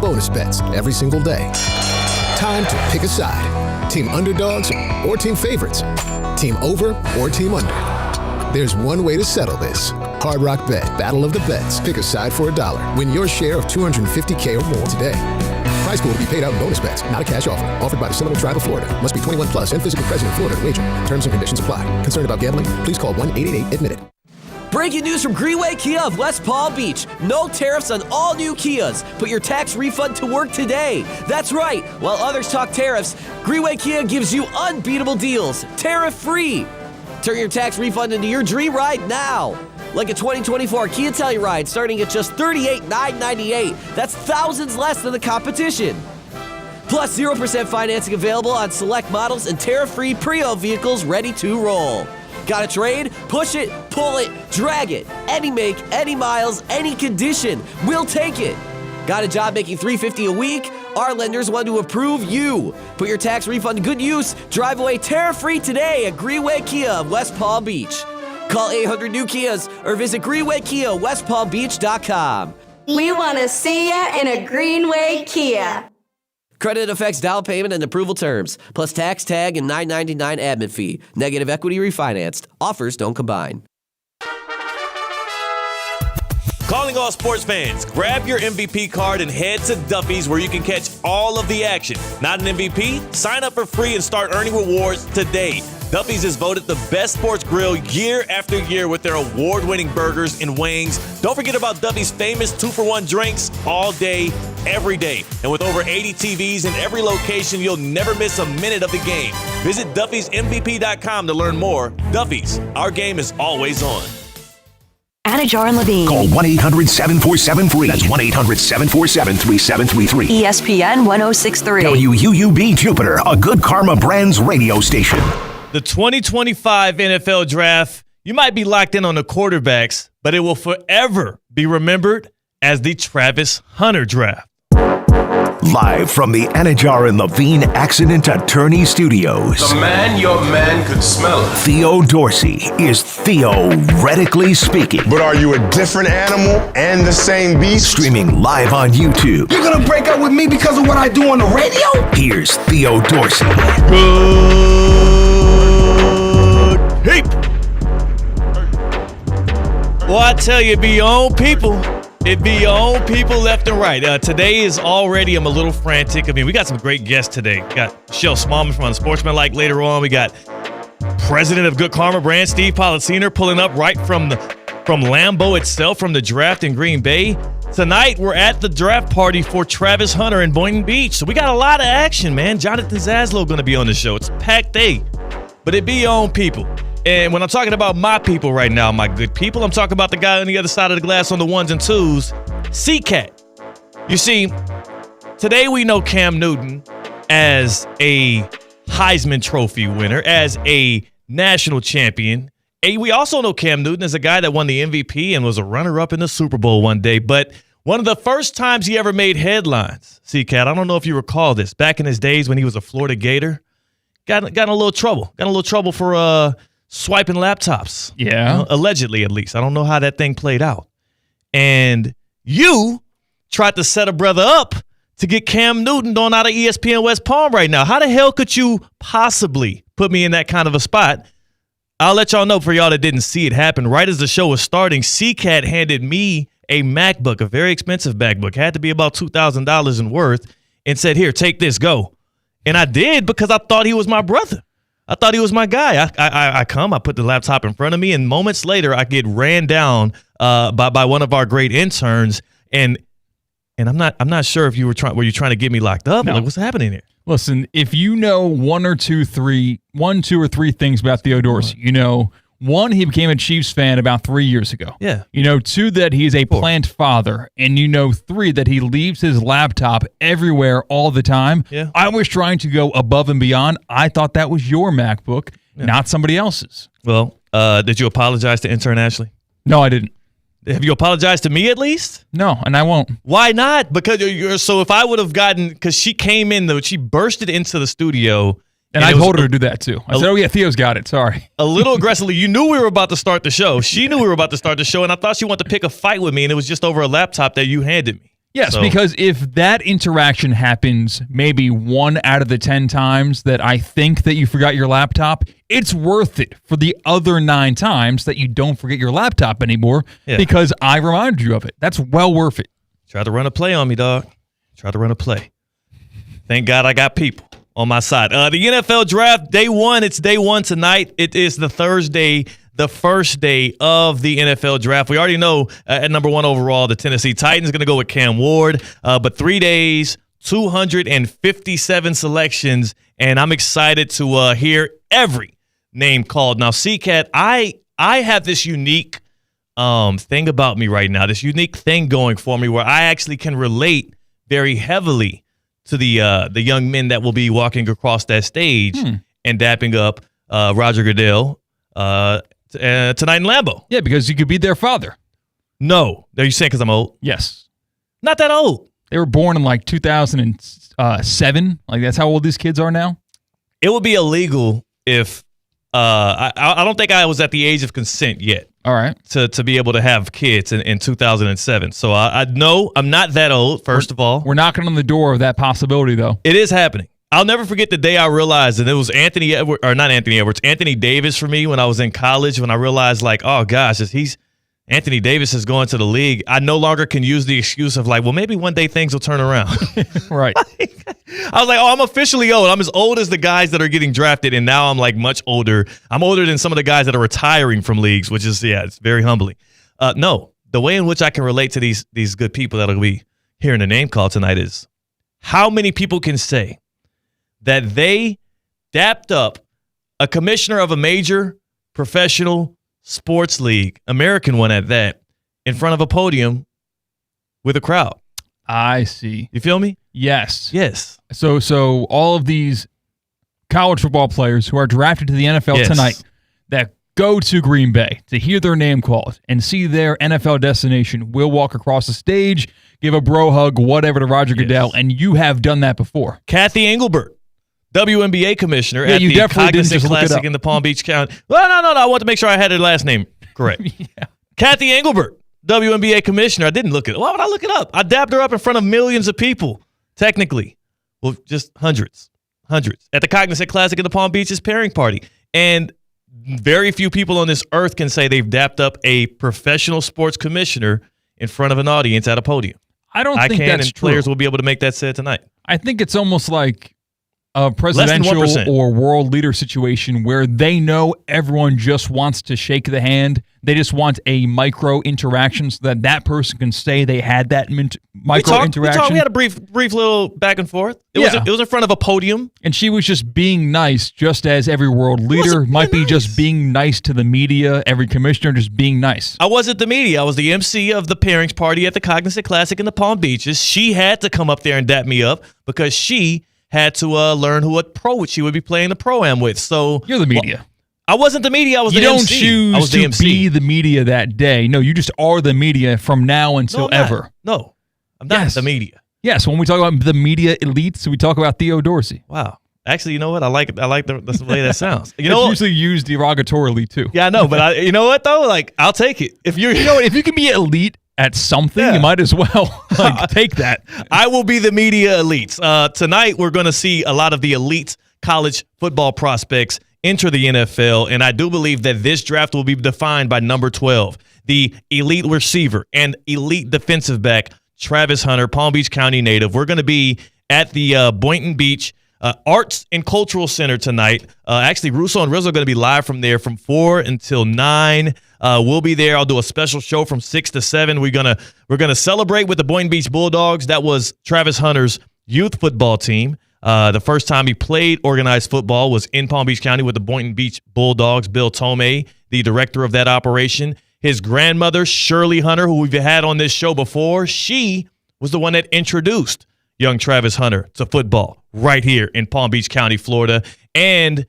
bonus bets every single day. Time to pick a side. Team underdogs or team favorites. Team over or team under. There's one way to settle this. Hard Rock Bet, Battle of the Bets. Pick a side for $1. Win your share of $250K or more today. Prize pool to be paid out in bonus bets, not a cash offer. Offered by the Seminole Tribe of Florida. Must be 21 plus and physically present in Florida to wager. Terms and conditions apply. Concerned about gambling? Please call 1-888-ADMIT-IT. Breaking news from Greenway Kia of West Palm Beach. No tariffs on all new Kias. Put your tax refund to work today. That's right. While others talk tariffs, Greenway Kia gives you unbeatable deals. Tariff-free. Turn your tax refund into your dream ride now. Like a 2024 Kia Telluride starting at just $38,998. That's thousands less than the competition. Plus 0% financing available on select models and tariff-free pre-owned vehicles ready to roll. Got a trade? Push it, pull it, drag it. Any make, any miles, any condition. We'll take it. Got a job making $350 a week? Our lenders want to approve you. Put your tax refund to good use. Drive away tariff-free today at Greenway Kia of West Palm Beach. Call 800 New Kias or visit GreenwayKiaWestPalmBeach.com. We want to see ya in a Greenway Kia. Credit affects down payment and approval terms, plus tax, tag, and $9.99 admin fee. Negative equity refinanced. Offers don't combine. Calling all sports fans, grab your MVP card and head to Duffy's where you can catch all of the action. Not an MVP? Sign up for free and start earning rewards today. Duffy's is voted the best sports grill year after year with their award-winning burgers and wings. Don't forget about Duffy's famous 2-for-1 drinks all day, every day. And with over 80 TVs in every location, you'll never miss a minute of the game. Visit Duffy'sMVP.com to learn more. Duffy's, our game is always on. Anajar and Levine. Call 1-800-747-FREE. That's 1-800-747-3733. ESPN 1063. WUUB Jupiter, a Good Karma Brands radio station. The 2025 NFL Draft, you might be locked in on the quarterbacks, but it will forever be remembered as the Travis Hunter Draft. Live from the Anajar and Levine Accident Attorney Studios. The man your man could smell. Theo Dorsey is theoretically speaking. But are you a different animal and the same beast? Streaming live on YouTube. You're gonna break up with me because of what I do on the radio? Here's Theo Dorsey. Good heap. Well, I tell you, it be your own people. It be your own people left and right. Today is already, I'm a little frantic. I mean, we got some great guests today. We got Michelle Smallman from Unsportsmanlike later on. We got President of Good Karma Brand, Steve Policiner, pulling up right from Lambeau itself, from the draft in Green Bay. Tonight, we're at the draft party for Travis Hunter in Boynton Beach. So we got a lot of action, man. Jonathan Zaslow going to be on the show. It's a packed day, but it be your own people. And when I'm talking about my people right now, my good people, I'm talking about the guy on the other side of the glass on the ones and twos, C-Cat. You see, today we know Cam Newton as a Heisman Trophy winner, as a national champion. We also know Cam Newton as a guy that won the MVP and was a runner-up in the Super Bowl one day. But one of the first times he ever made headlines, C-Cat, I don't know if you recall this, back in his days when he was a Florida Gator, got in a little trouble. Got in a little trouble for swiping laptops. Yeah. You know, allegedly, at least. I don't know how that thing played out. And you tried to set a brother up to get Cam Newton on out of ESPN West Palm right now. How the hell could you possibly put me in that kind of a spot? I'll let y'all know for y'all that didn't see it happen. Right as the show was starting, C-Cat handed me a MacBook, a very expensive MacBook. Had to be about $2,000 in worth, and said, here, take this, go. And I did because I thought he was my brother. I thought he was my guy. I put the laptop in front of me, and moments later, I get ran down by one of our great interns, and I'm not sure if were you trying to get me locked up? No. Like, what's happening here? Listen, if you know one, two, or three things about Theo Dorsey, you know, one, he became a Chiefs fan about 3 years ago. Yeah. You know, two, that he's a plant father. And you know, three, that he leaves his laptop everywhere all the time. Yeah. I was trying to go above and beyond. I thought that was your MacBook, not somebody else's. Well, did you apologize to intern Ashley? No, I didn't. Have you apologized to me at least? No, and I won't. Why not? Because so if I would have because she came in, she bursted into the studio. And I told her to do that too. I said, oh yeah, Theo's got it. Sorry. A little aggressively. You knew we were about to start the show. She knew we were about to start the show, and I thought she wanted to pick a fight with me, and it was just over a laptop that you handed me. Yes, So- because if that interaction happens maybe 1 out of the 10 times that I think that you forgot your laptop, it's worth it for the other 9 times that you don't forget your laptop anymore because I reminded you of it. That's well worth it. Try to run a play on me, dog. Try to run a play. Thank God I got people on my side. The NFL draft, day one. It's day one tonight. It is the Thursday, the first day of the NFL draft. We already know at number 1 overall, the Tennessee Titans going to go with Cam Ward. But 3 days, 257 selections, and I'm excited to hear every name called. Now, CCAT, I have this unique thing about me right now, this unique thing going for me where I actually can relate very heavily to the young men that will be walking across that stage and dapping up Roger Goodell tonight in Lambeau. Yeah, because you could be their father. No. Are you saying because I'm old? Yes. Not that old. They were born in like 2007. Like that's how old these kids are now? It would be illegal if I don't think I was at the age of consent yet. All right. To be able to have kids in 2007. So I know I'm not that old, first of all. We're knocking on the door of that possibility, though. It is happening. I'll never forget the day I realized, and it was Anthony Davis for me when I was in college, when I realized, like, oh, gosh, Anthony Davis is going to the league. I no longer can use the excuse of, like, well, maybe one day things will turn around. Right. I was like, oh, I'm officially old. I'm as old as the guys that are getting drafted, and now I'm, like, much older. I'm older than some of the guys that are retiring from leagues, which is, it's very humbling. No, the way in which I can relate to these good people that will be hearing the name call tonight is how many people can say that they dapped up a commissioner of a major professional sports league, American one at that, in front of a podium with a crowd. I see. You feel me? Yes. Yes. So all of these college football players who are drafted to the NFL tonight that go to Green Bay to hear their name called and see their NFL destination will walk across the stage, give a bro hug, whatever to Roger Goodell, and you have done that before. Kathy Engelbert, WNBA commissioner at you the definitely didn't Cognizant just look it Classic up. in the Palm Beach County. Well, no. I want to make sure I had her last name correct. Yeah. Kathy Engelbert, WNBA commissioner. I didn't look it up. Why would I look it up? I dabbed her up in front of millions of people, technically. Well, just hundreds. At the Cognizant Classic in the Palm Beach's pairing party. And very few people on this earth can say they've dapped up a professional sports commissioner in front of an audience at a podium. I don't think that's and true. Players will be able to make that said tonight. I think it's almost like a Less than presidential 1%. or world leader situation where they know everyone just wants to shake the hand. They just want a micro interaction so that person can say they had that micro interaction. We had a brief little back and forth. It was in front of a podium. And she was just being nice, just as every world leader might be just being nice to the media, every commissioner just being nice. I wasn't the media. I was the MC of the pairings party at the Cognizant Classic in the Palm Beaches. She had to come up there and dap me up because she had to learn what pro she would be playing the pro-am with. So you're the media. I wasn't the media. I was you the don't MC. choose I was to the MC. be the media that day. No, you just are the media from now until I'm not. ever. No, I'm not the media. Yes, when we talk about the media elites, we talk about Theo Dorsey. Wow. Actually, you know what? I like the way that sounds. You It's know, usually used derogatorily too. yeah, I know, but you know what though? Like, I'll take it. If you're, if you can be elite at something, you might as well take that. I will be the media elites. Tonight, we're going to see a lot of the elite college football prospects enter the NFL, and I do believe that this draft will be defined by number 12, the elite receiver and elite defensive back, Travis Hunter, Palm Beach County native. We're going to be at the Boynton Beach Arts and Cultural Center tonight. Actually, Russo and Rizzo are going to be live from there from 4 until 9. We'll be there. I'll do a special show from 6 to 7. We're gonna celebrate with the Boynton Beach Bulldogs. That was Travis Hunter's youth football team. The first time he played organized football was in Palm Beach County with the Boynton Beach Bulldogs. Bill Tomei, the director of that operation. His grandmother, Shirley Hunter, who we've had on this show before, she was the one that introduced young Travis Hunter to football right here in Palm Beach County, Florida. And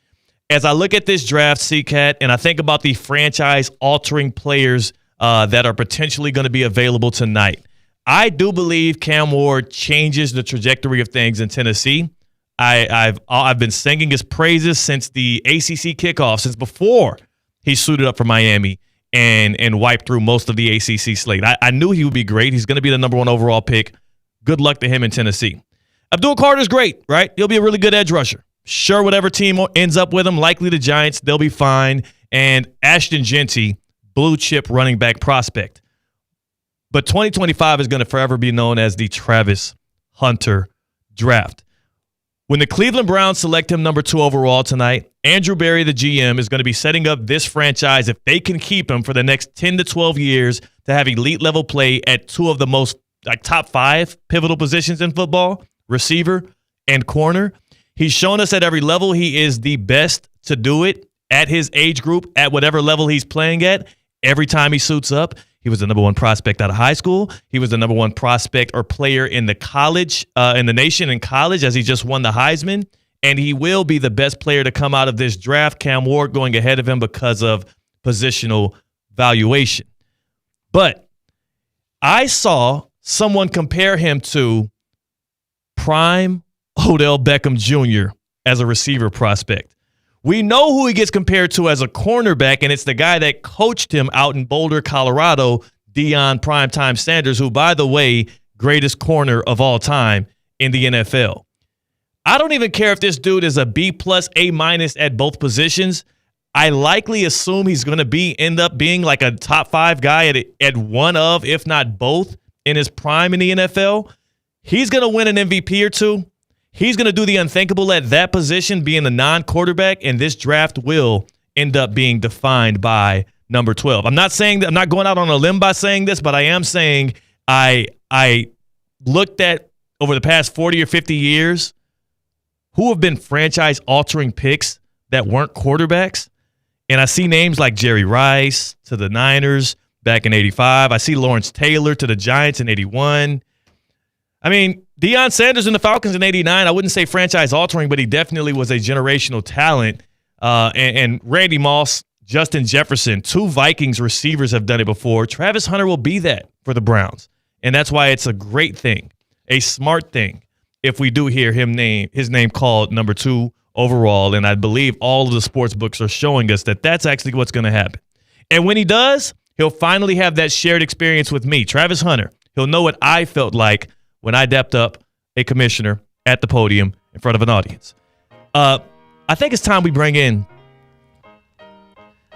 as I look at this draft, CCAT, and I think about the franchise-altering players that are potentially going to be available tonight, I do believe Cam Ward changes the trajectory of things in Tennessee. I've been singing his praises since the ACC kickoff, since before he suited up for Miami and wiped through most of the ACC slate. I knew he would be great. He's going to be the number 1 overall pick good luck to him in Tennessee. Abdul Carter's great, right? He'll be a really good edge rusher. Sure, whatever team ends up with him, likely the Giants, they'll be fine. And Ashton Jeanty, blue chip running back prospect. But 2025 is going to forever be known as the Travis Hunter draft. When the Cleveland Browns select him number 2 overall tonight, Andrew Berry, the GM, is going to be setting up this franchise, if they can keep him for the next 10 to 12 years, to have elite level play at 2 of the most top 5 pivotal positions in football, receiver and corner. He's shown us at every level he is the best to do it at his age group, at whatever level he's playing at. Every time he suits up, he was the number 1 prospect out of high school. He was the number 1 prospect or player in the college, in the nation in college, as he just won the Heisman. And he will be the best player to come out of this draft. Cam Ward going ahead of him because of positional valuation. But I saw someone compare him to prime Odell Beckham Jr. as a receiver prospect. We know who he gets compared to as a cornerback, and it's the guy that coached him out in Boulder, Colorado, Deion Primetime Sanders, who, by the way, greatest corner of all time in the NFL. I don't even care if this dude is a B+, A- at both positions. I likely assume he's going to end up being like a top 5 guy at one of, if not both, in his prime in the NFL. He's going to win an MVP or 2. He's going to do the unthinkable at that position, being the non-quarterback, and this draft will end up being defined by number 12. I'm not saying that, I'm not going out on a limb by saying this, but I am saying I looked at over the past 40 or 50 years who have been franchise-altering picks that weren't quarterbacks, and I see names like Jerry Rice to the Niners back in 85. I see Lawrence Taylor to the Giants in 81. I mean, Deion Sanders and the Falcons in 89, I wouldn't say franchise-altering, but he definitely was a generational talent. And Randy Moss, Justin Jefferson, 2 Vikings receivers have done it before. Travis Hunter will be that for the Browns, and that's why it's a great thing, a smart thing, if we do hear his name called number 2 overall, and I believe all of the sports books are showing us that that's actually what's going to happen. And when he does, he'll finally have that shared experience with me, Travis Hunter. He'll know what I felt like when I dapped up a commissioner at the podium in front of an audience. I think it's time we bring in.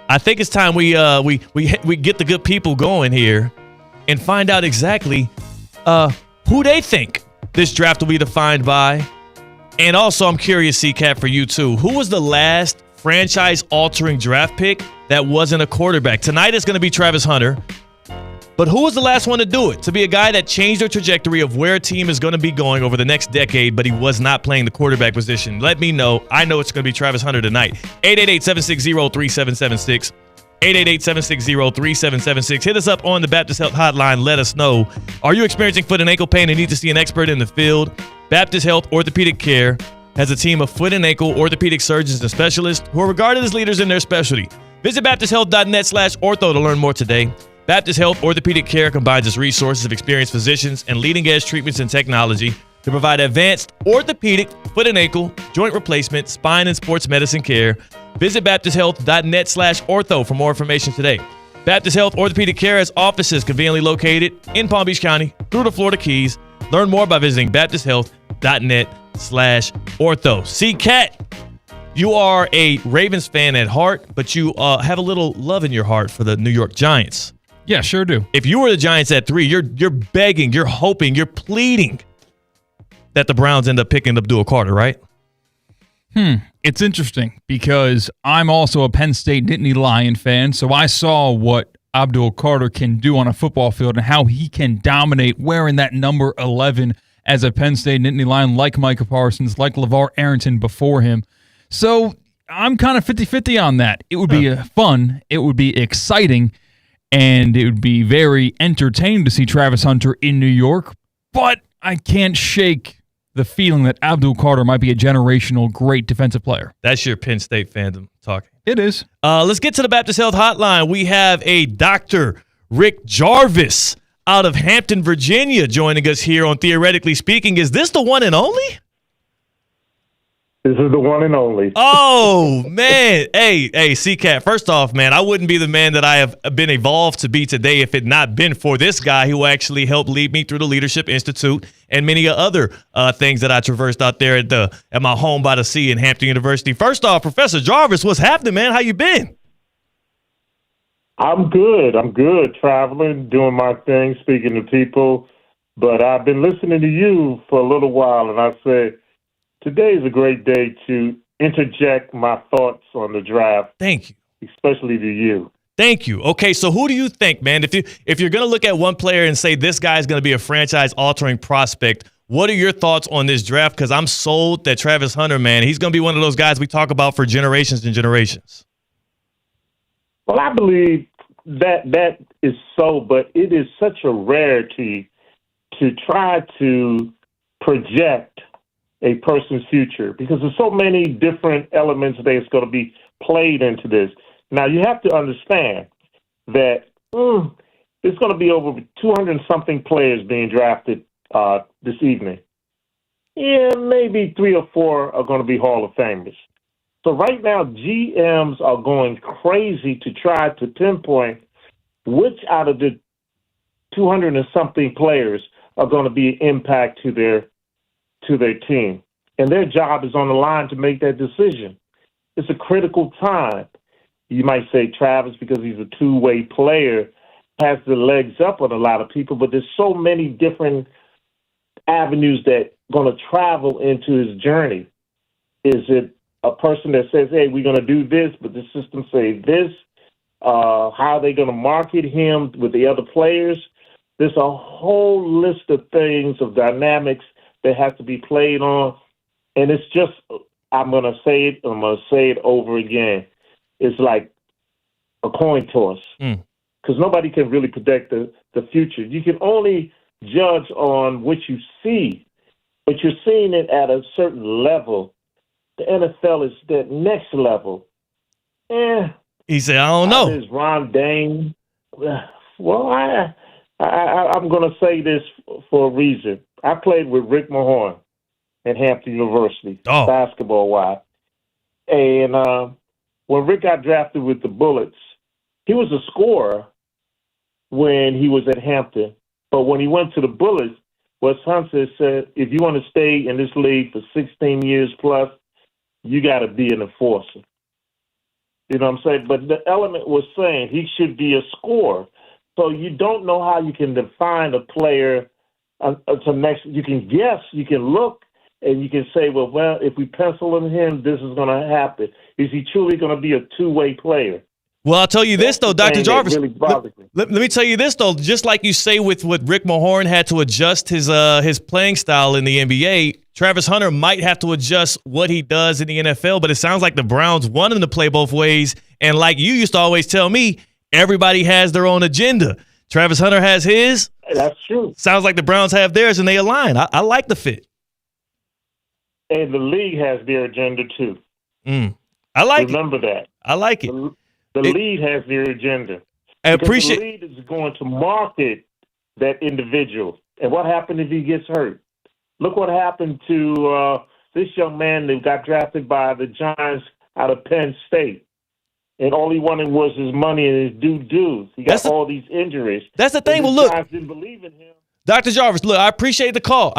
I think it's time we get the good people going here and find out exactly who they think this draft will be defined by. And also, I'm curious, C-Cat, for you too. Who was the last franchise-altering draft pick that wasn't a quarterback? Tonight it's going to be Travis Hunter. But who was the last one to do it? To be a guy that changed the trajectory of where a team is going to be going over the next decade, but he was not playing the quarterback position. Let me know. I know it's going to be Travis Hunter tonight. 888-760-3776. 888-760-3776. Hit us up on the Baptist Health Hotline. Let us know. Are you experiencing foot and ankle pain and need to see an expert in the field? Baptist Health Orthopedic Care has a team of foot and ankle orthopedic surgeons and specialists who are regarded as leaders in their specialty. Visit baptisthealth.net/ortho to learn more today. Baptist Health Orthopedic Care combines its resources of experienced physicians and leading-edge treatments and technology to provide advanced orthopedic, foot and ankle, joint replacement, spine, and sports medicine care. Visit baptisthealth.net/ortho for more information today. Baptist Health Orthopedic Care has offices conveniently located in Palm Beach County through the Florida Keys. Learn more by visiting baptisthealth.net/ortho. C-Cat, you are a Ravens fan at heart, but you have a little love in your heart for the New York Giants. Yeah, sure do. If you were the Giants at 3, you're begging, you're hoping, you're pleading that the Browns end up picking Abdul Carter, right? It's interesting because I'm also a Penn State Nittany Lion fan, so I saw what Abdul Carter can do on a football field and how he can dominate wearing that number 11 as a Penn State Nittany Lion, like Micah Parsons, like LeVar Arrington before him. So I'm kind of 50-50 on that. It would be fun, it would be exciting, and it would be very entertaining to see Travis Hunter in New York, but I can't shake the feeling that Abdul Carter might be a generational great defensive player. That's your Penn State fandom talking. It is. Let's get to the Baptist Health Hotline. We have a Dr. Rick Jarvis out of Hampton, Virginia, joining us here on Theoretically Speaking. Is this the one and only? This is the one and only. Oh, man. Hey, C-Cat, first off, man, I wouldn't be the man that I have been evolved to be today if it not been for this guy who actually helped lead me through the Leadership Institute and many other things that I traversed out there at my home by the sea in Hampton University. First off, Professor Jarvis, what's happening, man? How you been? I'm good. Traveling, doing my thing, speaking to people. But I've been listening to you for a little while, and I said, today is a great day to interject my thoughts on the draft. Thank you. Especially to you. Thank you. Okay, so who do you think, man, if you're going to look at one player and say this guy is going to be a franchise-altering prospect, what are your thoughts on this draft? Because I'm sold that Travis Hunter, man, he's going to be one of those guys we talk about for generations and generations. Well, I believe that is so, but it is such a rarity to try to project a person's future because there's so many different elements that's going to be played into this. Now, you have to understand that there's going to be over 200-something players being drafted this evening. Yeah, maybe 3 or 4 are going to be Hall of Famers. So right now, GMs are going crazy to try to pinpoint which out of the 200-and-something players are going to be an impact to their team. And their job is on the line to make that decision. It's a critical time. You might say Travis, because he's a two-way player, has the legs up on a lot of people, but there's so many different avenues that going to travel into his journey. Is it a person that says, hey, we're going to do this, but the system say this? How are they going to market him with the other players? There's a whole list of things, of dynamics that has to be played on. And it's just, I'm going to say it over again. It's like a coin toss because nobody can really predict the future. You can only judge on what you see, but you're seeing it at a certain level. The NFL is that next level. He said, I don't know. There's Ron Dane. Well, I'm going to say this for a reason. I played with Rick Mahorn at Hampton University, basketball-wise. And when Rick got drafted with the Bullets, he was a scorer when he was at Hampton. But when he went to the Bullets, Wes Hunter said, if you want to stay in this league for 16 years plus, you got to be an enforcer. You know what I'm saying? But the element was saying he should be a scorer. So you don't know how you can define a player. You can guess, you can look, and you can say, well, if we pencil in him, this is going to happen. Is he truly going to be a two-way player? Well, I'll tell you this, though, Dr. Jarvis. Really let me tell you this, though. Just like you say with what Rick Mahorn had to adjust his playing style in the NBA, Travis Hunter might have to adjust what he does in the NFL, but it sounds like the Browns want him to play both ways. And like you used to always tell me, everybody has their own agenda. Travis Hunter has his. That's true. Sounds like the Browns have theirs, and they align. I like the fit. And the league has their agenda, too. I like Remember that. I like it. The league has their agenda. I appreciate the league is going to market that individual. And what happened if he gets hurt? Look what happened to this young man that got drafted by the Giants out of Penn State. And all he wanted was his money and his dues. He got all these injuries. That's the thing. Well, look, Giants didn't believe in him. Dr. Jarvis, look, I appreciate the call.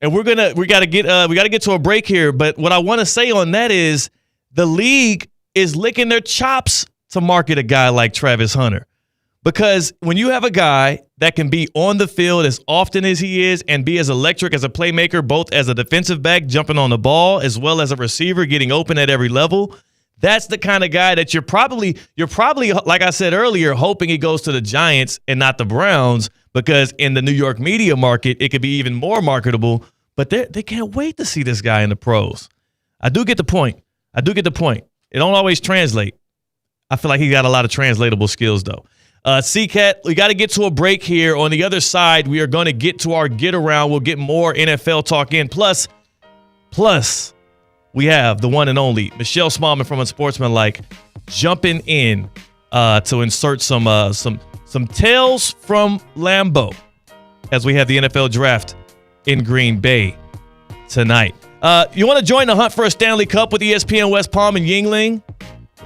And we got to get to a break here. But what I want to say on that is the league is licking their chops to market a guy like Travis Hunter. Because when you have a guy that can be on the field as often as he is and be as electric as a playmaker, both as a defensive back jumping on the ball as well as a receiver getting open at every level, that's the kind of guy that you're probably, like I said earlier, hoping he goes to the Giants and not the Browns, because in the New York media market, it could be even more marketable. But they can't wait to see this guy in the pros. I do get the point. It don't always translate. I feel like he got a lot of translatable skills, though. C-Cat, we got to get to a break here. On the other side, we are going to get to our get around. We'll get more NFL talk in. Plus, we have the one and only Michelle Smallman from Unsportsmanlike jumping in to insert some tales from Lambeau as we have the NFL draft in Green Bay tonight. You want to join the hunt for a Stanley Cup with ESPN West Palm and Yuengling?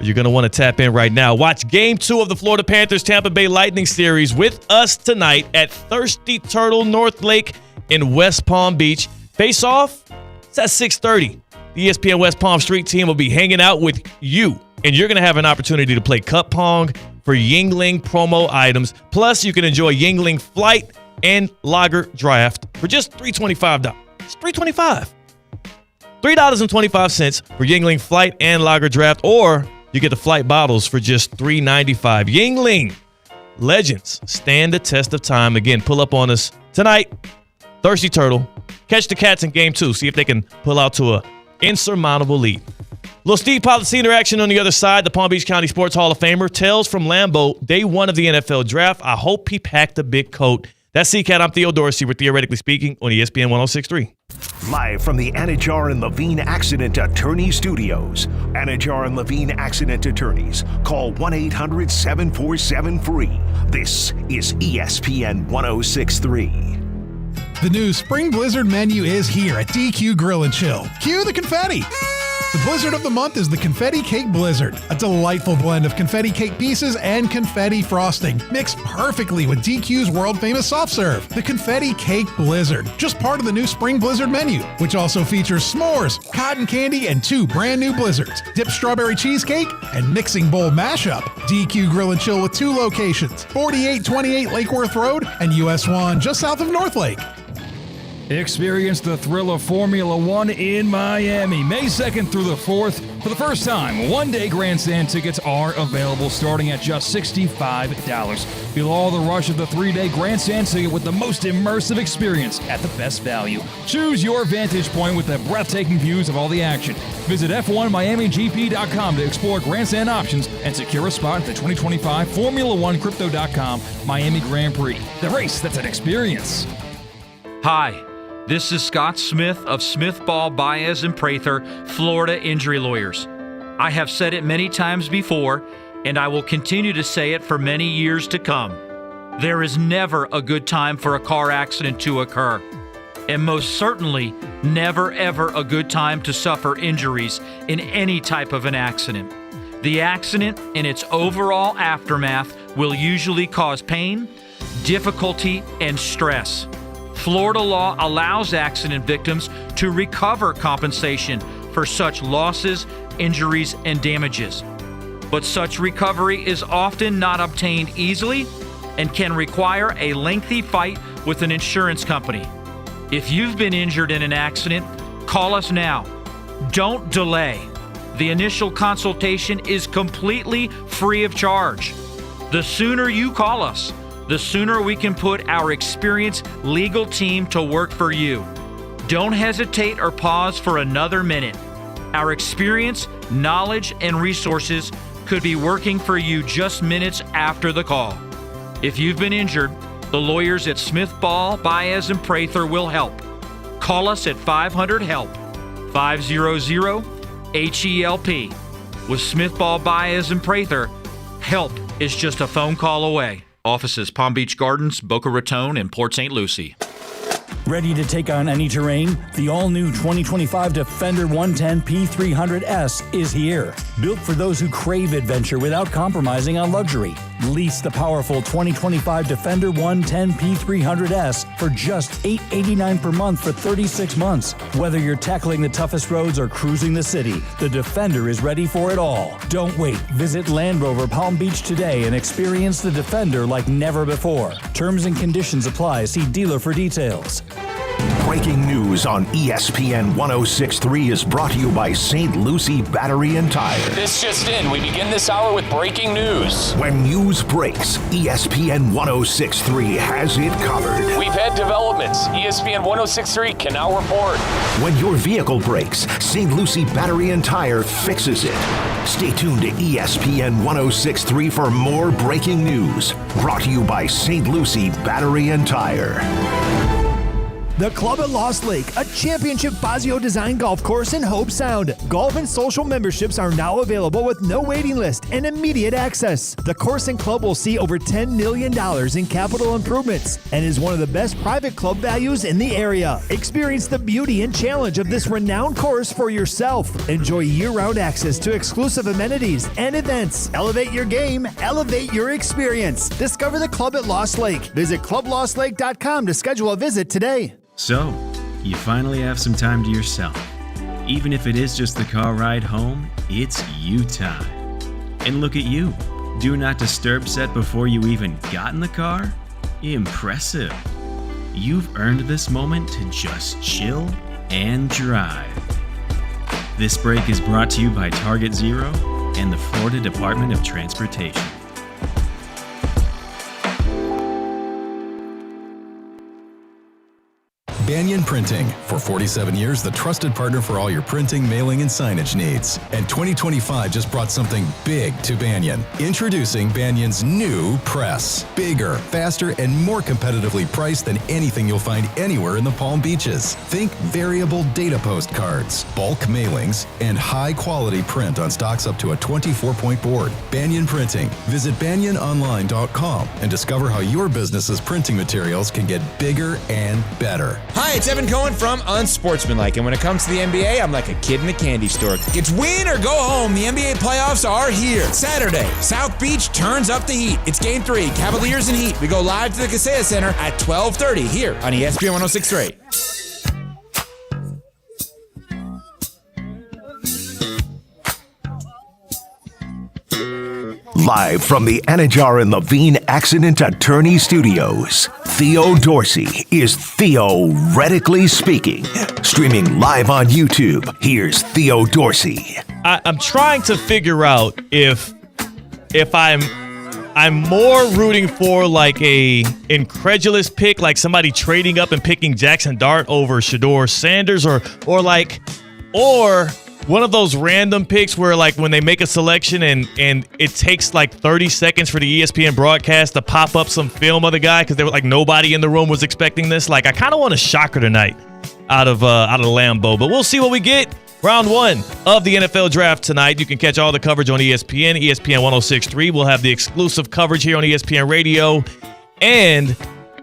You're going to want to tap in right now. Watch Game 2 of the Florida Panthers Tampa Bay Lightning series with us tonight at Thirsty Turtle North Lake in West Palm Beach. Face off, it's at 6:30. The ESPN West Palm Street team will be hanging out with you, and you're going to have an opportunity to play cup pong for Yuengling promo items. Plus, you can enjoy Yuengling flight and lager draft for just $325. It's $325. $3.25 for Yuengling flight and lager draft, or you get the flight bottles for just $3.95. Yuengling legends stand the test of time. Again, pull up on us tonight. Thirsty Turtle. Catch the Cats in Game 2. See if they can pull out to a insurmountable lead. Little Steve Pollicino action on the other side. The Palm Beach County Sports Hall of Famer tells from Lambeau, day 1 of the NFL draft. I hope he packed a big coat. That's CCAT. I'm Theo Dorsey. We're Theoretically Speaking on ESPN 106.3. Live from the Anajar and Levine Accident Attorney Studios. Anajar and Levine Accident Attorneys. Call 1-800-747-FREE. This is ESPN 106.3. The new Spring Blizzard menu is here at DQ Grill & Chill. Cue the confetti! The Blizzard of the month is the Confetti Cake Blizzard, a delightful blend of confetti cake pieces and confetti frosting, mixed perfectly with DQ's world-famous soft serve. The Confetti Cake Blizzard, just part of the new Spring Blizzard menu, which also features s'mores, cotton candy, and 2 brand new blizzards, dipped strawberry cheesecake, and mixing bowl mashup. DQ Grill & Chill with 2 locations, 4828 Lake Worth Road and US 1 just south of North Lake. Experience the thrill of Formula One in Miami, May 2nd through the 4th. For the first time, one-day grandstand tickets are available starting at just $65. Feel all the rush of the 3-day grandstand ticket with the most immersive experience at the best value. Choose your vantage point with the breathtaking views of all the action. Visit F1MiamiGP.com to explore grandstand options and secure a spot at the 2025 Formula One Crypto.com Miami Grand Prix. The race that's an experience. Hi. This is Scott Smith of Smith, Ball, Baez, and Prather, Florida Injury Lawyers. I have said it many times before, and I will continue to say it for many years to come. There is never a good time for a car accident to occur, and most certainly never ever a good time to suffer injuries in any type of an accident. The accident and its overall aftermath will usually cause pain, difficulty, and stress. Florida law allows accident victims to recover compensation for such losses, injuries, and damages. But such recovery is often not obtained easily and can require a lengthy fight with an insurance company. If you've been injured in an accident, call us now. Don't delay. The initial consultation is completely free of charge. The sooner you call us, the sooner we can put our experienced legal team to work for you. Don't hesitate or pause for another minute. Our experience, knowledge, and resources could be working for you just minutes after the call. If you've been injured, the lawyers at Smith, Ball, Baez, and Prather will help. Call us at 500-HELP, 500-HELP. With Smith, Ball, Baez, and Prather, help is just a phone call away. Offices Palm Beach Gardens, Boca Raton, and Port St. Lucie. Ready to take on any terrain? The all-new 2025 Defender 110 P300S is here. Built for those who crave adventure without compromising on luxury. Lease the powerful 2025 Defender 110 P300S for just $889 per month for 36 months. Whether you're tackling the toughest roads or cruising the city, the Defender is ready for it all. Don't wait. Visit Land Rover Palm Beach today and experience the Defender like never before. Terms and conditions apply. See dealer for details. Breaking news on ESPN 106.3 is brought to you by St. Lucie Battery and Tire. This just in, we begin this hour with breaking news. When news breaks, ESPN 106.3 has it covered. We've had developments. ESPN 106.3 can now report. When your vehicle breaks, St. Lucie Battery and Tire fixes it. Stay tuned to ESPN 106.3 for more breaking news. Brought to you by St. Lucie Battery and Tire. The Club at Lost Lake, a championship Fazio design golf course in Hope Sound. Golf and social memberships are now available with no waiting list and immediate access. The course and club will see over $10 million in capital improvements and is one of the best private club values in the area. Experience the beauty and challenge of this renowned course for yourself. Enjoy year-round access to exclusive amenities and events. Elevate your game, elevate your experience. Discover the Club at Lost Lake. Visit clublostlake.com to schedule a visit today. So, you finally have some time to yourself. Even if it is just the car ride home, it's you time. And look at you. Do not disturb set before you even got in the car? Impressive. You've earned this moment to just chill and drive. This break is brought to you by Target Zero and the Florida Department of Transportation. Banyan Printing. For 47 years, the trusted partner for all your printing, mailing, and signage needs. And 2025 just brought something big to Banyan. Introducing Banyan's new press. Bigger, faster, and more competitively priced than anything you'll find anywhere in the Palm Beaches. Think variable data postcards, bulk mailings, and high-quality print on stocks up to a 24-point board. Banyan Printing. Visit banyanonline.com and discover how your business's printing materials can get bigger and better. Hi, it's Evan Cohen from Unsportsmanlike, and when it comes to the NBA, I'm like a kid in a candy store. It's win or go home. The NBA playoffs are here. Saturday, South Beach turns up the heat. It's Game 3, Cavaliers and Heat. We go live to the Kaseya Center at 12:30 here on ESPN 106.3. Live from the Anajar and Levine Accident Attorney Studios, Theo Dorsey is theoretically speaking. Streaming live on YouTube, here's Theo Dorsey. I'm trying to figure out if I'm more rooting for like a incredulous pick, like somebody trading up and picking Jackson Dart over Shedeur Sanders, or one of those random picks where like when they make a selection and it takes like 30 seconds for the ESPN broadcast to pop up some film of the guy because there was like nobody in the room was expecting this. Like I kind of want a shocker tonight out of Lambeau, but we'll see what we get. Round 1 of the NFL draft tonight. You can catch all the coverage on ESPN 106.3. We'll have the exclusive coverage here on ESPN Radio. And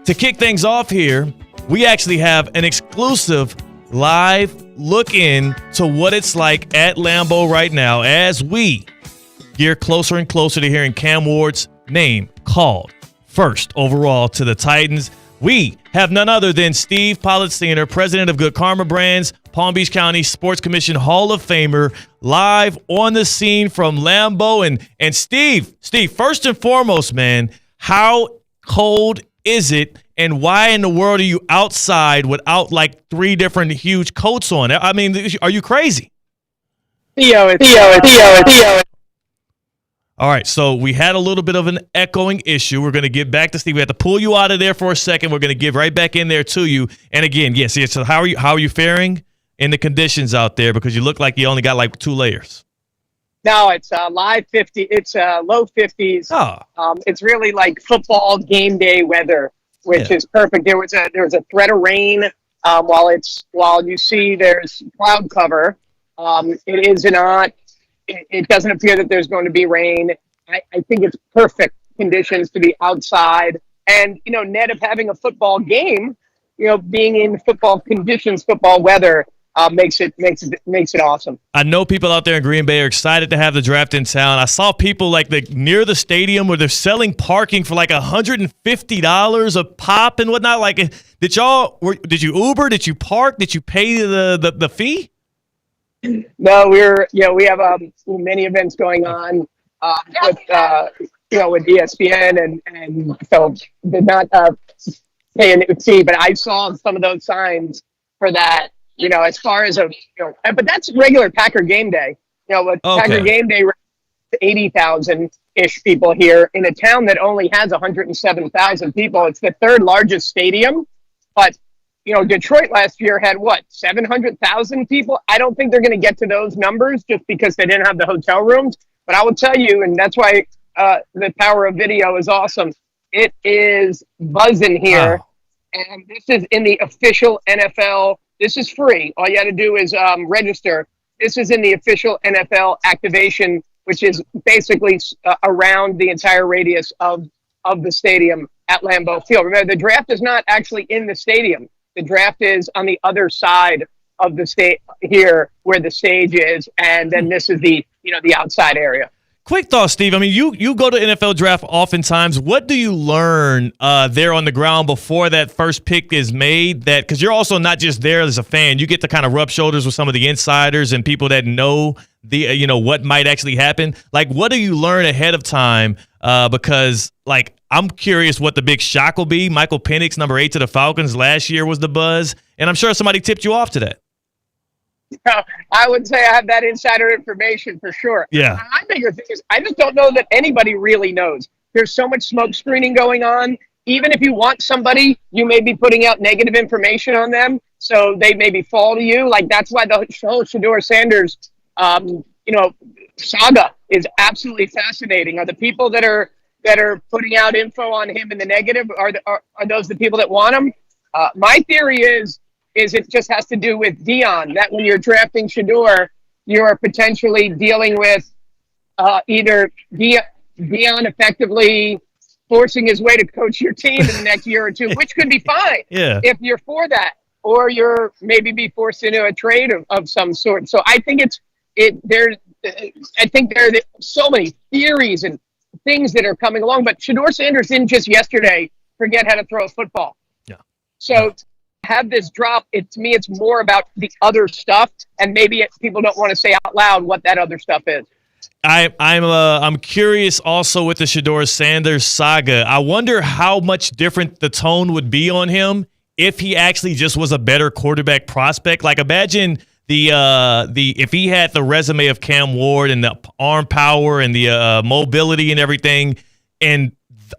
to kick things off here, we actually have an exclusive live look in to what it's like at Lambeau right now as we gear closer and closer to hearing Cam Ward's name called first overall to the Titans. We have none other than Steve Politziner, president of Good Karma Brands, Palm Beach County Sports Commission Hall of Famer, live on the scene from Lambeau. And Steve, first and foremost, man, how cold is it? And why in the world are you outside without like 3 different huge coats on? I mean, are you crazy? Theo. All right, so we had a little bit of an echoing issue. We're going to get back to Steve. We had to pull you out of there for a second. We're going to get right back in there to you. And again, yes. So how are you faring in the conditions out there? Because you look like you only got like 2 layers. No, it's live 50. It's low 50s. Oh. It's really like football game day weather, which is perfect. There was a threat of rain while you see there's cloud cover. It is not. It doesn't appear that there's going to be rain. I think it's perfect conditions to be outside. And net of having a football game, being in football conditions, football weather. Makes it awesome. I know people out there in Green Bay are excited to have the draft in town. I saw people like near the stadium where they're selling parking for like $150 a pop and whatnot. Like, did you Uber? Did you park? Did you pay the fee? No, we have many events going on with ESPN and so did not pay a fee. But I saw some of those signs for that. As far as but that's regular Packer game day. Packer game day, 80,000-ish people here in a town that only has 107,000 people. It's the 3rd largest stadium, but Detroit last year had 700,000 people. I don't think they're going to get to those numbers just because they didn't have the hotel rooms. But I will tell you, and that's why the power of video is awesome. It is buzzing here. And this is in the official NFL. This is free. All you got to do is register. This is in the official NFL activation, which is basically around the entire radius of the stadium at Lambeau Field. Remember, the draft is not actually in the stadium. The draft is on the other side of the state here where the stage is, and then this is the outside area. Quick thought, Steve. I mean, you go to NFL draft oftentimes. What do you learn there on the ground before that first pick is made? That because you're also not just there as a fan, you get to kind of rub shoulders with some of the insiders and people that know the what might actually happen. Like, what do you learn ahead of time? Because like I'm curious what the big shock will be. Michael Penix, number 8 to the Falcons last year, was the buzz, and I'm sure somebody tipped you off to that. I would say I have that insider information for sure. Yeah. My bigger thing is I just don't know that anybody really knows. There's so much smoke screening going on. Even if you want somebody, you may be putting out negative information on them, so they maybe fall to you. Like that's why the whole Shedeur Sanders, saga is absolutely fascinating. Are the people that are putting out info on him in the negative are those the people that want him? My theory is it just has to do with Dion, that when you're drafting Shedeur, you are potentially dealing with either Dion effectively forcing his way to coach your team in the next year or two, which could be fine if you're for that, or you're maybe be forced into a trade of some sort. So I think there are so many theories and things that are coming along, but Shedeur Sanders didn't just yesterday forget how to throw a football. Yeah. So have this drop, to me, it's more about the other stuff, and maybe people don't want to say out loud what that other stuff is. I'm curious also with the Shedeur Sanders saga. I wonder how much different the tone would be on him if he actually just was a better quarterback prospect. Like imagine if he had the resume of Cam Ward and the arm power and the mobility and everything, and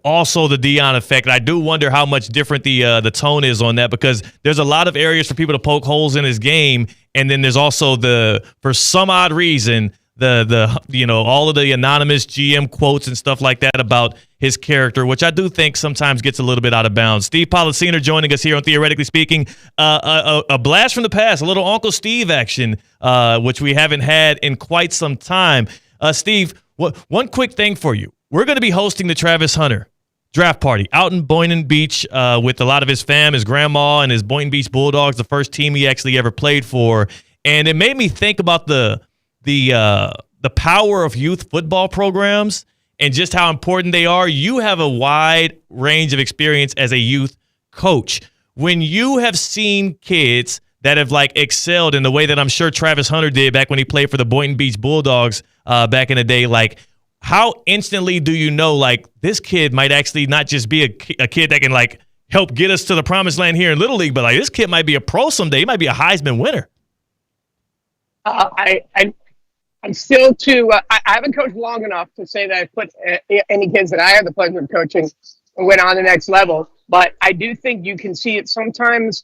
also the Dion effect. I do wonder how much different the tone is on that, because there's a lot of areas for people to poke holes in his game, and then there's also for some odd reason all of the anonymous GM quotes and stuff like that about his character, which I do think sometimes gets a little bit out of bounds. Steve Policiner joining us here on Theoretically Speaking. A blast from the past, a little Uncle Steve action, which we haven't had in quite some time. Steve, one quick thing for you. We're going to be hosting the Travis Hunter draft party out in Boynton Beach with a lot of his fam, his grandma, and his Boynton Beach Bulldogs, the first team he actually ever played for. And it made me think about the power of youth football programs and just how important they are. You have a wide range of experience as a youth coach. When you have seen kids that have excelled in the way that I'm sure Travis Hunter did back when he played for the Boynton Beach Bulldogs back in the day, how instantly do you know, this kid might actually not just be a kid that can, help get us to the promised land here in Little League, but, this kid might be a pro someday. He might be a Heisman winner. I'm still I haven't coached long enough to say that I put any kids that I have the pleasure of coaching went on the next level. But I do think you can see it sometimes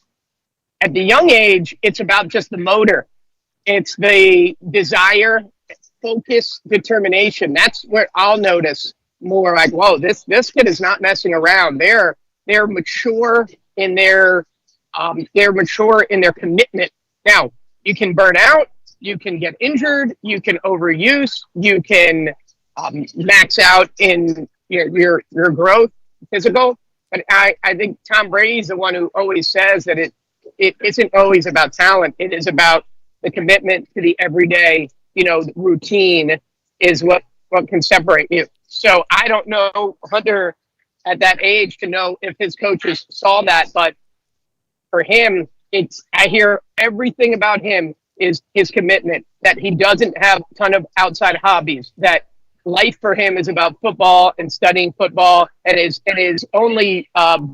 at the young age. It's about just the motor. It's the desire, focus, determination. That's where I'll notice more whoa, this kid is not messing around. They're mature in their commitment. Now, you can burn out, you can get injured, you can overuse, you can max out in your growth, physical. But I think Tom Brady's the one who always says that it isn't always about talent. It is about the commitment to the everyday, routine is what can separate you. So I don't know Hunter at that age to know if his coaches saw that, but for him, I hear everything about him is his commitment, that he doesn't have a ton of outside hobbies, that life for him is about football and studying football, and his only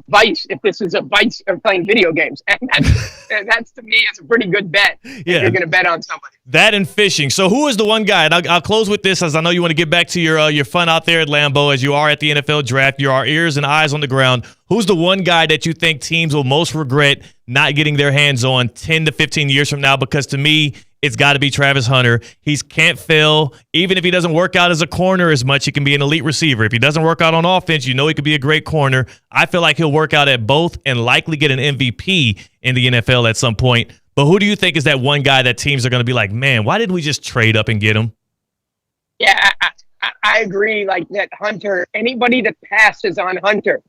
vice, if this is a vice of playing video games. And that's to me is a pretty good bet if you're going to bet on somebody. That and fishing. So who is the one guy, and I'll close with this, as I know you want to get back to your fun out there at Lambeau as you are at the NFL draft. You are ears and eyes on the ground. Who's the one guy that you think teams will most regret not getting their hands on 10 to 15 years from now? Because to me, it's got to be Travis Hunter. He can't fail. Even if he doesn't work out as a corner as much, he can be an elite receiver. If he doesn't work out on offense, know he could be a great corner. I feel like he'll work out at both and likely get an MVP in the NFL at some point. But who do you think is that one guy that teams are going to be like, man, why didn't we just trade up and get him? Yeah, I agree. Like that Hunter, anybody that passes on Hunter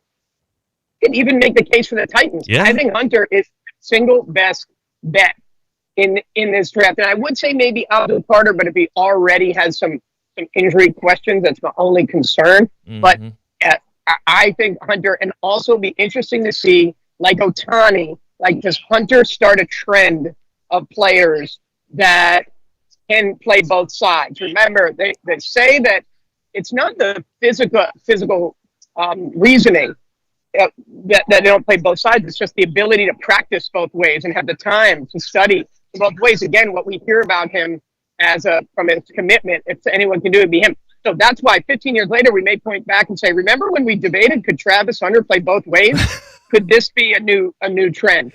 can even make the case for the Titans. Yeah. I think Hunter is single best bet in this draft. And I would say maybe Alvin Carter, but if he already has some injury questions, that's my only concern. Mm-hmm. But I think Hunter, and also be interesting to see, like Ohtani, like does Hunter start a trend of players that can play both sides? Remember, they say that it's not the physical reasoning that they don't play both sides. It's just the ability to practice both ways and have the time to study both ways. Again, what we hear about him from his commitment, if anyone can do it, be him. So that's why 15 years later, we may point back and say, remember when we debated, could Travis Hunter play both ways? Could this be a new trend?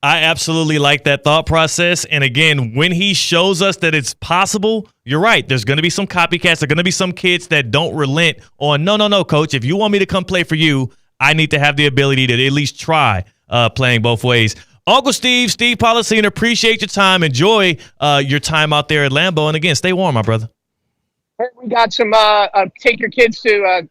I absolutely like that thought process. And again, when he shows us that it's possible, you're right. There's going to be some copycats. There are going to be some kids that don't relent on, no, coach. If you want me to come play for you, I need to have the ability to at least try playing both ways. Uncle Steve Policina, appreciate your time. Enjoy your time out there at Lambeau. And again, stay warm, my brother. We got some take your kids to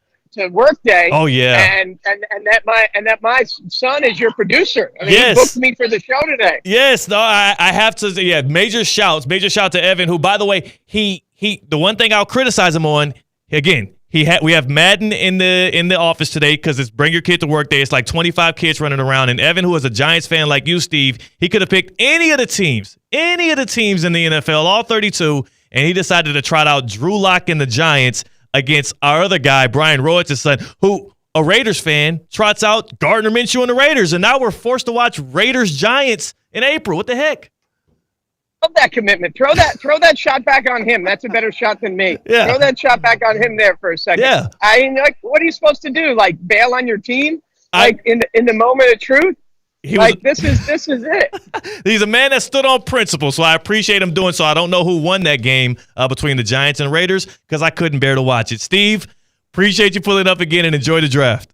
work day. Oh yeah, and that my son is your producer. I mean, yes. He booked me for the show today. Yes, no, I have to. Yeah, major shout to Evan, who, by the way, he the one thing I'll criticize him on, again, we have Madden in the office today because it's bring your kid to work day. It's like 25 kids running around, and Evan, who is a Giants fan like you, Steve, he could have picked any of the teams in the NFL, all 32, and he decided to trot out Drew Lock and the Giants against our other guy, Brian Roitz's son, who, a Raiders fan, trots out Gardner Minshew and the Raiders, and now we're forced to watch Raiders-Giants in April. What the heck? Love that commitment. Throw that shot back on him. That's a better shot than me. Yeah. Throw that shot back on him there for a second. Yeah. I mean, like, what are you supposed to do? Like, bail on your team? Like, in the moment of truth? This is it. He's a man that stood on principle, so I appreciate him doing so. I don't know who won that game between the Giants and Raiders because I couldn't bear to watch it. Steve, appreciate you pulling up again and enjoy the draft.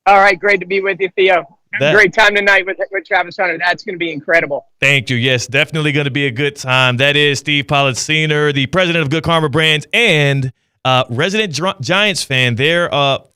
All right, great to be with you, Theo. Great time tonight with Travis Hunter. That's going to be incredible. Thank you. Yes, definitely going to be a good time. That is Steve Policina, the president of Good Karma Brands and resident Giants fan. They're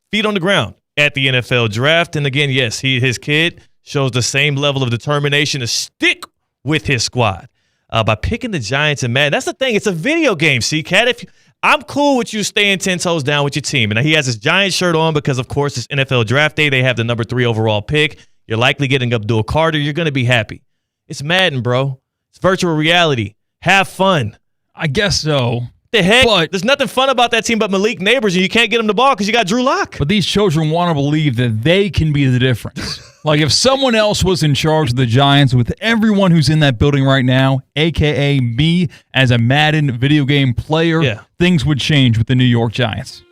feet on the ground at the NFL draft. And again, yes, his kid shows the same level of determination to stick with his squad by picking the Giants and Madden. That's the thing. It's a video game, Cat. I'm cool with you staying 10 toes down with your team. And he has his Giants shirt on because, of course, it's NFL draft day. They have the number 3 overall pick. You're likely getting Abdul Carter. You're going to be happy. It's Madden, bro. It's virtual reality. Have fun. I guess so. The heck? But there's nothing fun about that team but Malik Neighbors, and you can't get him the ball because you got Drew Lock. But these children want to believe that they can be the difference. Like if someone else was in charge of the Giants with everyone who's in that building right now, a.k.a. me as a Madden video game player, things would change with the New York Giants.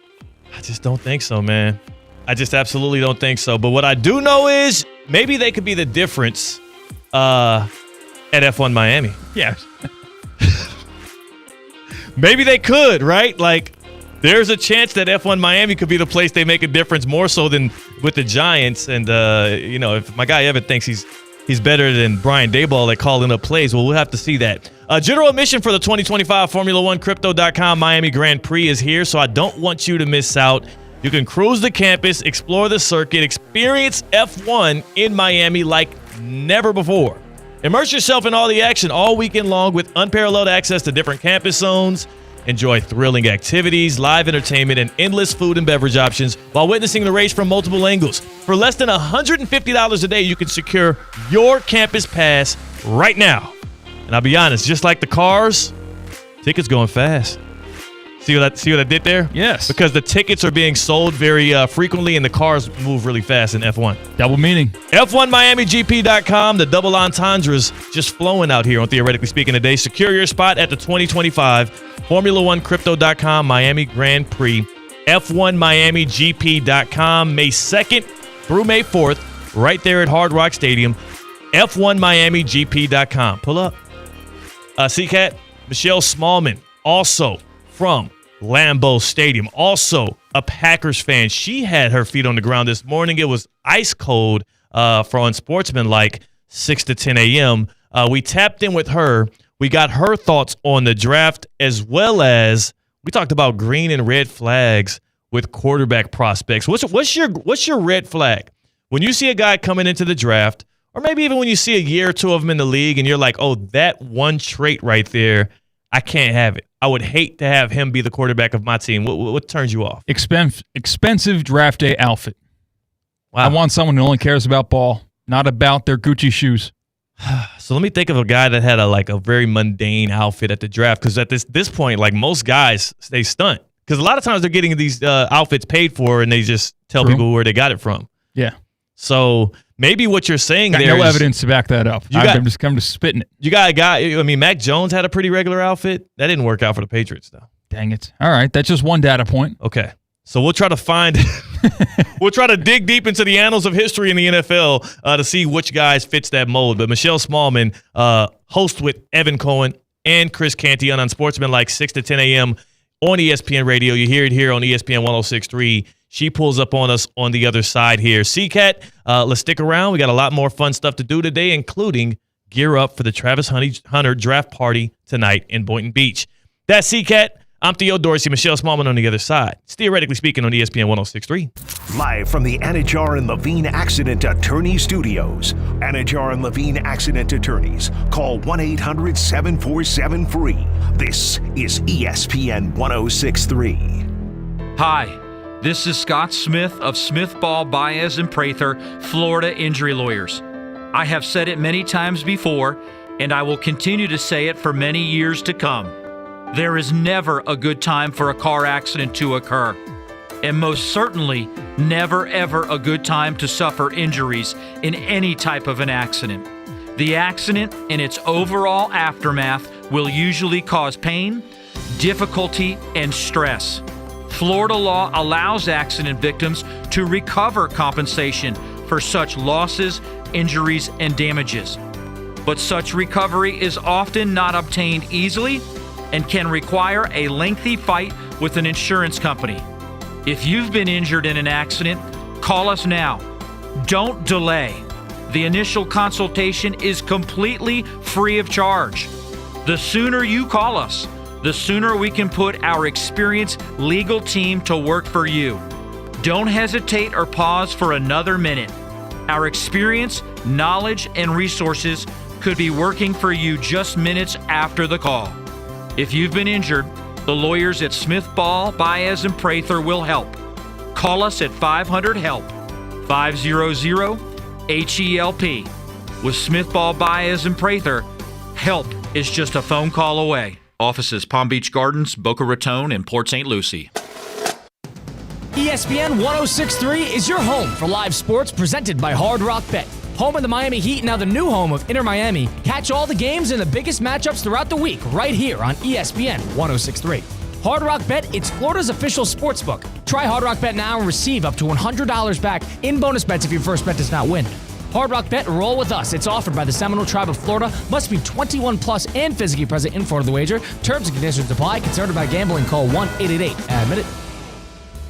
I just don't think so, man. I just absolutely don't think so. But what I do know is maybe they could be the difference at F1 Miami. Yeah. Maybe they could, right? Like, there's a chance that F1 Miami could be the place they make a difference more so than with the Giants. And, if my guy Evan thinks he's better than Brian Daboll at calling up plays, well, we'll have to see that. General admission for the 2025 Formula One Crypto.com Miami Grand Prix is here, so I don't want you to miss out. You can cruise the campus, explore the circuit, experience F1 in Miami like never before. Immerse yourself in all the action all weekend long with unparalleled access to different campus zones. Enjoy thrilling activities, live entertainment, and endless food and beverage options while witnessing the race from multiple angles. For less than $150 a day, you can secure your campus pass right now. And I'll be honest, just like the cars, tickets going fast. See what I did there? Yes. Because the tickets are being sold very frequently and the cars move really fast in F1. Double meaning. F1MiamiGP.com. The double entendres just flowing out here on Theoretically Speaking today. Secure your spot at the 2025 Formula One Crypto.com Miami Grand Prix. F1MiamiGP.com. May 2nd through May 4th, right there at Hard Rock Stadium. F1MiamiGP.com. Pull up. C-Cat, Michelle Smallman, also from Lambeau Stadium. Also a Packers fan. She had her feet on the ground this morning. It was ice cold for Unsportsmanlike, 6 to 10 a.m. We tapped in with her. We got her thoughts on the draft, as well as we talked about green and red flags with quarterback prospects. What's your red flag? When you see a guy coming into the draft, or maybe even when you see a year or two of him in the league and you're like, oh, that one trait right there, I can't have it. I would hate to have him be the quarterback of my team. What turns you off? Expensive draft day outfit. Wow. I want someone who only cares about ball, not about their Gucci shoes. So let me think of a guy that had a very mundane outfit at the draft, because at this point, like most guys, they stunt. Because a lot of times they're getting these outfits paid for, and they just tell people where they got it from. Yeah. So maybe what you're saying got there no is, evidence to back that up. I'm just spitting it. You got a guy. I mean, Mac Jones had a pretty regular outfit. That didn't work out for the Patriots, though. Dang it. All right. That's just one data point. Okay. So we'll try to find we'll try to dig deep into the annals of history in the NFL to see which guys fits that mold. But Michelle Smallman, host with Evan Cohen and Chris Canty on Unsportsmanlike, 6 to 10 a.m. on ESPN Radio. You hear it here on ESPN 106.3. She pulls up on us on the other side here. C-Cat, let's stick around. We got a lot more fun stuff to do today, including gear up for the Travis Hunter draft party tonight in Boynton Beach. That's C-Cat. I'm Theo Dorsey, Michelle Smallman on the other side. It's Theoretically Speaking on ESPN 106.3. Live from the Anajar and Levine Accident Attorney Studios. Anajar and Levine Accident Attorneys. Call 1-800-747-FREE. This is ESPN 106.3. Hi, this is Scott Smith of Smith Ball, Baez, and Prather, Florida Injury Lawyers. I have said it many times before, and I will continue to say it for many years to come. There is never a good time for a car accident to occur, and most certainly never ever a good time to suffer injuries in any type of an accident. The accident and its overall aftermath will usually cause pain, difficulty, and stress. Florida law allows accident victims to recover compensation for such losses, injuries, and damages. But such recovery is often not obtained easily and can require a lengthy fight with an insurance company. If you've been injured in an accident, call us now. Don't delay. The initial consultation is completely free of charge. The sooner you call us, the sooner we can put our experienced legal team to work for you. Don't hesitate or pause for another minute. Our experience, knowledge, and resources could be working for you just minutes after the call. If you've been injured, the lawyers at Smith Ball, Baez, and Prather will help. Call us at 500-HELP, 500-HELP. With Smith Ball, Baez, and Prather, help is just a phone call away. Offices Palm Beach Gardens, Boca Raton, and Port St. Lucie. ESPN 106.3 is your home for live sports presented by Hard Rock Bet. Home of the Miami Heat, now the new home of Inter Miami. Catch all the games and the biggest matchups throughout the week right here on ESPN 106.3. Hard Rock Bet, it's Florida's official sportsbook. Try Hard Rock Bet now and receive up to $100 back in bonus bets if your first bet does not win. Hard Rock Bet, roll with us. It's offered by the Seminole Tribe of Florida. Must be 21 plus and physically present in Florida to wager. Terms and conditions apply. Concerned about gambling, call 1-888-ADMIT-IT.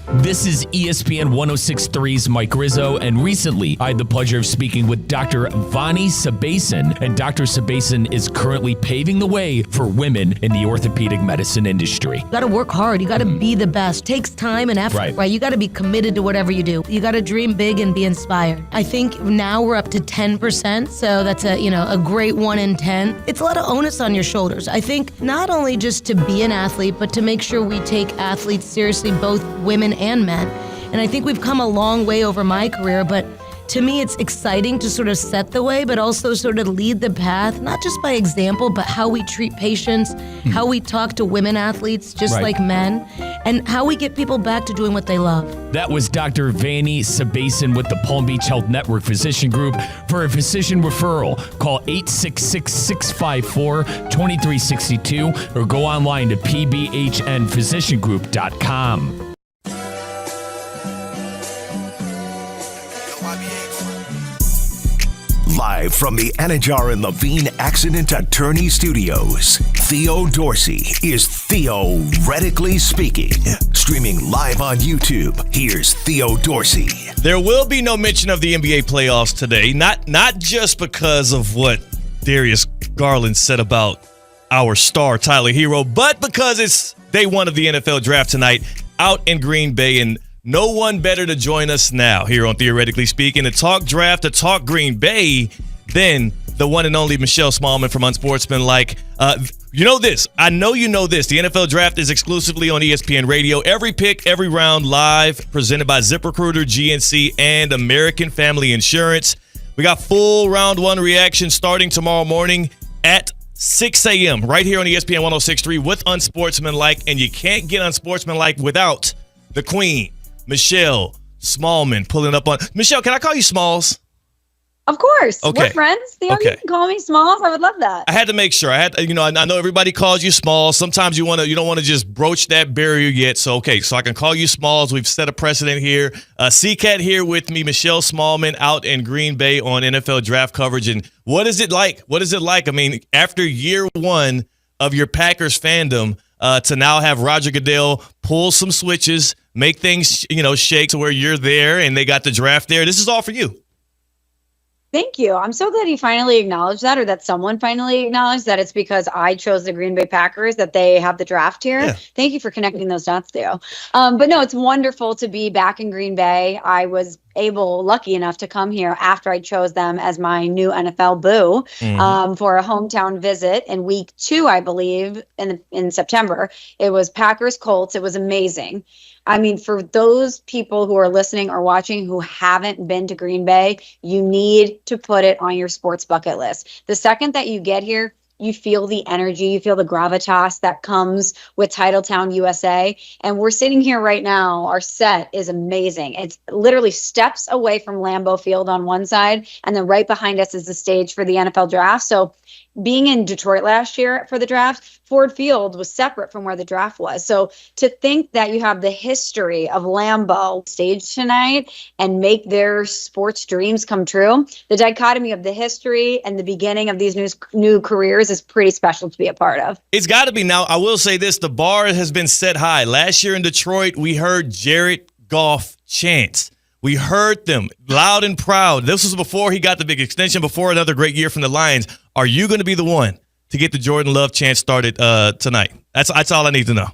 This is ESPN 106.3's Mike Rizzo, and recently I had the pleasure of speaking with Dr. Vani Sabason, and Dr. Sabason is currently paving the way for women in the orthopedic medicine industry. You got to work hard. You got to be the best. It takes time and effort, right? You got to be committed to whatever you do. You got to dream big and be inspired. I think now we're up to 10%, so that's a great 1 in 10. It's a lot of onus on your shoulders. I think not only just to be an athlete, but to make sure we take athletes seriously, both women and men. And I think we've come a long way over my career, but to me it's exciting to sort of set the way, but also sort of lead the path, not just by example, but how we treat patients, how we talk to women athletes just like men, and how we get people back to doing what they love. That was Dr. Vani Sabason with the Palm Beach Health Network Physician Group. For a physician referral, call 866-654-2362 or go online to pbhnphysiciangroup.com. Live from the Anajar and Levine Accident Attorney Studios, Theo Dorsey is theoretically speaking. Streaming live on YouTube, here's Theo Dorsey. There will be no mention of the NBA playoffs today, not just because of what Darius Garland said about our star Tyler Hero, but because it's day one of the NFL draft tonight out in Green Bay, and no one better to join us now here on Theoretically Speaking to talk draft, to talk Green Bay, than the one and only Michelle Smallman from Unsportsmanlike. You know this. I know you know this. The NFL Draft is exclusively on ESPN Radio. Every pick, every round live, presented by ZipRecruiter, GNC, and American Family Insurance. We got full round one reaction starting tomorrow morning at 6 a.m. right here on ESPN 106.3 with Unsportsmanlike. And you can't get Unsportsmanlike without the queen, Michelle Smallman, pulling up on. Michelle, can I call you Smalls? Of course. Okay. We're friends. Theo, Okay. you can call me Smalls. I would love that. I had to make sure. I know everybody calls you Smalls. Sometimes you don't want to just broach that barrier yet. So I can call you Smalls. We've set a precedent here. C-Cat here with me, Michelle Smallman out in Green Bay on NFL draft coverage. And what is it like? What is it like? I mean, after year one of your Packers fandom, to now have Roger Goodell pull some switches, make things, shake to where you're there and they got the draft there. This is all for you. Thank you. I'm so glad he finally acknowledged that, or that someone finally acknowledged that it's because I chose the Green Bay Packers that they have the draft here. Yeah. Thank you for connecting those dots, Theo. But no, it's wonderful to be back in Green Bay. I was lucky enough to come here after I chose them as my new NFL boo for a hometown visit in week 2, I believe, in September. It was Packers Colts. It was amazing. I mean, for those people who are listening or watching who haven't been to Green Bay, you need to put it on your sports bucket list. The second that you get here, you feel the energy, you feel the gravitas that comes with Titletown, USA. And we're sitting here right now. Our set is amazing. It's literally steps away from Lambeau Field on one side, and then right behind us is the stage for the NFL draft. So being in Detroit last year for the draft, Ford Field was separate from where the draft was. So to think that you have the history of Lambeau stage tonight and make their sports dreams come true, the dichotomy of the history and the beginning of these new careers is pretty special to be a part of. It's got to be. Now, I will say this. The bar has been set high. Last year in Detroit, we heard Jared Goff chants. We heard them loud and proud. This was before he got the big extension, before another great year from the Lions. Are you going to be the one to get the Jordan Love chant started tonight? That's all I need to know.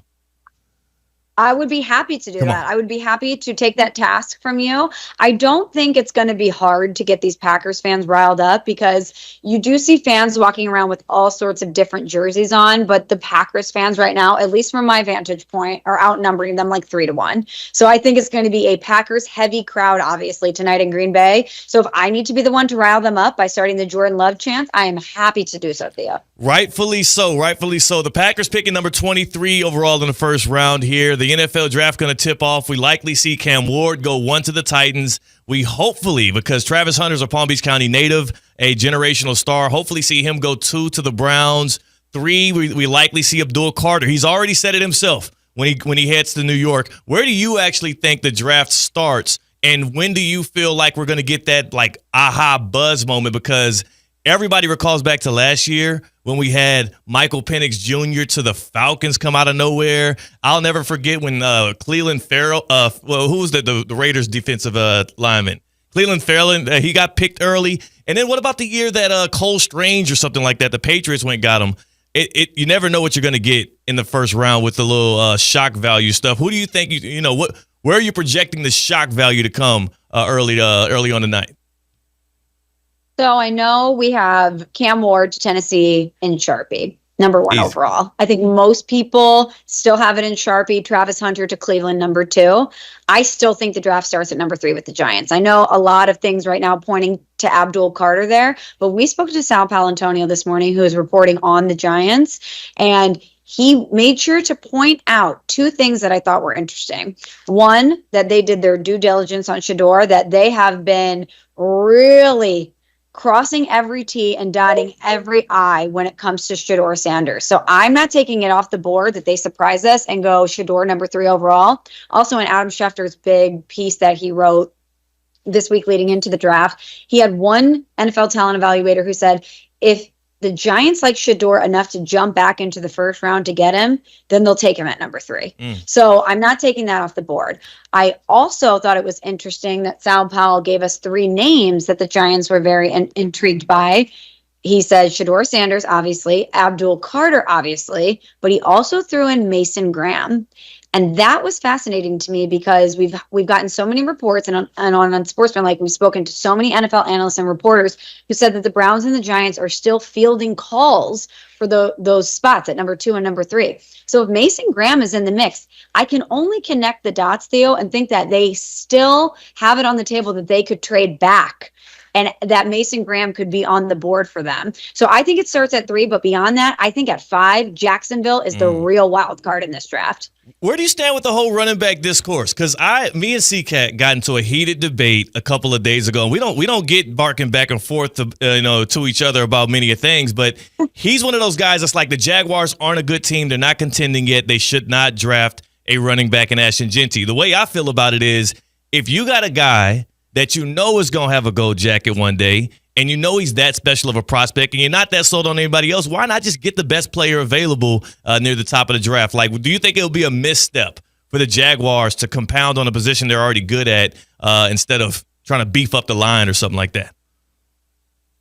I would be happy to do that. I would be happy to take that task from you. I don't think it's going to be hard to get these Packers fans riled up, because you do see fans walking around with all sorts of different jerseys on, but the Packers fans right now, at least from my vantage point, are outnumbering them like 3-1. So I think it's going to be a Packers heavy crowd, obviously, tonight in Green Bay. So if I need to be the one to rile them up by starting the Jordan Love chant, I am happy to do so, Theo. Rightfully so. Rightfully so. The Packers picking number 23 overall in the first round here. The NFL draft going to tip off. We likely see Cam Ward go 1 to the Titans. We hopefully, because Travis Hunter's a Palm Beach County native, a generational star, hopefully see him go 2 to the Browns. 3, we likely see Abdul Carter. He's already said it himself when he heads to New York. Where do you actually think the draft starts, and when do you feel like we're going to get that like aha buzz moment? Because everybody recalls back to last year when we had Michael Penix Jr. to the Falcons come out of nowhere. I'll never forget when Cleveland Farrell, who was the Raiders defensive lineman? Cleveland Farrell, he got picked early. And then what about the year that Cole Strange or something like that, the Patriots went and got him? You never know what you're going to get in the first round with the little shock value stuff. Who do you think, where are you projecting the shock value to come early on the night? So I know we have Cam Ward to Tennessee in Sharpie, number 1 overall. I think most people still have it in Sharpie. Travis Hunter to Cleveland, number 2. I still think the draft starts at number 3 with the Giants. I know a lot of things right now pointing to Abdul Carter there, but we spoke to Sal Palantonio this morning, who is reporting on the Giants, and he made sure to point out 2 things that I thought were interesting. One, that they did their due diligence on Shedeur, that they have been really crossing every T and dotting every I when it comes to Shedeur Sanders. So I'm not taking it off the board that they surprise us and go Shedeur number 3 overall. Also in Adam Schefter's big piece that he wrote this week leading into the draft. He had one NFL talent evaluator who said, if the Giants like Shedeur enough to jump back into the first round to get him, then they'll take him at number 3. So I'm not taking that off the board. I also thought it was interesting that Sal Powell gave us 3 names that the Giants were very intrigued by. He said Shedeur Sanders, obviously, Abdul Carter, obviously, but he also threw in Mason Graham. And that was fascinating to me because we've gotten so many reports and on Sportsman, like we've spoken to so many NFL analysts and reporters who said that the Browns and the Giants are still fielding calls for those spots at number 2 and number 3. So if Mason Graham is in the mix, I can only connect the dots, Theo, and think that they still have it on the table that they could trade back and that Mason Graham could be on the board for them. So I think it starts at 3, but beyond that, I think at 5, Jacksonville is the real wild card in this draft. Where do you stand with the whole running back discourse? Because me and CCAT got into a heated debate a couple of days ago. And we don't get barking back and forth to each other about many of things, but he's one of those guys that's like the Jaguars aren't a good team. They're not contending yet. They should not draft a running back in Ashton Genty. The way I feel about it is if you got a guy that you know is going to have a gold jacket one day, and you know he's that special of a prospect, and you're not that sold on anybody else, why not just get the best player available near the top of the draft? Like, do you think it'll be a misstep for the Jaguars to compound on a position they're already good at instead of trying to beef up the line or something like that?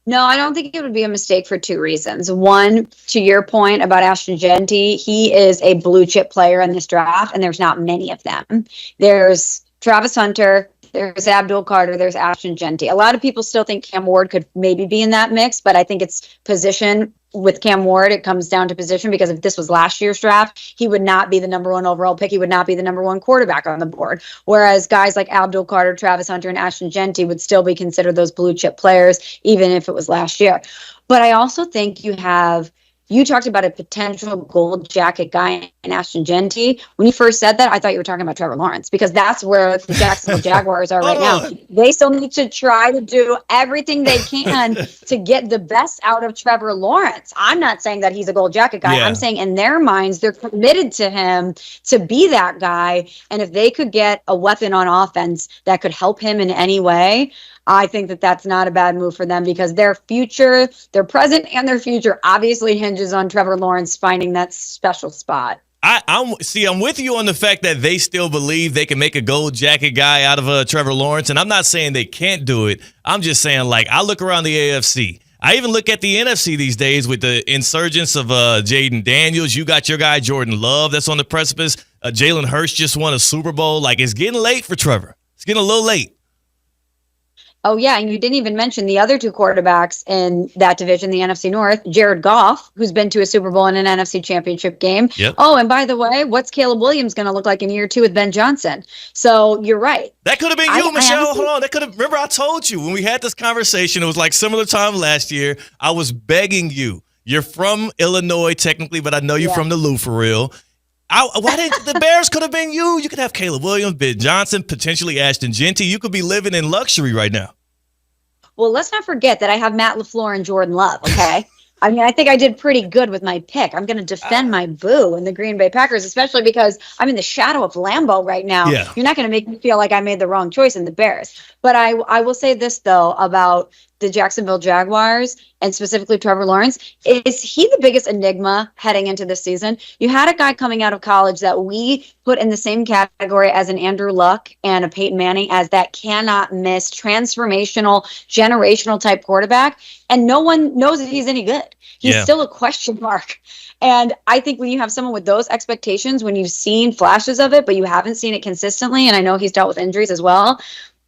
No, I don't think it would be a mistake for 2 reasons. One, to your point about Ashton Genty, he is a blue chip player in this draft, and there's not many of them. There's Travis Hunter, there's Abdul Carter, there's Ashton Genty. A lot of people still think Cam Ward could maybe be in that mix, but I think it's position with Cam Ward. It comes down to position because if this was last year's draft, he would not be the number 1 overall pick. He would not be the number 1 quarterback on the board. Whereas guys like Abdul Carter, Travis Hunter, and Ashton Genty would still be considered those blue chip players, even if it was last year. But I also think you talked about a potential gold jacket guy in Ashton Genty. When you first said that, I thought you were talking about Trevor Lawrence because that's where the Jacksonville Jaguars are right now. They still need to try to do everything they can to get the best out of Trevor Lawrence. I'm not saying that he's a gold jacket guy. Yeah. I'm saying in their minds, they're committed to him to be that guy. And if they could get a weapon on offense that could help him in any way, I think that that's not a bad move for them because their future, their present and their future obviously hinges on Trevor Lawrence finding that special spot. I'm with you on the fact that they still believe they can make a gold jacket guy out of Trevor Lawrence, and I'm not saying they can't do it. I'm just saying, like, I look around the AFC. I even look at the NFC these days with the insurgence of Jaden Daniels. You got your guy Jordan Love that's on the precipice. Jalen Hurts just won a Super Bowl. Like, it's getting late for Trevor. It's getting a little late. Oh, yeah, and you didn't even mention the other 2 quarterbacks in that division, the NFC North, Jared Goff, who's been to a Super Bowl and an NFC Championship game. Yep. Oh, and by the way, what's Caleb Williams going to look like in year 2 with Ben Johnson? So you're right. That could have been you, Michelle. Hold on. Remember, I told you when we had this conversation, it was like similar time last year. I was begging you. You're from Illinois, technically, but I know you're from the Lou for real. Why didn't the Bears could have been you? You could have Caleb Williams, Ben Johnson, potentially Ashton Genty. You could be living in luxury right now. Well, let's not forget that I have Matt LaFleur and Jordan Love, okay? I mean, I think I did pretty good with my pick. I'm going to defend my boo in the Green Bay Packers, especially because I'm in the shadow of Lambeau right now. Yeah. You're not going to make me feel like I made the wrong choice in the Bears. But I will say this, though, about the Jacksonville Jaguars and specifically Trevor Lawrence. Is he the biggest enigma heading into this season? You had a guy coming out of college that we put in the same category as an Andrew Luck and a Peyton Manning as that cannot miss transformational, generational type quarterback. And no one knows if he's any good. He's still a question mark. And I think when you have someone with those expectations, when you've seen flashes of it, but you haven't seen it consistently, and I know he's dealt with injuries as well,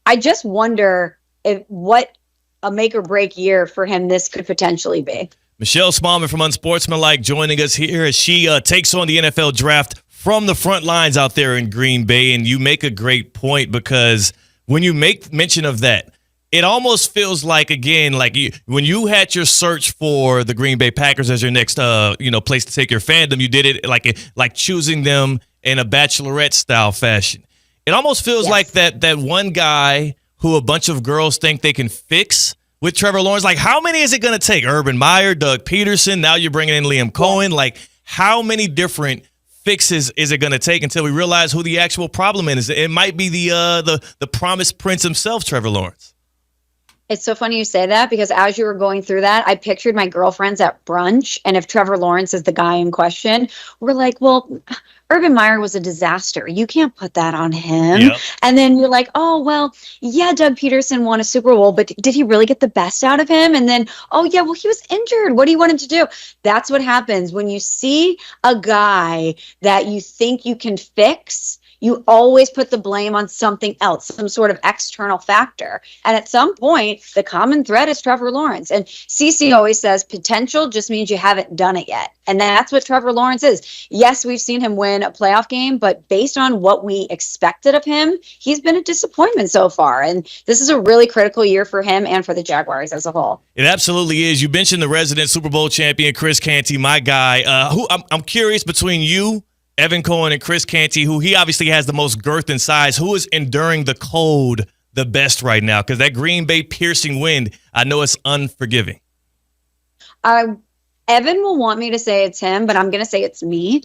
I just wonder what a make or break year for him this could potentially be. Michelle Smallman from Unsportsmanlike joining us here as she takes on the NFL draft from the front lines out there in Green Bay. And you make a great point because when you make mention of that, it almost feels like, again, like when you had your search for the Green Bay Packers as your next place to take your fandom, you did it like choosing them in a Bachelorette style fashion. It almost feels like that one guy who a bunch of girls think they can fix with Trevor Lawrence. Like, how many is it going to take? Urban Meyer, Doug Peterson, now you're bringing in Liam Cohen. Like, how many different fixes is it going to take until we realize who the actual problem is? It might be the promised prince himself, Trevor Lawrence. It's so funny you say that because as you were going through that, I pictured my girlfriends at brunch. And if Trevor Lawrence is the guy in question, we're like, well, Urban Meyer was a disaster. You can't put that on him. Yep. And then you're like, oh, well, yeah, Doug Peterson won a Super Bowl, but did he really get the best out of him? And then, oh, yeah, well, he was injured. What do you want him to do? That's what happens when you see a guy that you think you can fix. You always put the blame on something else, some sort of external factor. And at some point, the common thread is Trevor Lawrence. And CeCe always says potential just means you haven't done it yet. And that's what Trevor Lawrence is. Yes, we've seen him win a playoff game, but based on what we expected of him, he's been a disappointment so far. And this is a really critical year for him and for the Jaguars as a whole. It absolutely is. You mentioned the resident Super Bowl champion, Chris Canty, my guy. Who I'm curious between you, Evan Cohen, and Chris Canty, who he obviously has the most girth and size, who is enduring the cold the best right now? Because that Green Bay piercing wind, I know it's unforgiving. Evan will want me to say it's him, but I'm going to say it's me.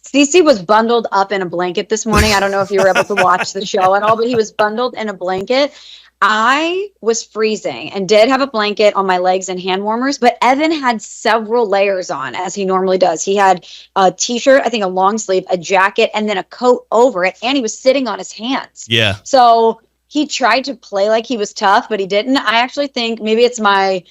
CeCe was bundled up in a blanket this morning. I don't know if you were able to watch the show at all, but he was bundled in a blanket. I was freezing and did have a blanket on my legs and hand warmers, but Evan had several layers on, as he normally does. He had a T-shirt, I think a long sleeve, a jacket, and then a coat over it, and he was sitting on his hands. Yeah. So he tried to play like he was tough, but he didn't. I actually think maybe it's my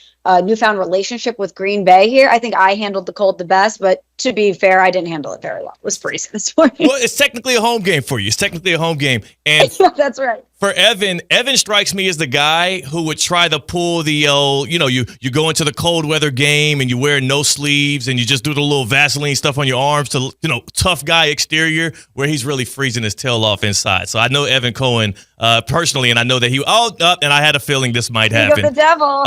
newfound relationship with Green Bay here. I think I handled the cold the best, but to be fair, I didn't handle it very well. It was freezing this morning. Well, it's technically a home game for you. It's technically a home game. And yeah, that's right. For Evan strikes me as the guy who would try to pull the old, you go into the cold weather game and you wear no sleeves and you just do the little Vaseline stuff on your arms to, tough guy exterior where he's really freezing his tail off inside. So I know Evan Cohen personally, and I know that and I had a feeling this might happen. You're the devil.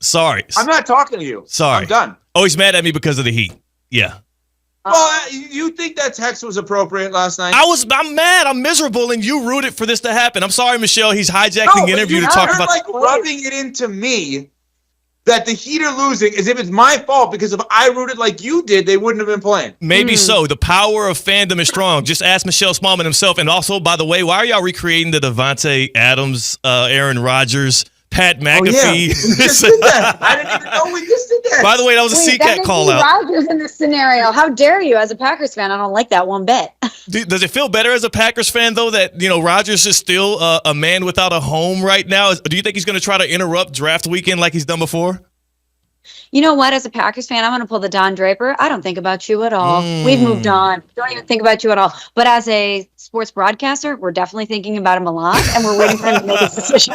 Sorry. I'm not talking to you. Sorry. I'm done. Oh, he's mad at me because of the heat. Yeah. Well, you think that text was appropriate last night? I'm mad. I'm miserable, and you rooted for this to happen. I'm sorry, Michelle. He's hijacking the interview to talk about. Like rubbing it into me that the Heat are losing as if it's my fault because if I rooted like you did, they wouldn't have been playing. Maybe so. The power of fandom is strong. Just ask Michelle Smallman himself. And also, by the way, why are y'all recreating the Devontae Adams, Aaron Rodgers, Pat McAfee? Oh, yeah. We just did that. I didn't even know we just did that. By the way, that was a CCAT call out. Rodgers in this scenario. How dare you? As a Packers fan, I don't like that one bit. Does it feel better as a Packers fan, though, that Rodgers is still a man without a home right now? Do you think he's going to try to interrupt draft weekend like he's done before? You know what? As a Packers fan, I'm going to pull the Don Draper. I don't think about you at all. We've moved on. Don't even think about you at all. But as a sports broadcaster, we're definitely thinking about him a lot, and we're waiting for him to make his decision.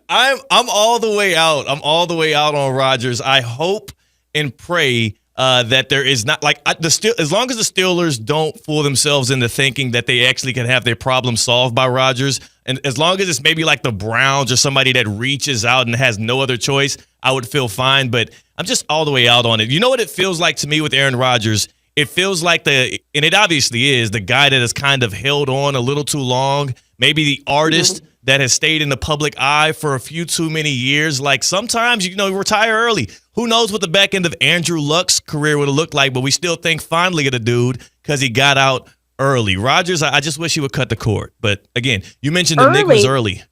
I'm all the way out. I'm all the way out on Rodgers. I hope and pray that there is not as long as the Steelers don't fool themselves into thinking that they actually can have their problem solved by Rodgers, and as long as it's maybe like the Browns or somebody that reaches out and has no other choice, I would feel fine. But I'm just all the way out on it. You know what it feels like to me with Aaron Rodgers? It feels like and it obviously is, the guy that has kind of held on a little too long, maybe the artist that has stayed in the public eye for a few too many years. Like sometimes, you retire early. Who knows what the back end of Andrew Luck's career would have looked like, but we still think fondly of the dude because he got out early. Rodgers, I just wish he would cut the cord. But again, you mentioned the Nick was early.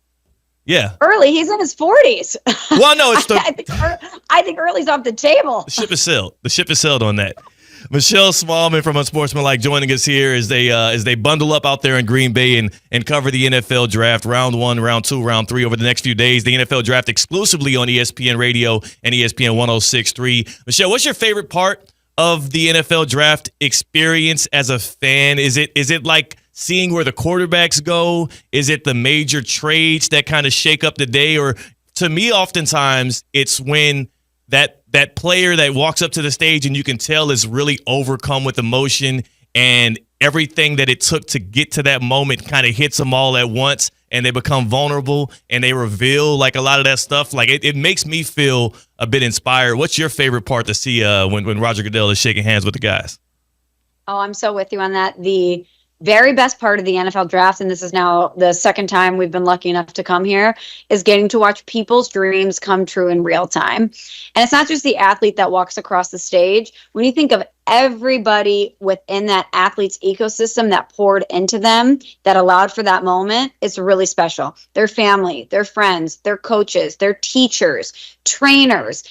Yeah. Early, he's in his 40s. Well, no, it's I think early's off the table. The ship is sailed. The ship is sailed on that. Michelle Smallman from Unsportsmanlike joining us here as they bundle up out there in Green Bay and cover the NFL draft, round 1, round 2, round 3 over the next few days. The NFL draft exclusively on ESPN Radio and ESPN 106.3. Michelle, what's your favorite part of the NFL draft experience as a fan? Is it like seeing where the quarterbacks go? Is it the major trades that kind of shake up the day? Or to me, oftentimes it's when that player that walks up to the stage and you can tell is really overcome with emotion and everything that it took to get to that moment kind of hits them all at once and they become vulnerable and they reveal like a lot of that stuff. Like it makes me feel a bit inspired. What's your favorite part to see when Roger Goodell is shaking hands with the guys? Oh, I'm so with you on that. The very best part of the NFL draft, and this is now the second time we've been lucky enough to come here, is getting to watch people's dreams come true in real time. And it's not just the athlete that walks across the stage. When you think of everybody within that athlete's ecosystem that poured into them, that allowed for that moment, is really special. Their family, their friends, their coaches, their teachers, trainers.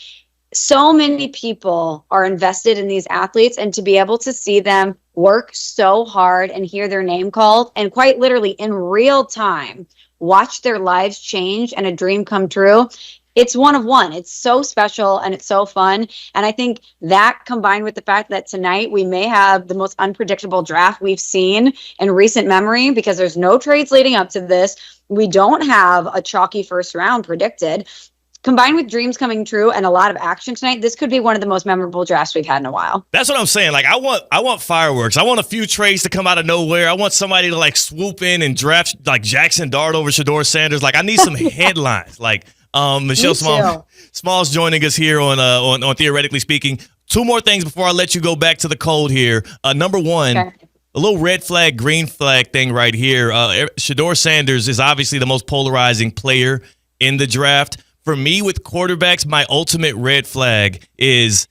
So many people are invested in these athletes, and to be able to see them work so hard and hear their name called, and quite literally in real time, watch their lives change and a dream come true. It's one of one. It's so special and it's so fun. And I think that, combined with the fact that tonight we may have the most unpredictable draft we've seen in recent memory, because there's no trades leading up to this. We don't have a chalky first round predicted. Combined with dreams coming true and a lot of action tonight, this could be one of the most memorable drafts we've had in a while. That's what I'm saying. Like, I want fireworks. I want a few trades to come out of nowhere. I want somebody to like swoop in and draft like Jackson Dart over Shedeur Sanders. Like, I need some headlines. Like, Michelle Smalls joining us here on Theoretically Speaking. Two more things before I let you go back to the cold here. Number one, a little red flag, green flag thing right here. Shedeur Sanders is obviously the most polarizing player in the draft. For me, with quarterbacks, my ultimate red flag is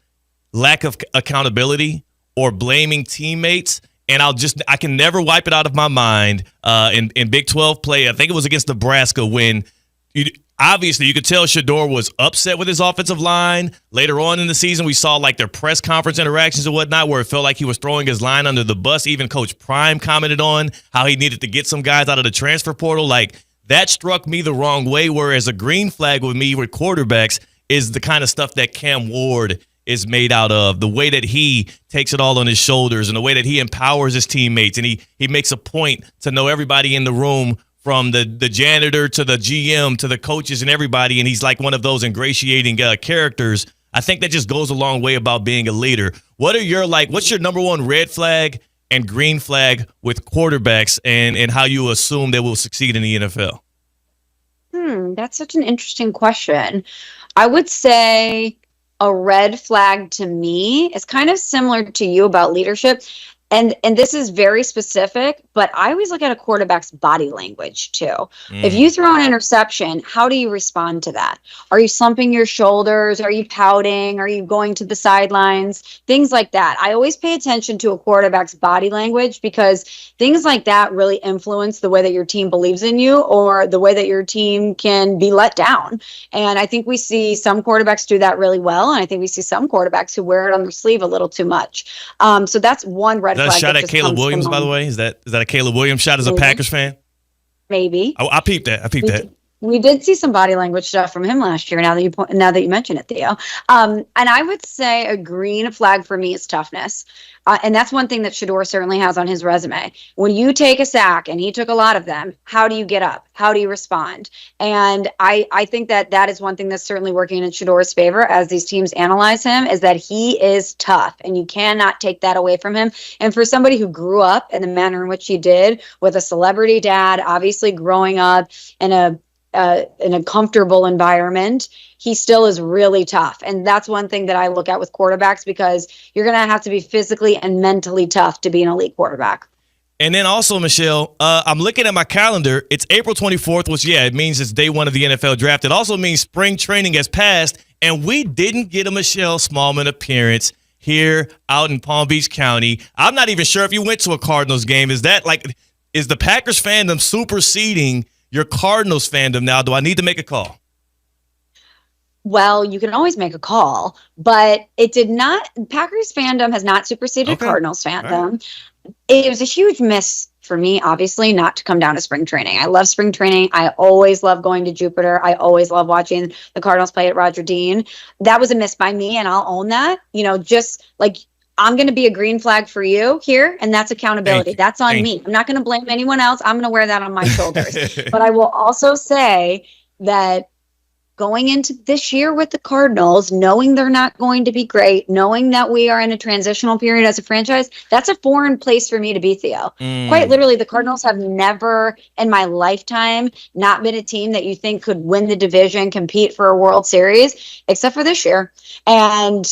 lack of accountability or blaming teammates. And I can never wipe it out of my mind. In Big 12 play, I think it was against Nebraska, when obviously you could tell Shedeur was upset with his offensive line. Later on in the season, we saw like their press conference interactions and whatnot, where it felt like he was throwing his line under the bus. Even Coach Prime commented on how he needed to get some guys out of the transfer portal. Like, that struck me the wrong way, whereas a green flag with me with quarterbacks is the kind of stuff that Cam Ward is made out of, the way that he takes it all on his shoulders and the way that he empowers his teammates, and he makes a point to know everybody in the room, from the janitor to the GM to the coaches and everybody, and he's like one of those ingratiating characters. I think that just goes a long way about being a leader. What's your number one red flag and green flag with quarterbacks, and how you assume they will succeed in the NFL? That's such an interesting question. I would say a red flag to me is kind of similar to you about leadership. And this is very specific, but I always look at a quarterback's body language too. If you throw an interception, how do you respond to that? Are you slumping your shoulders? Are you pouting? Are you going to the sidelines? Things like that. I always pay attention to a quarterback's body language, because things like that really influence the way that your team believes in you, or the way that your team can be let down. And I think we see some quarterbacks do that really well. And I think we see some quarterbacks who wear it on their sleeve a little too much. So that's one red flag. Is that a shot at Caleb Williams, by the way? Is that a Caleb Williams shot as a Packers fan? Maybe. I peeped that. We did see some body language stuff from him last year. Now that you mention it, Theo, and I would say a green flag for me is toughness, and that's one thing that Shedeur certainly has on his resume. When you take a sack, and he took a lot of them, how do you get up? How do you respond? And I think that is one thing that's certainly working in Shedeur's favor as these teams analyze him, is that he is tough, and you cannot take that away from him. And for somebody who grew up in the manner in which he did, with a celebrity dad, obviously growing up in a comfortable environment, he still is really tough. And that's one thing that I look at with quarterbacks, because you're going to have to be physically and mentally tough to be an elite quarterback. And then also, Michelle, I'm looking at my calendar. It's April 24th, which, it means it's day one of the NFL draft. It also means spring training has passed, and we didn't get a Michelle Smallman appearance here out in Palm Beach County. I'm not even sure if you went to a Cardinals game. Is the Packers fandom superseding your Cardinals fandom now? Do I need to make a call? Well, you can always make a call, but it did not. Packers fandom has not superseded Cardinals fandom. Right. It was a huge miss for me, obviously, not to come down to spring training. I love spring training. I always love going to Jupiter. I always love watching the Cardinals play at Roger Dean. That was a miss by me, and I'll own that. Just like, I'm going to be a green flag for you here, and that's accountability. That's on me. I'm not going to blame anyone else. I'm going to wear that on my shoulders. But I will also say that going into this year with the Cardinals, knowing they're not going to be great, knowing that we are in a transitional period as a franchise, that's a foreign place for me to be, Theo. Quite literally, the Cardinals have never in my lifetime not been a team that you think could win the division, compete for a World Series, except for this year. And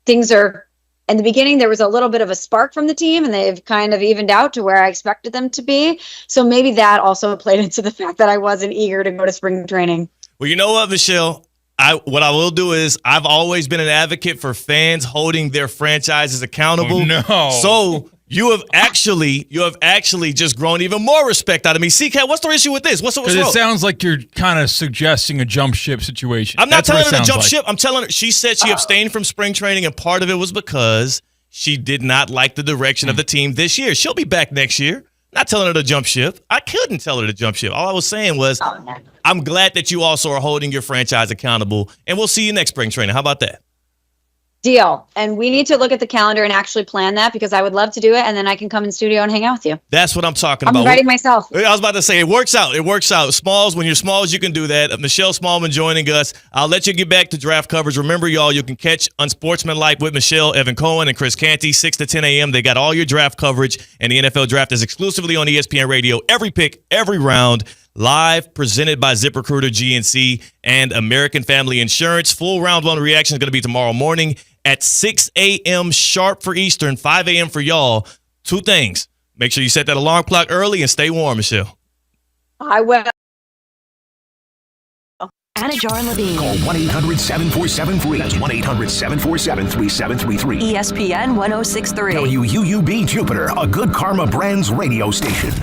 things are, in the beginning, there was a little bit of a spark from the team, and they've kind of evened out to where I expected them to be. So maybe that also played into the fact that I wasn't eager to go to spring training. Well, you know what, Michelle? What I will do is I've always been an advocate for fans holding their franchises accountable. Oh, no. So you have actually just grown even more respect out of me. CK, what's the issue with this? What's Because wrong? it sounds like you're kind of suggesting a jump ship situation. I'm not That's what telling her it to sounds jump like. ship. I'm telling her she said she abstained from spring training, and part of it was because she did not like the direction of the team this year. She'll be back next year. Not telling her to jump ship. I couldn't tell her to jump ship. All I was saying was, I'm glad that you also are holding your franchise accountable, and we'll see you next spring training. How about that? Deal. And we need to look at the calendar and actually plan that, because I would love to do it, and then I can come in studio and hang out with you. That's what I'm talking I'm about. inviting myself. I was about to say, it works out. It works out. Smalls, when you're Smalls, you can do that. Michelle Smallman joining us. I'll let you get back to draft coverage. Remember, y'all, you can catch Unsportsmanlike with Michelle, Evan Cohen, and Chris Canty, 6 to 10 a.m. They got all your draft coverage, and the NFL Draft is exclusively on ESPN Radio. Every pick, every round, live, presented by ZipRecruiter, GNC, and American Family Insurance. Full round one reaction is going to be tomorrow morning at 6 a.m. sharp for Eastern, 5 a.m. for y'all. Two things. Make sure you set that alarm clock early and stay warm, Michelle. I will. Anajar and Levine. Call 1-800-747-FREE. That's 1-800-747-3733. ESPN 1063. WUUB Jupiter, a Good Karma Brands radio station.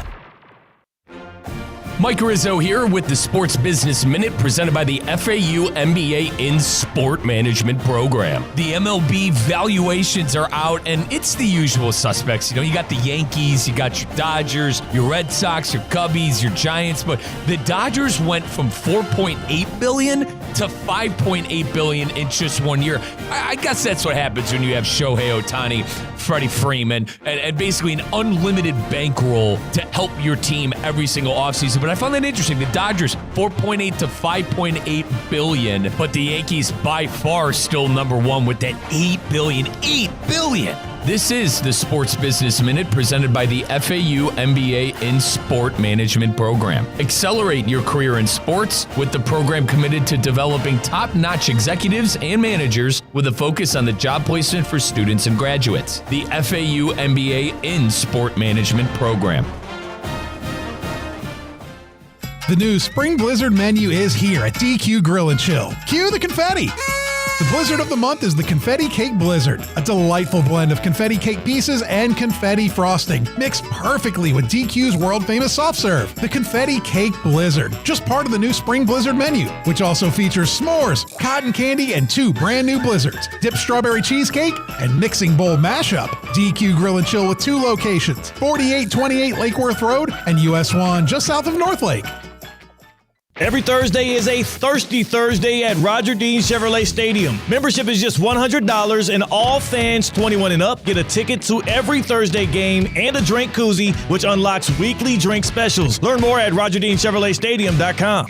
Mike Rizzo here with the Sports Business Minute presented by the FAU MBA in Sport Management Program. The MLB valuations are out, and it's the usual suspects. You know, you got the Yankees, you got your Dodgers, your Red Sox, your Cubbies, your Giants, but the Dodgers went from $4.8 billion to $5.8 billion in just 1 year. I guess that's what happens when you have Shohei Ohtani, Freddie Freeman, and basically an unlimited bankroll to help your team every single offseason. But I found that interesting. The Dodgers, 4.8 to 5.8 billion, but the Yankees by far still number one with that 8 billion. 8 billion! This is the Sports Business Minute presented by the FAU MBA in Sport Management Program. Accelerate your career in sports with the program committed to developing top-notch executives and managers with a focus on the job placement for students and graduates. The FAU MBA in Sport Management Program. The new Spring Blizzard menu is here at DQ Grill and Chill. Cue the confetti! The Blizzard of the month is the Confetti Cake Blizzard, a delightful blend of confetti cake pieces and confetti frosting, mixed perfectly with DQ's world-famous soft serve. The Confetti Cake Blizzard, just part of the new Spring Blizzard menu, which also features s'mores, cotton candy, and 2 brand new blizzards, dipped strawberry cheesecake, and mixing bowl mashup. DQ Grill and Chill with 2 locations, 4828 Lake Worth Road and US 1 just south of North Lake. Every Thursday is a Thirsty Thursday at Roger Dean Chevrolet Stadium. Membership is just $100, and all fans 21 and up get a ticket to every Thursday game and a drink koozie, which unlocks weekly drink specials. Learn more at RogerDeanChevroletStadium.com.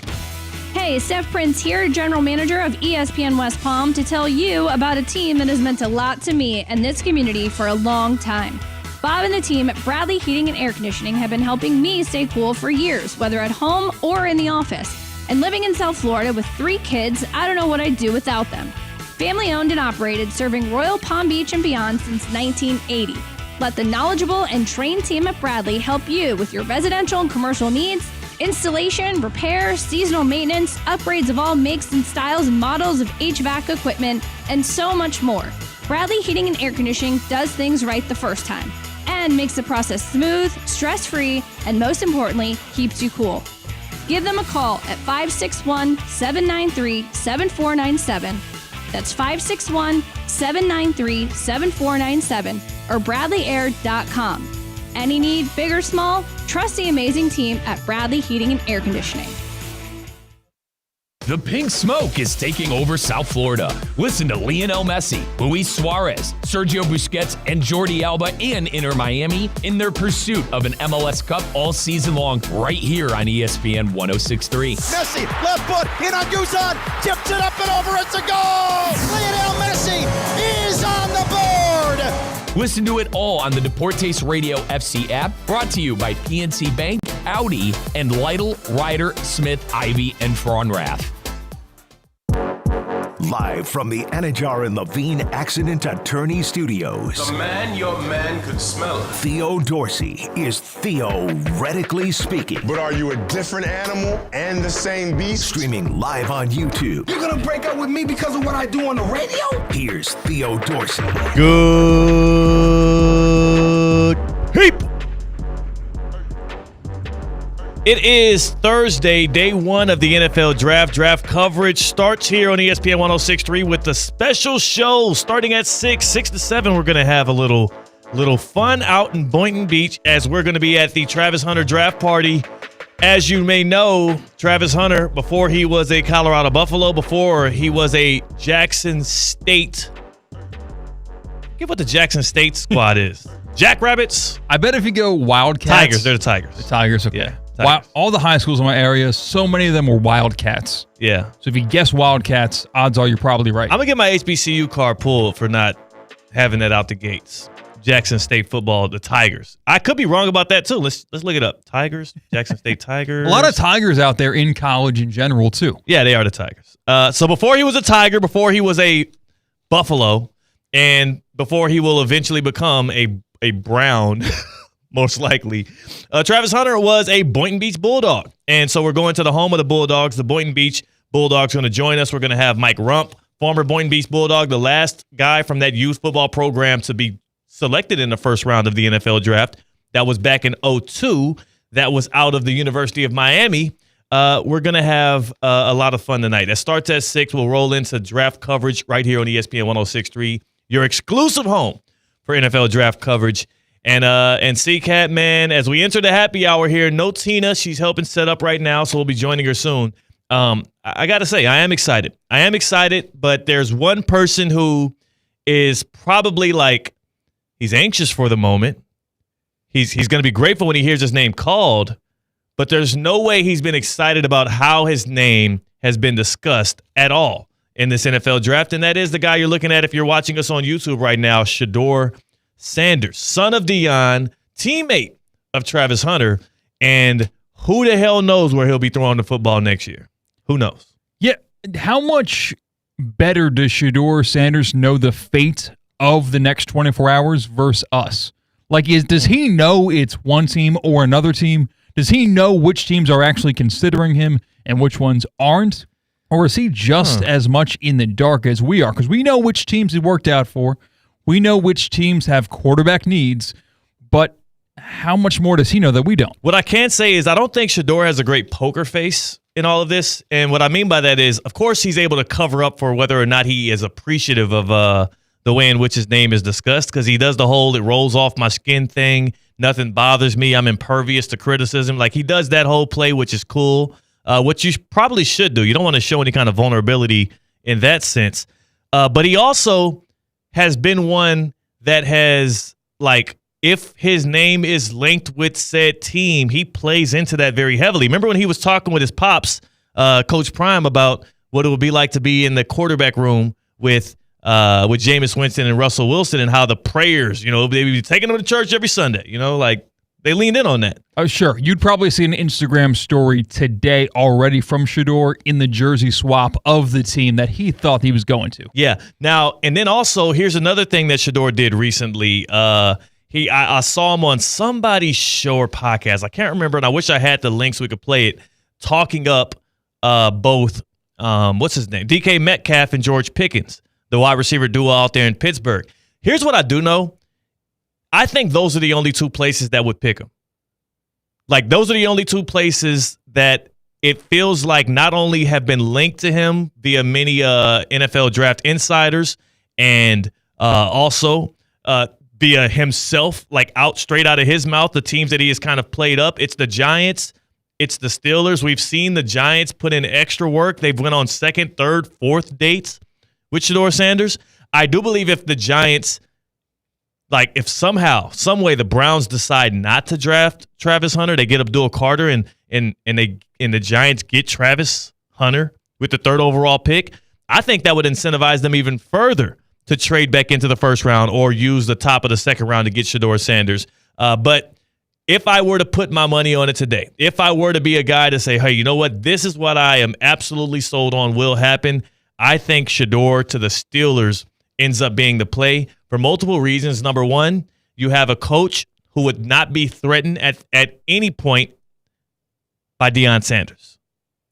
Hey, Steph Prince here, General Manager of ESPN West Palm, to tell you about a team that has meant a lot to me and this community for a long time. Bob and the team at Bradley Heating and Air Conditioning have been helping me stay cool for years, whether at home or in the office. And living in South Florida with 3 kids, I don't know what I'd do without them. Family owned and operated, serving Royal Palm Beach and beyond since 1980. Let the knowledgeable and trained team at Bradley help you with your residential and commercial needs, installation, repair, seasonal maintenance, upgrades of all makes and styles and models of HVAC equipment, and so much more. Bradley Heating and Air Conditioning does things right the first time and makes the process smooth, stress-free, and most importantly, keeps you cool. Give them a call at 561-793-7497. That's 561-793-7497 or BradleyAir.com. Any need, big or small, trust the amazing team at Bradley Heating and Air Conditioning. The Pink Smoke is taking over South Florida. Listen to Lionel Messi, Luis Suarez, Sergio Busquets, and Jordi Alba and Inter Miami in their pursuit of an MLS Cup all season long right here on ESPN 1063. Messi, left foot, in on Guzan, tips it up and over, it's a goal! Lionel Messi is on the board! Listen to it all on the Deportes Radio FC app, brought to you by PNC Bank, Audi, and Lytle, Ryder, Smith, Ivy, and Fraunrath. Live from the Anajar and Levine Accident Attorney Studios. The man your man could smell. Theo Dorsey is theoretically speaking. But are you a different animal and the same beast? Streaming live on YouTube. You're gonna break up with me because of what I do on the radio? Here's Theo Dorsey. Good people. It is Thursday, day one of the NFL Draft. Draft coverage starts here on ESPN 106.3 with the special show starting at 6 to 7. We're going to have a little fun out in Boynton Beach as we're going to be at the Travis Hunter draft party. As you may know, Travis Hunter, before he was a Colorado Buffalo, before he was a Jackson State. Get what the Jackson State squad is. Jackrabbits? I bet if you go Wildcats. Tigers. They're the Tigers. The Tigers, okay. Yeah. All the high schools in my area, so many of them were Wildcats. Yeah. So if you guess Wildcats, odds are you're probably right. I'm going to get my HBCU card pulled for not having that out the gates. Jackson State football, the Tigers. I could be wrong about that, too. Let's look it up. Tigers, Jackson State Tigers. A lot of Tigers out there in college in general, too. Yeah, they are the Tigers. So before he was a Tiger, before he was a Buffalo, and before he will eventually become a Brown, most likely, Travis Hunter was a Boynton Beach Bulldog. And so we're going to the home of the Bulldogs. The Boynton Beach Bulldogs are going to join us. We're going to have Mike Rump, former Boynton Beach Bulldog, the last guy from that youth football program to be selected in the first round of the NFL draft. That was back in 2002. That was out of the University of Miami. We're going to have a lot of fun tonight. That starts at 6. We'll roll into draft coverage right here on ESPN 106.3, your exclusive home for NFL draft coverage. And C-Cat, man, as we enter the happy hour here, no Tina. She's helping set up right now, so we'll be joining her soon. I got to say, I am excited. But there's one person who is probably like, he's anxious for the moment. He's going to be grateful when he hears his name called, but there's no way he's been excited about how his name has been discussed at all in this NFL draft, and that is the guy you're looking at if you're watching us on YouTube right now, Shedeur Sanders, son of Deion, teammate of Travis Hunter, and who the hell knows where he'll be throwing the football next year? Who knows? Yeah, how much better does Shedeur Sanders know the fate of the next 24 hours versus us? Like, does he know it's one team or another team? Does he know which teams are actually considering him and which ones aren't? Or is he just as much in the dark as we are? Because we know which teams he worked out for. We know which teams have quarterback needs, but how much more does he know that we don't? What I can say is I don't think Shedeur has a great poker face in all of this. And what I mean by that is, of course, he's able to cover up for whether or not he is appreciative of the way in which his name is discussed, because he does the whole it rolls off my skin thing. Nothing bothers me. I'm impervious to criticism. Like, he does that whole play, which is cool, what you probably should do. You don't want to show any kind of vulnerability in that sense. But he also has been one that has, like, if his name is linked with said team, he plays into that very heavily. Remember when he was talking with his pops, Coach Prime, about what it would be like to be in the quarterback room with Jameis Winston and Russell Wilson, and how the prayers, they would be taking them to church every Sunday, like they leaned in on that. Sure. You'd probably see an Instagram story today already from Shedeur in the jersey swap of the team that he thought he was going to. Yeah. Now, and then also, here's another thing that Shedeur did recently. I saw him on somebody's show or podcast. I can't remember, and I wish I had the link so we could play it, talking up both, what's his name? DK Metcalf and George Pickens, the wide receiver duo out there in Pittsburgh. Here's what I do know. I think those are the only two places that would pick him. Like, those are the only two places that it feels like not only have been linked to him via many NFL draft insiders, and also via himself, like straight out of his mouth, the teams that he has kind of played up. It's the Giants. It's the Steelers. We've seen the Giants put in extra work. They've went on second, third, fourth dates with Shedeur Sanders. I do believe if the Giants, like, if somehow, some way the Browns decide not to draft Travis Hunter, they get Abdul Carter, and the Giants get Travis Hunter with the third overall pick, I think that would incentivize them even further to trade back into the first round or use the top of the second round to get Shedeur Sanders. But if I were to put my money on it today, if I were to be a guy to say, hey, you know what, this is what I am absolutely sold on will happen, I think Shedeur to the Steelers ends up being the play for multiple reasons. Number one, you have a coach who would not be threatened at any point by Deion Sanders.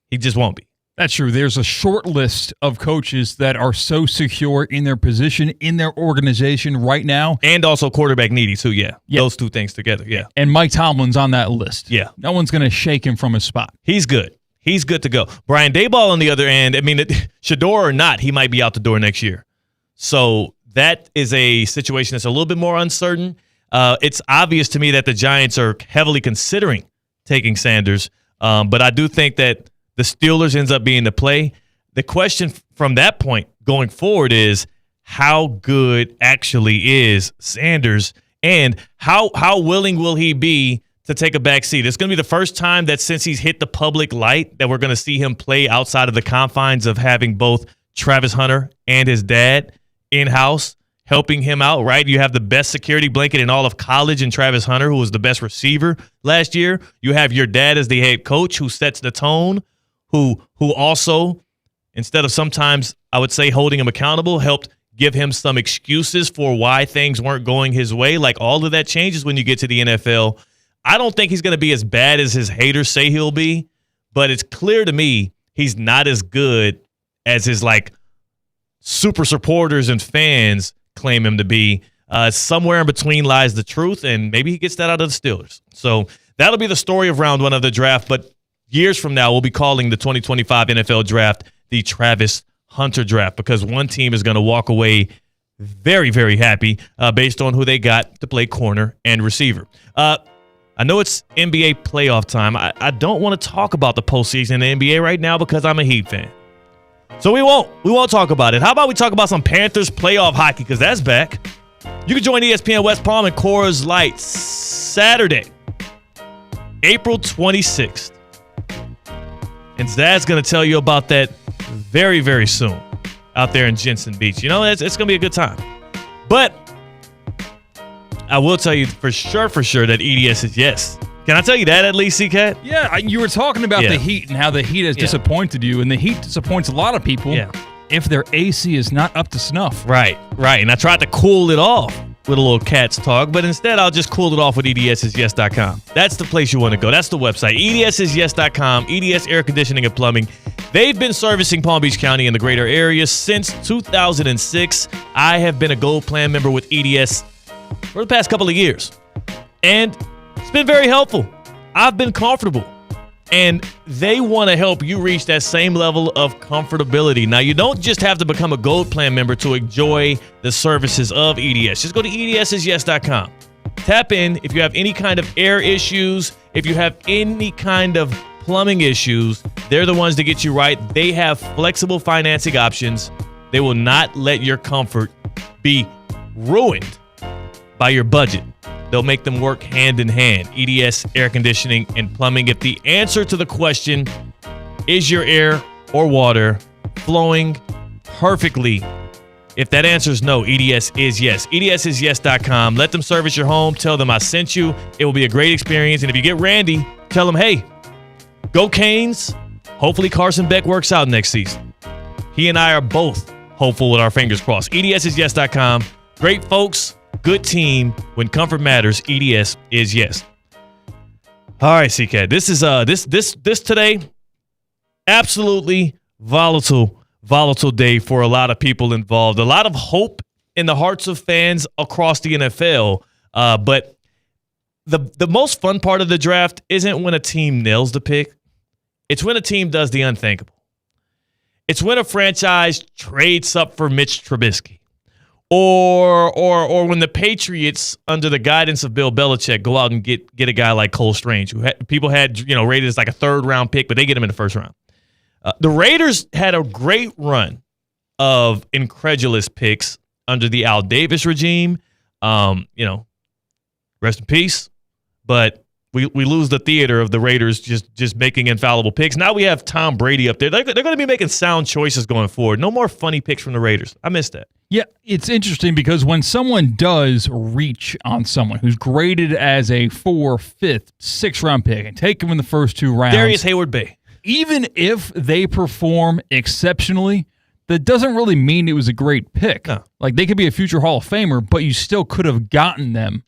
He just won't be. That's true. There's a short list of coaches that are so secure in their position, in their organization right now. And also quarterback needy, too, yeah. Those two things together, yeah. And Mike Tomlin's on that list. Yeah. No one's going to shake him from his spot. He's good. He's good to go. Brian Daboll on the other end, I mean, Shedeur or not, he might be out the door next year. So that is a situation that's a little bit more uncertain. It's obvious to me that the Giants are heavily considering taking Sanders, but I do think that the Steelers ends up being the play. The question from that point going forward is how good actually is Sanders, and how willing will he be to take a back seat? It's going to be the first time that since he's hit the public light that we're going to see him play outside of the confines of having both Travis Hunter and his dad in-house helping him out, right? You have the best security blanket in all of college in Travis Hunter, who was the best receiver last year. You have your dad as the head coach who sets the tone, who also, instead of sometimes, I would say, holding him accountable, helped give him some excuses for why things weren't going his way. Like, all of that changes when you get to the NFL. I don't think he's going to be as bad as his haters say he'll be, but it's clear to me he's not as good as his, like, super supporters and fans claim him to be. Somewhere in between lies the truth, and maybe he gets that out of the Steelers. So that'll be the story of round one of the draft, but years from now, we'll be calling the 2025 NFL draft the Travis Hunter draft, because one team is going to walk away very, very happy based on who they got to play corner and receiver. I know it's NBA playoff time. I don't want to talk about the postseason in the NBA right now because I'm a Heat fan. So we won't talk about it. How about we talk about some Panthers playoff hockey, because that's back. You can join ESPN West Palm and Coors Light Saturday, April 26th. And Zad's going to tell you about that very, very soon out there in Jensen Beach. You know, it's going to be a good time. But I will tell you for sure that EDS is yes. Can I tell you that at least, C-Cat? Yeah, you were talking about the Heat and how the Heat has disappointed you, and the Heat disappoints a lot of people if their AC is not up to snuff. Right. And I tried to cool it off with a little Cats talk, but instead I'll just cool it off with EDSIsYes.com. That's the place you want to go. That's the website, EDSIsYes.com, EDS Air Conditioning and Plumbing. They've been servicing Palm Beach County and the greater area since 2006. I have been a Gold Plan member with EDS for the past couple of years, and it's been very helpful. I've been comfortable, and they want to help you reach that same level of comfortability. Now, you don't just have to become a Gold Plan member to enjoy the services of EDS. Just go to EDSIsYes.com. Tap in if you have any kind of air issues, if you have any kind of plumbing issues. They're the ones to get you right. They have flexible financing options. They will not let your comfort be ruined by your budget. They'll make them work hand in hand. EDS Air Conditioning and Plumbing. If the answer to the question, is your air or water flowing perfectly, if that answer is no, EDS is yes. EDSIsYes.com. Let them service your home. Tell them I sent you. It will be a great experience. And if you get Randy, tell them, hey, go Canes. Hopefully Carson Beck works out next season. He and I are both hopeful with our fingers crossed. EDSIsYes.com. Great folks. Good team. When comfort matters, EDS is yes. All right, CK. This is this today. Absolutely volatile day for a lot of people involved. A lot of hope in the hearts of fans across the NFL. But the most fun part of the draft isn't when a team nails the pick. It's when a team does the unthinkable. It's when a franchise trades up for Mitch Trubisky. Or when the Patriots, under the guidance of Bill Belichick, go out and get a guy like Cole Strange, who people had rated as like a third-round pick, but they get him in the first round. The Raiders had a great run of incredulous picks under the Al Davis regime. Rest in peace. But we lose the theater of the Raiders just making infallible picks. Now we have Tom Brady up there. They're going to be making sound choices going forward. No more funny picks from the Raiders. I missed that. Yeah, it's interesting because when someone does reach on someone who's graded as a 4th, 5th, 6th round pick and take him in the first 2 rounds. Darius Hayward-Bay. Even if they perform exceptionally, that doesn't really mean it was a great pick. No. Like, they could be a future Hall of Famer, but you still could have gotten them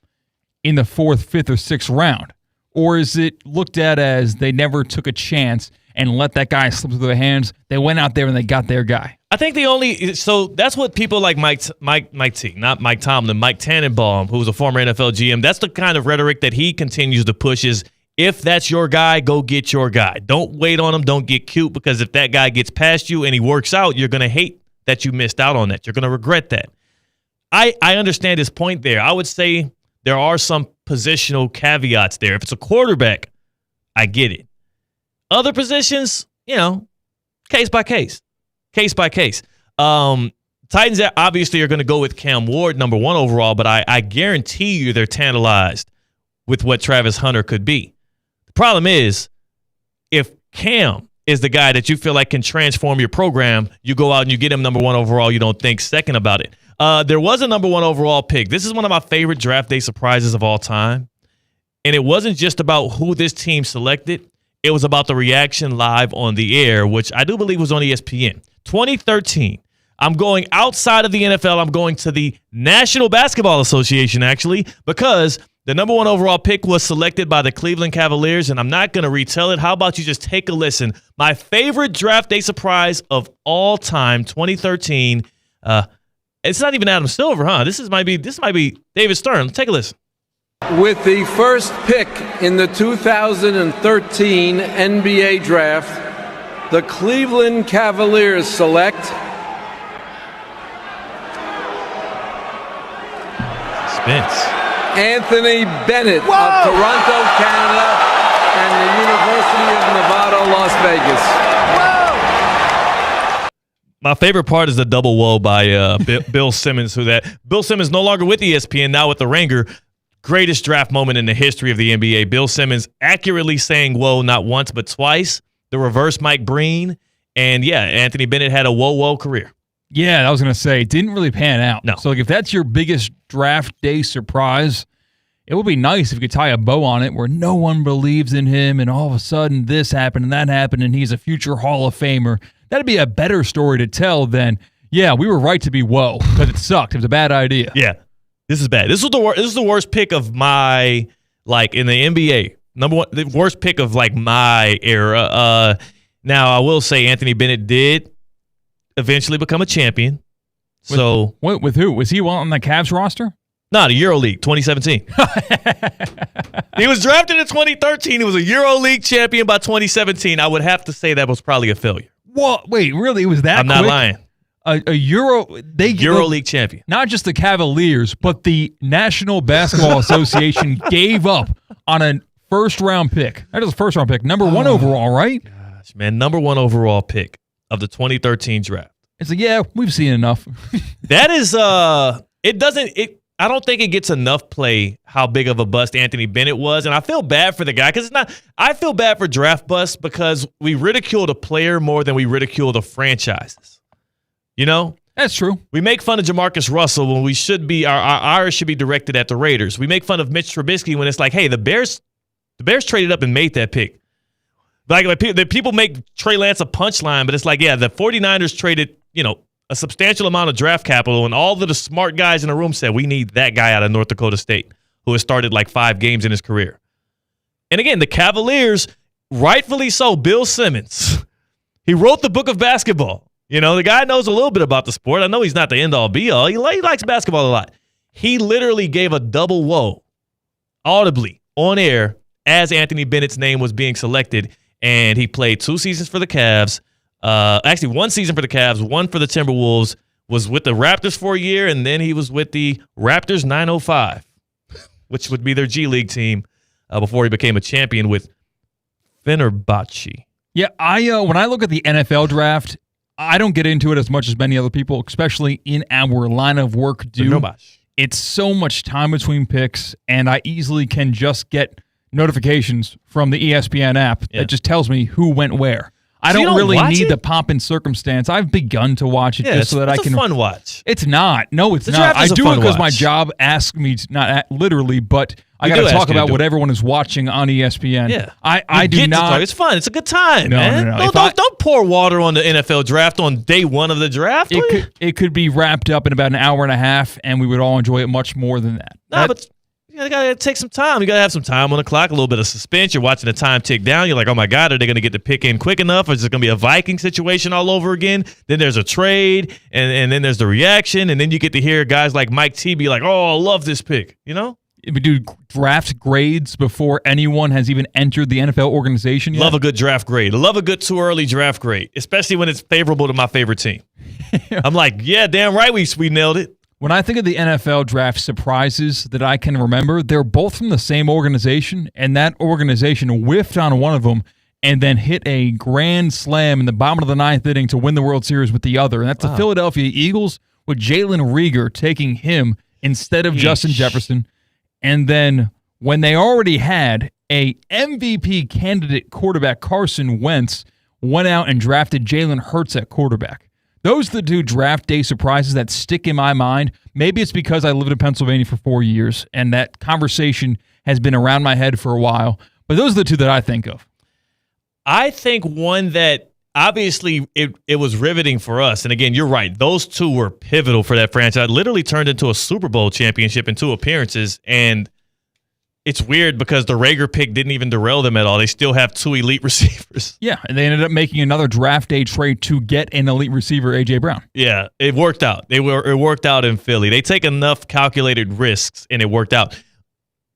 in the 4th, 5th, or 6th round. Or is it looked at as they never took a chance and let that guy slip through their hands? They went out there and they got their guy. I think so that's what people like Mike T, not Mike Tomlin, Mike Tannenbaum, who was a former NFL GM, that's the kind of rhetoric that he continues to push is, if that's your guy, go get your guy. Don't wait on him. Don't get cute, because if that guy gets past you and he works out, you're going to hate that you missed out on that. You're going to regret that. I understand his point there. I would say there are some positional caveats there. If it's a quarterback, I get it. Other positions, case by case. Case by case. Titans obviously are going to go with Cam Ward, number 1 overall, but I guarantee you they're tantalized with what Travis Hunter could be. The problem is, if Cam is the guy that you feel like can transform your program, you go out and you get him number 1 overall. You don't think second about it. There was a number 1 overall pick. This is one of my favorite draft day surprises of all time. And it wasn't just about who this team selected. It was about the reaction live on the air, which I do believe was on ESPN. 2013. I'm going outside of the NFL. I'm going to the National Basketball Association, actually, because the number 1 overall pick was selected by the Cleveland Cavaliers, and I'm not going to retell it. How about you just take a listen? My favorite draft day surprise of all time, 2013. It's not even Adam Silver, huh? This might be David Stern. Take a listen. With the first pick in the 2013 NBA draft, the Cleveland Cavaliers select Suspense. Anthony Bennett of Toronto, Canada, and the University of Nevada, Las Vegas. My favorite part is the double whoa by Bill Simmons. Bill Simmons no longer with ESPN, now with the Ringer. Greatest draft moment in the history of the NBA. Bill Simmons accurately saying whoa not once but twice. The reverse Mike Breen. And yeah, Anthony Bennett had a whoa career. Yeah, I was going to say, didn't really pan out. No. So if that's your biggest draft day surprise, it would be nice if you could tie a bow on it where no one believes in him and all of a sudden this happened and that happened and he's a future Hall of Famer. That'd be a better story to tell than, yeah, we were right to be whoa because it sucked. It was a bad idea. Yeah, this is bad. This is the worst pick of my, like, in the NBA. Number 1, the worst pick of, like, my era. Now, I will say Anthony Bennett did eventually become a champion. With who? Was he on the Cavs roster? No, the EuroLeague 2017. He was drafted in 2013. He was a EuroLeague champion by 2017. I would have to say that was probably a failure. What? Wait, really? It was that I'm quick? not lying. EuroLeague champion. Not just the Cavaliers, but the National Basketball Association gave up on a first-round pick. That is a first-round pick. Number 1 overall, right? Gosh, man. Number 1 overall pick of the 2013 draft. It's like, yeah, we've seen enough. That is, I don't think it gets enough play how big of a bust Anthony Bennett was. And I feel bad for the guy because I feel bad for draft busts because we ridicule the player more than we ridicule the franchises. You know? That's true. We make fun of Jamarcus Russell when we should be, our ire should be directed at the Raiders. We make fun of Mitch Trubisky when it's like, hey, the Bears traded up and made that pick. Like people make Trey Lance a punchline, but it's like, yeah, the 49ers traded, a substantial amount of draft capital, and all of the smart guys in the room said, we need that guy out of North Dakota State who has started like 5 games in his career. And again, the Cavaliers, rightfully so, Bill Simmons, he wrote the book of basketball. The guy knows a little bit about the sport. I know he's not the end-all, be-all. He likes basketball a lot. He literally gave a double whoa audibly on air as Anthony Bennett's name was being selected, and he played 2 seasons for the Cavs. Actually, 1 season for the Cavs, 1 for the Timberwolves, was with the Raptors for a year, and then he was with the Raptors 905, which would be their G League team before he became a champion with Fenerbahce. Yeah, when I look at the NFL draft, I don't get into it as much as many other people, especially in our line of work do. It's so much time between picks, and I easily can just get notifications from the ESPN app that just tells me who went where. I don't really need the pomp and circumstance. I've begun to watch it just so that I can. It's a fun watch. It's not. No, it's not. I do it because my job asks me to, not literally, but I got to talk about what everyone is watching on ESPN. Yeah, I do not. It's fun. It's a good time, No, man. no. Don't pour water on the NFL draft on day one of the draft. It could be wrapped up in about an hour and a half, and we would all enjoy it much more than that. But you gotta take some time. You gotta have some time on the clock, a little bit of suspense. You're watching the time tick down. You're like, oh my God, are they gonna get the pick in quick enough? Or is it gonna be a Viking situation all over again? Then there's a trade, and then there's the reaction, and then you get to hear guys like Mike T be like, oh, I love this pick. You know? We do draft grades before anyone has even entered the NFL organization yet. Love a good draft grade. Love a good too early draft grade, especially when it's favorable to my favorite team. I'm like, yeah, damn right, we nailed it. When I think of the NFL draft surprises that I can remember, they're both from the same organization, and that organization whiffed on one of them and then hit a grand slam in the bottom of the ninth inning to win the World Series with the other. And that's the Philadelphia Eagles with Jalen Reagor taking him instead of Justin Jefferson. And then when they already had a MVP candidate quarterback, Carson Wentz, went out and drafted Jalen Hurts at quarterback. Those are the two draft day surprises that stick in my mind. Maybe it's because I lived in Pennsylvania for 4 years, and that conversation has been around my head for a while. But those are the two that I think of. I think one that obviously it was riveting for us. And again, you're right. Those two were pivotal for that franchise. Literally turned into a Super Bowl championship in 2 appearances. And it's weird because the Reagor pick didn't even derail them at all. They still have 2 elite receivers. Yeah, and they ended up making another draft day trade to get an elite receiver, A.J. Brown. Yeah, it worked out. It worked out in Philly. They take enough calculated risks, and it worked out.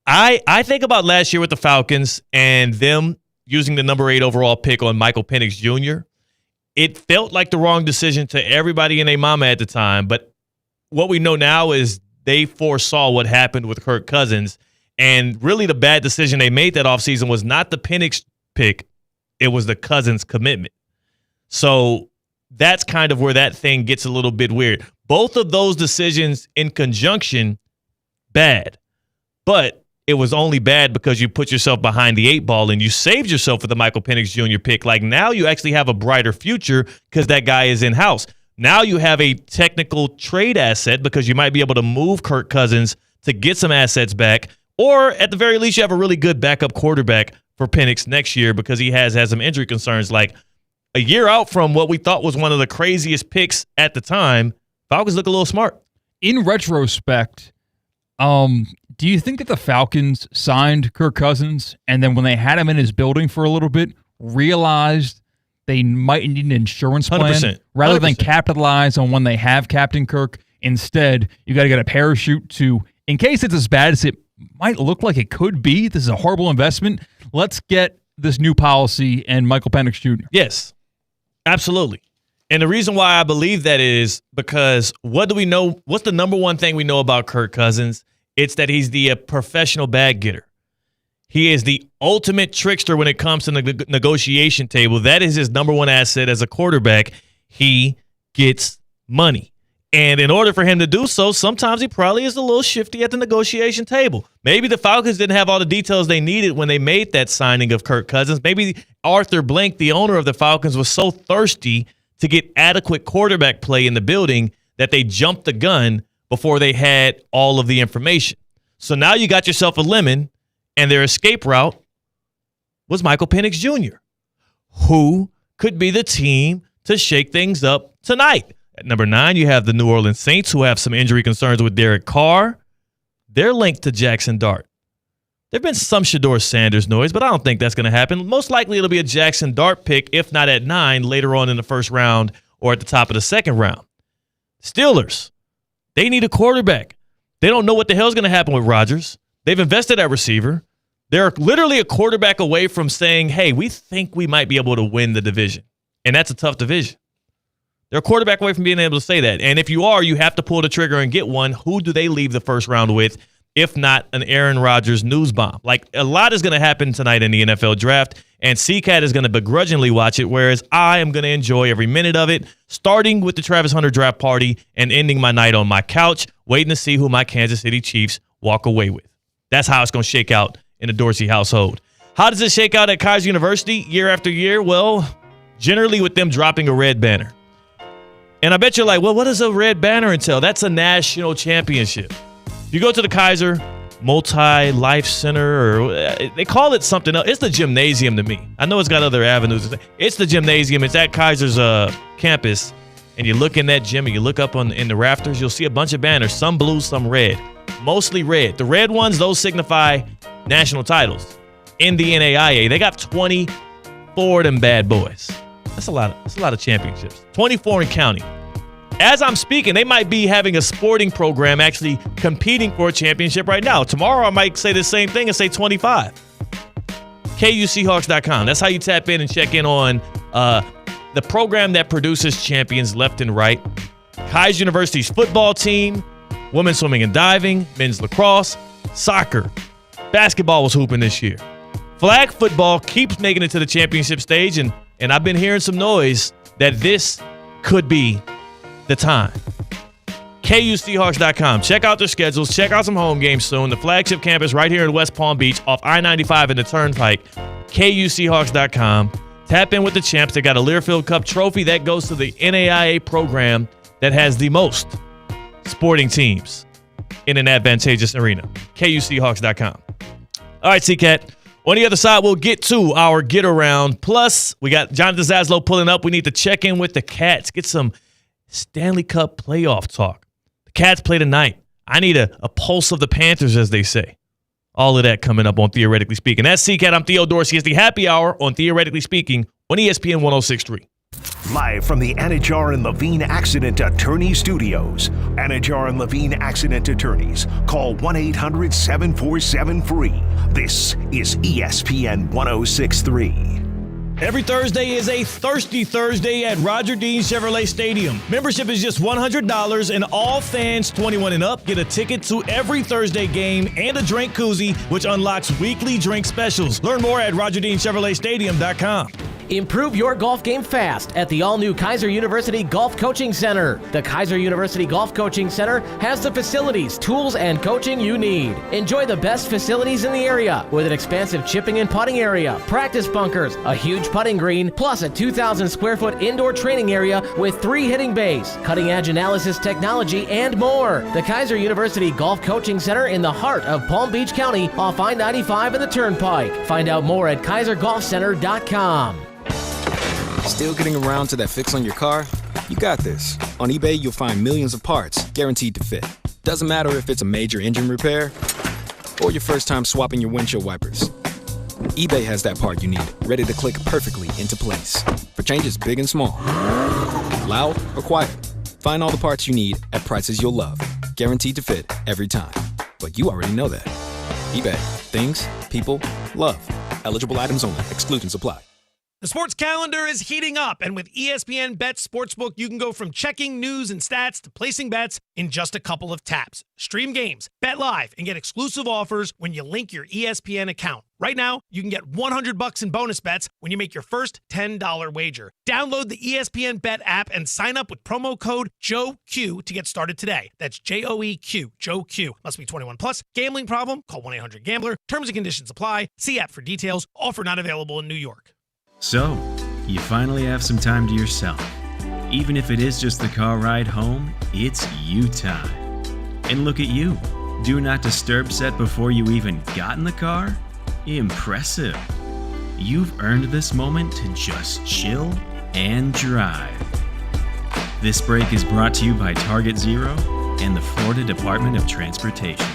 I think about last year with the Falcons and them using the number 8 overall pick on Michael Penix Jr. It felt like the wrong decision to everybody and their mama at the time, but what we know now is they foresaw what happened with Kirk Cousins. And really the bad decision they made that offseason was not the Penix pick. It was the Cousins commitment. So that's kind of where that thing gets a little bit weird. Both of those decisions in conjunction, bad. But it was only bad because you put yourself behind the 8 ball and you saved yourself with the Michael Penix Jr. pick. Like now you actually have a brighter future because that guy is in-house. Now you have a technical trade asset because you might be able to move Kirk Cousins to get some assets back. Or at the very least, you have a really good backup quarterback for Penix next year because he has some injury concerns. Like a year out from what we thought was one of the craziest picks at the time, Falcons look a little smart. In retrospect, do you think that the Falcons signed Kirk Cousins and then when they had him in his building for a little bit, realized they might need an insurance plan 100%. rather than capitalize on when they have Captain Kirk? Instead, you got to get a parachute to, in case it's as bad as it might look like it could be, this is a horrible investment. Let's get this new policy and Michael Penix Jr. Yes, absolutely. And the reason why I believe that is because what do we know? What's the number one thing we know about Kirk Cousins? It's that he's the professional bag getter. He is the ultimate trickster when it comes to the negotiation table. That is his number one asset as a quarterback. He gets money. And in order for him to do so, sometimes he probably is a little shifty at the negotiation table. Maybe the Falcons didn't have all the details they needed when they made that signing of Kirk Cousins. Maybe Arthur Blank, the owner of the Falcons, was so thirsty to get adequate quarterback play in the building that they jumped the gun before they had all of the information. So now you got yourself a lemon, and their escape route was Michael Penix Jr., who could be the team to shake things up tonight. At number 9, you have the New Orleans Saints, who have some injury concerns with Derek Carr. They're linked to Jackson Dart. There have been some Shedeur Sanders noise, but I don't think that's going to happen. Most likely it'll be a Jackson Dart pick, if not at 9, later on in the first round or at the top of the second round. Steelers, they need a quarterback. They don't know what the hell's going to happen with Rodgers. They've invested at receiver. They're literally a quarterback away from saying, hey, we think we might be able to win the division. And that's a tough division. They're a quarterback away from being able to say that. And if you are, you have to pull the trigger and get one. Who do they leave the first round with, if not an Aaron Rodgers news bomb? Like, a lot is going to happen tonight in the NFL draft, and CCAT is going to begrudgingly watch it, whereas I am going to enjoy every minute of it, starting with the Travis Hunter draft party and ending my night on my couch, waiting to see who my Kansas City Chiefs walk away with. That's how it's going to shake out in the Dorsey household. How does it shake out at Kaiser University year after year? Well, generally with them dropping a red banner. And I bet you're like, well, what does a red banner entail? That's a national championship. You go to the Kaiser Multi-Life Center, or they call it something else. It's the gymnasium to me. I know it's got other avenues. It's the gymnasium. It's at Kaiser's campus. And you look in that gym and you look up in the rafters, you'll see a bunch of banners, some blue, some red. Mostly red. The red ones, those signify national titles. In the NAIA, they got 24 of them bad boys. That's a lot of championships. 24 and counting. As I'm speaking, they might be having a sporting program actually competing for a championship right now. Tomorrow, I might say the same thing and say 25. KUSeahawks.com. That's how you tap in and check in on the program that produces champions left and right. Kaiser University's football team, women's swimming and diving, men's lacrosse, soccer. Basketball was hooping this year. Flag football keeps making it to the championship stage, and I've been hearing some noise that this could be the time. KUSeahawks.com. Check out their schedules. Check out some home games soon. The flagship campus right here in West Palm Beach off I-95 and the Turnpike. KUSeahawks.com. Tap in with the champs. They got a Learfield Cup trophy that goes to the NAIA program that has the most sporting teams in an advantageous arena. KUSeahawks.com. All right, C-Cat. On the other side, we'll get to our get-around. Plus, we got Jonathan Zaslow pulling up. We need to check in with the Cats, get some Stanley Cup playoff talk. The Cats play tonight. I need a pulse of the Panthers, as they say. All of that coming up on Theoretically Speaking. That's C-Cat. I'm Theo Dorsey. It's the happy hour on Theoretically Speaking on ESPN 106.3. Live from the Anajar and Levine Accident Attorney Studios. Anajar and Levine Accident Attorneys. Call 1-800-747-FREE. This is ESPN 106.3. Every Thursday is a Thirsty Thursday at Roger Dean Chevrolet Stadium. Membership is just $100, and all fans 21 and up get a ticket to every Thursday game and a drink koozie, which unlocks weekly drink specials. Learn more at RogerDeanChevroletStadium.com. Improve your golf game fast at the all-new Kaiser University Golf Coaching Center. The Kaiser University Golf Coaching Center has the facilities, tools, and coaching you need. Enjoy the best facilities in the area with an expansive chipping and putting area, practice bunkers, a huge putting green, plus a 2,000 square foot indoor training area with 3 hitting bays, cutting-edge analysis technology, and more. The Kaiser University Golf Coaching Center in the heart of Palm Beach County off I-95 and the Turnpike. Find out more at KaiserGolfCenter.com. Still getting around to that fix on your car? You got this. On eBay, you'll find millions of parts guaranteed to fit. Doesn't matter if it's a major engine repair or your first time swapping your windshield wipers. eBay has that part you need, ready to click perfectly into place. For changes big and small, loud or quiet, find all the parts you need at prices you'll love. Guaranteed to fit every time. But you already know that. eBay. Things, people, love. Eligible items only. Exclusions apply. The sports calendar is heating up, and with ESPN Bet Sportsbook, you can go from checking news and stats to placing bets in just a couple of taps. Stream games, bet live, and get exclusive offers when you link your ESPN account. Right now, you can get $100 in bonus bets when you make your first $10 wager. Download the ESPN Bet app and sign up with promo code JOEQ to get started today. That's JOEQ, Joe Q. Must be 21 plus. Gambling problem? Call 1-800-GAMBLER. Terms and conditions apply. See app for details. Offer not available in New York. So, you finally have some time to yourself. Even if it is just the car ride home, it's you time. And look at you. Do not disturb set before you even got in the car? Impressive. You've earned this moment to just chill and drive. This break is brought to you by Target Zero and the Florida Department of Transportation.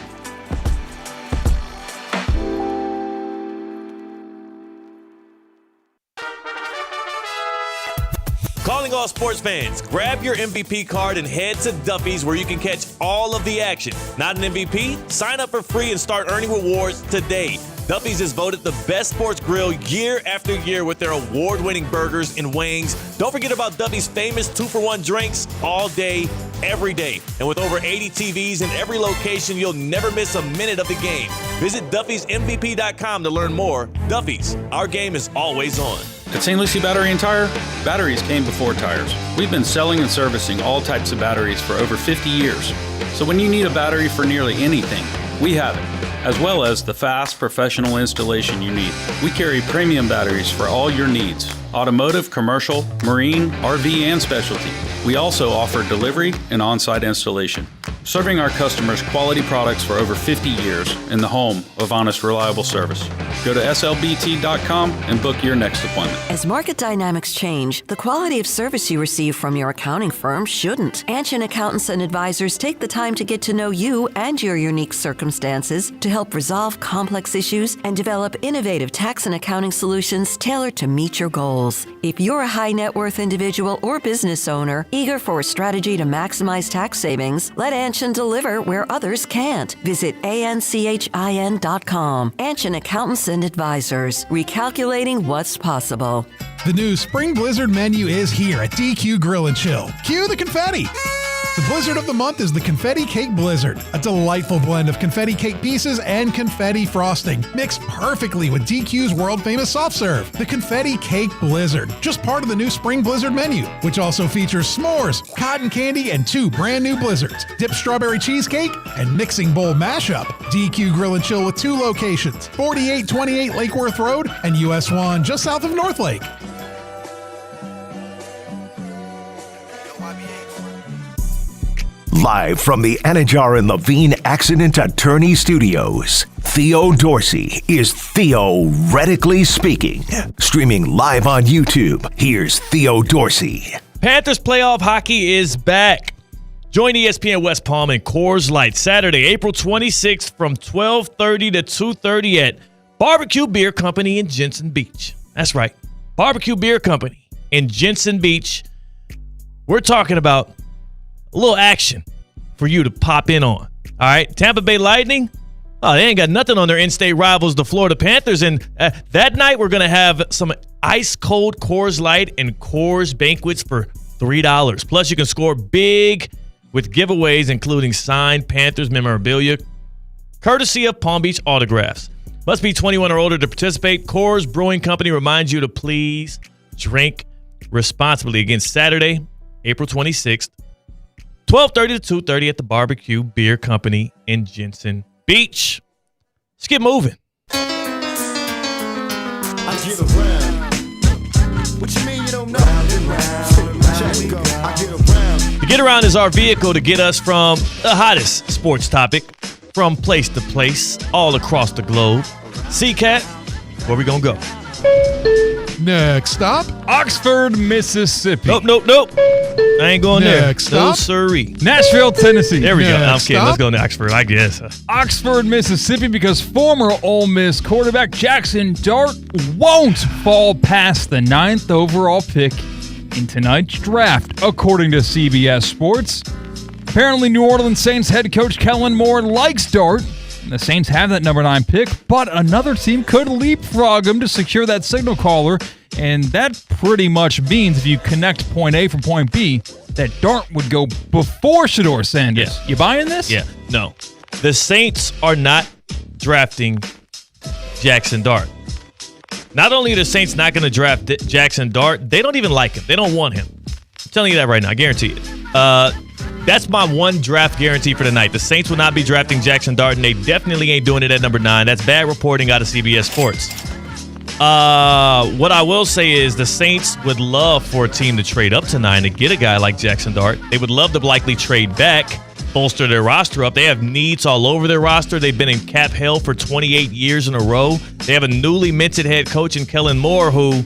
Calling all sports fans, grab your MVP card and head to Duffy's where you can catch all of the action. Not an MVP? Sign up for free and start earning rewards today. Duffy's is voted the best sports grill year after year with their award-winning burgers and wings. Don't forget about Duffy's famous 2-for-1 drinks all day, every day. And with over 80 TVs in every location, you'll never miss a minute of the game. Visit Duffy'sMVP.com to learn more. Duffy's, our game is always on. At St. Lucie Battery and Tire, batteries came before tires. We've been selling and servicing all types of batteries for over 50 years. So when you need a battery for nearly anything, we have it, as well as the fast professional installation you need. We carry premium batteries for all your needs. automotive, commercial, marine, RV, and specialty. We also offer delivery and on-site installation, serving our customers quality products for over 50 years in the home of honest, reliable service. Go to slbt.com and book your next appointment. As market dynamics change, the quality of service you receive from your accounting firm shouldn't. Anshin Accountants and Advisors take the time to get to know you and your unique circumstances to help resolve complex issues and develop innovative tax and accounting solutions tailored to meet your goals. If you're a high net worth individual or business owner eager for a strategy to maximize tax savings, let Anshin deliver where others can't. Visit anchin.com. Anshin Accountants and Advisors, recalculating what's possible. The new Spring Blizzard menu is here at DQ Grill & Chill. Cue the confetti! The Blizzard of the month is the Confetti Cake Blizzard, a delightful blend of confetti cake pieces and confetti frosting, mixed perfectly with DQ's world-famous soft serve. The Confetti Cake Blizzard, just part of the new Spring Blizzard menu, which also features s'mores, cotton candy, and 2 brand new blizzards, dipped strawberry cheesecake, and mixing bowl mashup. DQ Grill & Chill with 2 locations, 4828 Lake Worth Road and US 1 just south of North Lake. Live from the Anajar and Levine Accident Attorney Studios, Theo Dorsey is theoretically speaking. Streaming live on YouTube, here's Theo Dorsey. Panthers playoff hockey is back. Join ESPN West Palm and Coors Light Saturday, April 26th from 12:30 to 2:30 at Barbecue Beer Company in Jensen Beach. That's right, Barbecue Beer Company in Jensen Beach. We're talking about a little action for you to pop in on. All right, Tampa Bay Lightning, oh, they ain't got nothing on their in-state rivals, the Florida Panthers. And that night, we're going to have some ice-cold Coors Light and Coors Banquets for $3. Plus, you can score big with giveaways, including signed Panthers memorabilia, courtesy of Palm Beach Autographs. Must be 21 or older to participate. Coors Brewing Company reminds you to please drink responsibly. Again, Saturday, April 26th, 12:30 to 2:30 at the Barbecue Beer Company in Jensen Beach. Let's get moving. I get around. What you mean you don't know? I get around. The Get Around is our vehicle to get us from the hottest sports topic from place to place all across the globe. C-Cat, where we gonna go? Next stop, Oxford, Mississippi. Nope. I ain't going Next there. No, stop. sirree. Nashville, Tennessee. There we go. I'm Next kidding. Let's stop. go to Oxford, I guess. Oxford, Mississippi, because former Ole Miss quarterback Jackson Dart won't fall past the 9th overall pick in tonight's draft, according to CBS Sports. Apparently, New Orleans Saints head coach Kellen Moore likes Dart. The Saints have that number 9 pick, but another team could leapfrog him to secure that signal caller, and that pretty much means if you connect point A from point B, that Dart would go before Shedeur Sanders. Yeah. You buying this? Yeah, no. The Saints are not drafting Jackson Dart. Not only are the Saints not going to draft Jackson Dart, they don't even like him. They don't want him. I'm telling you that right now. I guarantee it. That's my one draft guarantee for tonight. The Saints will not be drafting Jackson Dart, and they definitely ain't doing it at number 9. That's bad reporting out of CBS Sports. What I will say is the Saints would love for a team to trade up to 9 to get a guy like Jackson Dart. They would love to likely trade back, bolster their roster up. They have needs all over their roster. They've been in cap hell for 28 years in a row. They have a newly minted head coach in Kellen Moore who,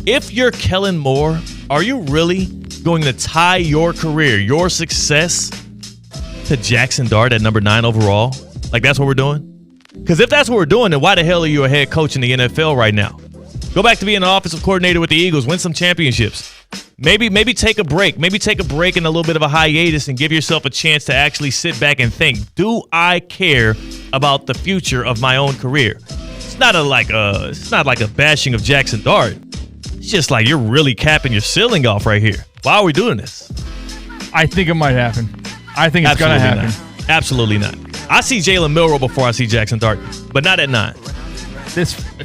if you're Kellen Moore, are you really going to tie your career, your success, to Jackson Dart at number 9 overall? Like, that's what we're doing? Because if that's what we're doing, then why the hell are you a head coach in the NFL right now? Go back to being an offensive coordinator with the Eagles. Win some championships. Maybe take a break. Maybe take a break and a little bit of a hiatus and give yourself a chance to actually sit back and think, do I care about the future of my own career? It's not like a bashing of Jackson Dart. It's just like you're really capping your ceiling off right here. Why are we doing this? I think it might happen. I think it's going to happen. Not. Absolutely not. I see Jalen Milroe before I see Jackson Dart, but not at 9.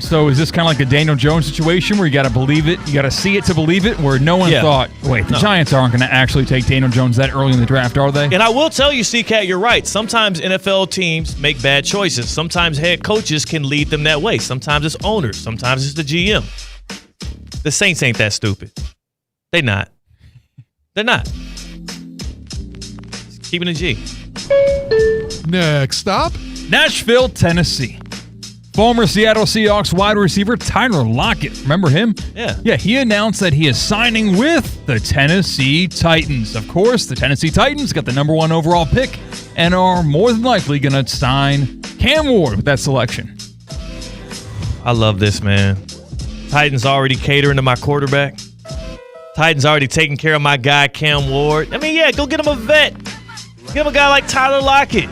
So is this kind of like a Daniel Jones situation where you got to believe it, you got to see it to believe it, where no one thought, wait, the Giants aren't going to actually take Daniel Jones that early in the draft, are they? And I will tell you, C-Cat, you're right. Sometimes NFL teams make bad choices. Sometimes head coaches can lead them that way. Sometimes it's owners. Sometimes it's the GM. The Saints ain't that stupid. They're not. Keeping a G. Next stop, Nashville, Tennessee. Former Seattle Seahawks wide receiver Tyler Lockett. Remember him? Yeah. Yeah, he announced that he is signing with the Tennessee Titans. Of course, the Tennessee Titans got the number 1 overall pick and are more than likely going to sign Cam Ward with that selection. I love this, man. Titans already catering to my quarterback. Titans already taking care of my guy, Cam Ward. I mean, yeah, go get him a vet. Get him a guy like Tyler Lockett.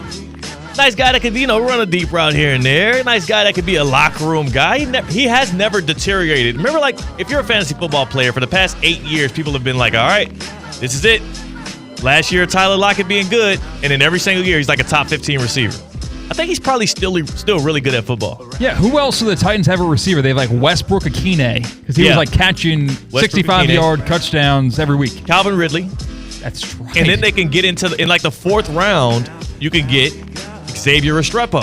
Nice guy that could, run a deep route here and there. Nice guy that could be a locker room guy. He has never deteriorated. Remember, like, if you're a fantasy football player, for the past 8 years, people have been like, all right, this is it. Last year, Tyler Lockett being good, and then every single year, he's like a top 15 receiver. I think he's probably still really good at football. Yeah, who else do the Titans have a receiver? They have like Westbrook Akine, because he was like catching 65-yard touchdowns every week. Calvin Ridley. That's right. And then they can get in like the 4th round, you can get Xavier Restrepo,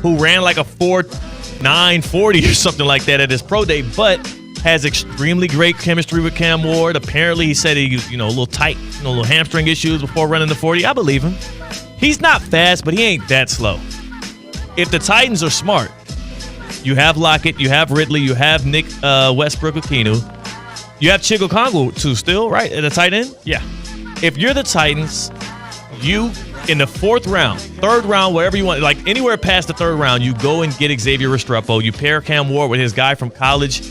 who ran like a 4.940 or something like that at his pro day, but has extremely great chemistry with Cam Ward. Apparently, he said he was, a little tight, a little hamstring issues before running the 40. I believe him. He's not fast, but he ain't that slow. If the Titans are smart, you have Lockett, you have Ridley, you have Nick Westbrook-Akinu, you have Chigo Kongwu too still, right, at the tight end? Yeah. If you're the Titans, you, in the 4th round, 3rd round, wherever you want, like anywhere past the 3rd round, you go and get Xavier Restrepo. You pair Cam Ward with his guy from college.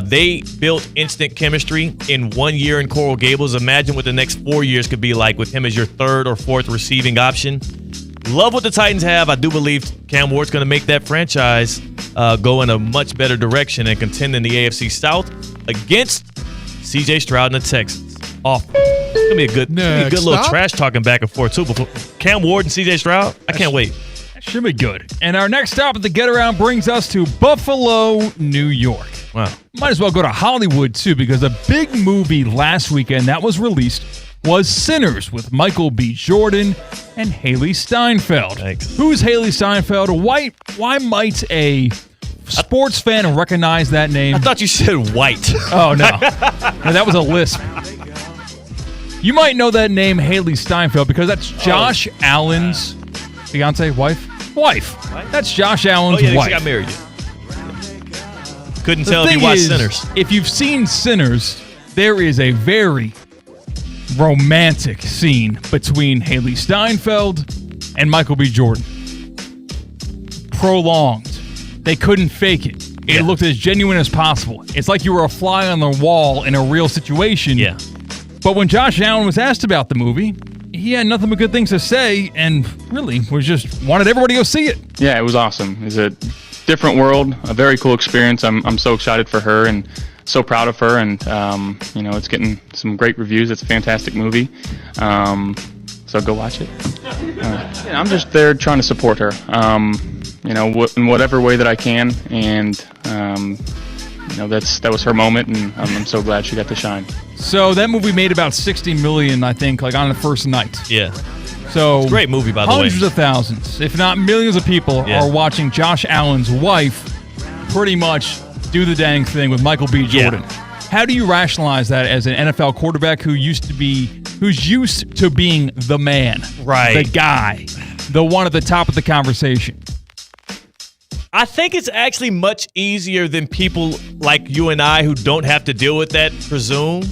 They built instant chemistry in 1 year in Coral Gables. Imagine what the next 4 years could be like with him as your 3rd or 4th receiving option. Love what the Titans have. I do believe Cam Ward's going to make that franchise go in a much better direction and contend in the AFC South against C.J. Stroud and the Texans. It's going to be a good little trash talking back and forth, too. Before Cam Ward and C.J. Stroud, I can't wait. That should be good. And our next stop at the Get Around brings us to Buffalo, New York. Wow. Might as well go to Hollywood, too, because a big movie last weekend that was released was Sinners with Michael B. Jordan and Haley Steinfeld. Thanks. Who's Haley Steinfeld? Why might a sports fan recognize that name? I thought you said white. Oh, no. No, that was a lisp. You might know that name, Haley Steinfeld, because that's Josh Allen's fiance, wife. That's Josh Allen's wife. She got married yet. Couldn't tell if you watched Sinners. If you've seen Sinners, there is a very romantic scene between Haley Steinfeld and Michael B. Jordan. Prolonged. They couldn't fake it. It looked as genuine as possible. It's like you were a fly on the wall in a real situation. Yeah. But when Josh Allen was asked about the movie, he had nothing but good things to say and really wanted everybody to go see it. Yeah, it was awesome. It's a different world, a very cool experience. I'm so excited for her and so proud of her, and it's getting some great reviews. It's a fantastic movie, so go watch it. I'm just there trying to support her, in whatever way that I can, and that was her moment, and I'm so glad she got to shine. So that movie made about $60 million, I think, like on the first night. Yeah. So it's a great movie, by the way. Hundreds of thousands, if not millions of people are watching Josh Allen's wife pretty much do the dang thing with Michael B. Jordan. Yeah. How do you rationalize that as an NFL quarterback who's used to being the man, right? The guy, the one at the top of the conversation? I think it's actually much easier than people like you and I who don't have to deal with that presume.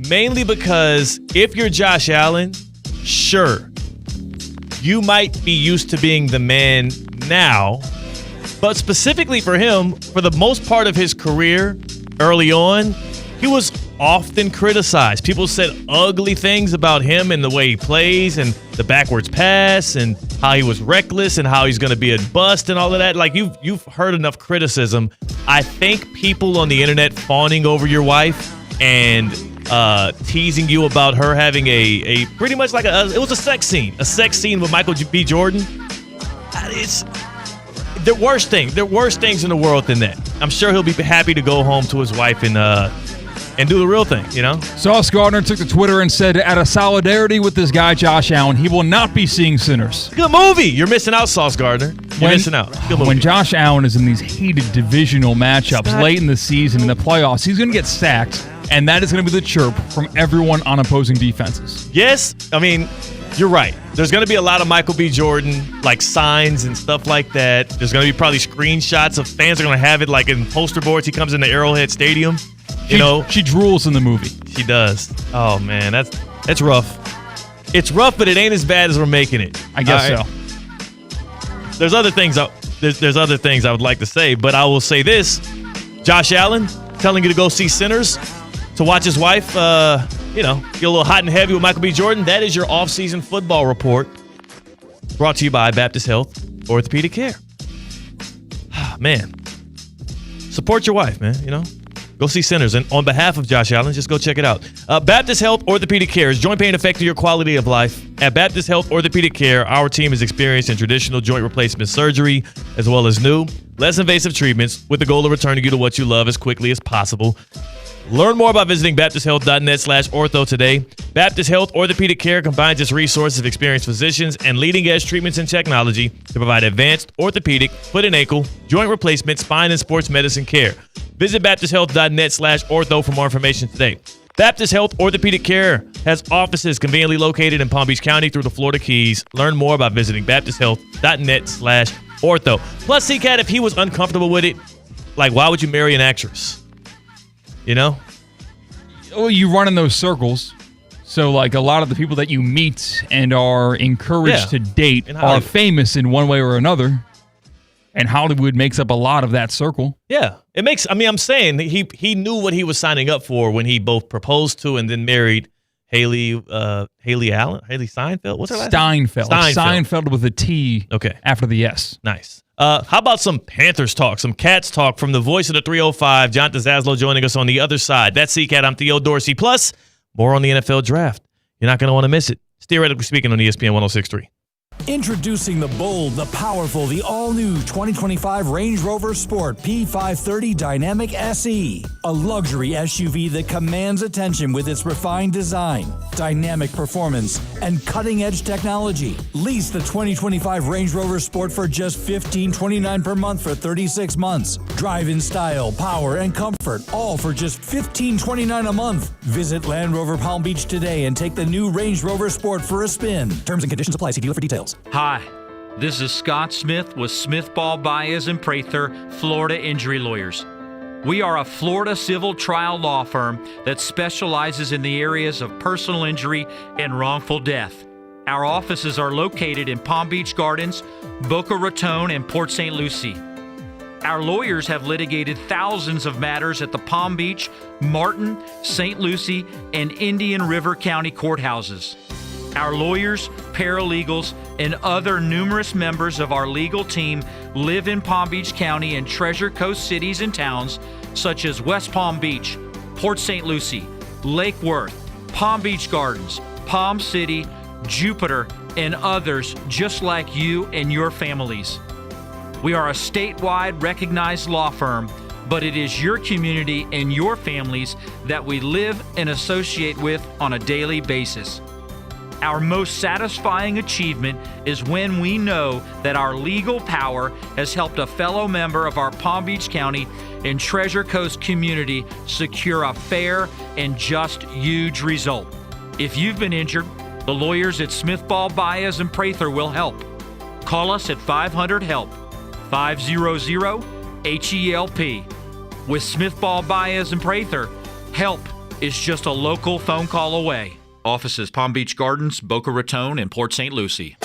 Mainly because if you're Josh Allen, sure, you might be used to being the man now, but specifically for him, for the most part of his career early on, he was often criticized. People said ugly things about him and the way he plays and the backwards pass and how he was reckless and how he's going to be a bust and all of that. Like, you've heard enough criticism. I think people on the internet fawning over your wife and teasing you about her having a pretty much like it was a sex scene with Michael B. Jordan. It's the worst thing. There are worse things in the world than that. I'm sure he'll be happy to go home to his wife and do the real thing, Sauce Gardner took to Twitter and said, out of solidarity with this guy, Josh Allen, he will not be seeing Sinners. Good movie. You're missing out, Sauce Gardner. You're missing out. When Josh Allen is in these heated divisional matchups late in the season in the playoffs, he's going to get sacked, and that is going to be the chirp from everyone on opposing defenses. Yes, I mean, you're right. There's going to be a lot of Michael B. Jordan, like signs and stuff like that. There's going to be probably screenshots of fans are going to have it like in poster boards. He comes into Arrowhead Stadium. She drools in the movie. She does. Oh, man, that's rough. It's rough, but it ain't as bad as we're making it. I guess so. There's other things. There's other things I would like to say, but I will say this: Josh Allen telling you to go see Sinners, to watch his wife, get a little hot and heavy with Michael B. Jordan. That is your off-season football report, brought to you by Baptist Health Orthopedic Care. Man, support your wife, man. Go see Sinners. And on behalf of Josh Allen, just go check it out. Baptist Health Orthopedic Care is joint pain affecting your quality of life. At Baptist Health Orthopedic Care, our team is experienced in traditional joint replacement surgery as well as new, less invasive treatments with the goal of returning you to what you love as quickly as possible. Learn more about visiting baptisthealth.net/ortho today. Baptist Health Orthopedic Care combines its resources of experienced physicians and leading-edge treatments and technology to provide advanced orthopedic, foot and ankle, joint replacement, spine, and sports medicine care. Visit baptisthealth.net/ortho for more information today. Baptist Health Orthopedic Care has offices conveniently located in Palm Beach County through the Florida Keys. Learn more about visiting baptisthealth.net/ortho. Plus, CCAT, if he was uncomfortable with it, like, why would you marry an actress? Well, you run in those circles. So, like, a lot of the people that you meet and are encouraged to date are famous in one way or another. And Hollywood makes up a lot of that circle. Yeah. I'm saying he knew what he was signing up for when he both proposed to and then married Haley Steinfeld? What's her last name? Steinfeld with a T after the S. Nice. How about some Panthers talk, some Cats talk from the voice of the 305, Jonathan Zaslow, joining us on the other side. That's CCAT. I'm Theo Dorsey. Plus, more on the NFL draft. You're not going to want to miss it. It's Theoretically Speaking on ESPN 106.3. Introducing the bold, the powerful, the all-new 2025 Range Rover Sport P530 Dynamic SE. A luxury SUV that commands attention with its refined design, dynamic performance, and cutting-edge technology. Lease the 2025 Range Rover Sport for just $15.29 per month for 36 months. Drive in style, power, and comfort, all for just $15.29 a month. Visit Land Rover Palm Beach today and take the new Range Rover Sport for a spin. Terms and conditions apply. See dealer for details. Hi, this is Scott Smith with Smith, Ball, Baez, and Prather, Florida Injury Lawyers. We are a Florida civil trial law firm that specializes in the areas of personal injury and wrongful death. Our offices are located in Palm Beach Gardens, Boca Raton, and Port St. Lucie. Our lawyers have litigated thousands of matters at the Palm Beach, Martin, St. Lucie, and Indian River County courthouses. Our lawyers, paralegals, and other numerous members of our legal team live in Palm Beach County and Treasure Coast cities and towns such as West Palm Beach, Port St. Lucie, Lake Worth, Palm Beach Gardens, Palm City, Jupiter, and others just like you and your families. We are a statewide recognized law firm, but it is your community and your families that we live and associate with on a daily basis. Our most satisfying achievement is when we know that our legal power has helped a fellow member of our Palm Beach County and Treasure Coast community secure a fair and just huge result. If you've been injured, the lawyers at Smith, Ball, Baez, and Prather will help. Call us at 500-HELP, 500-HELP. With Smith, Ball, Baez, and Prather, help is just a local phone call away. Offices Palm Beach Gardens, Boca Raton, and Port St. Lucie.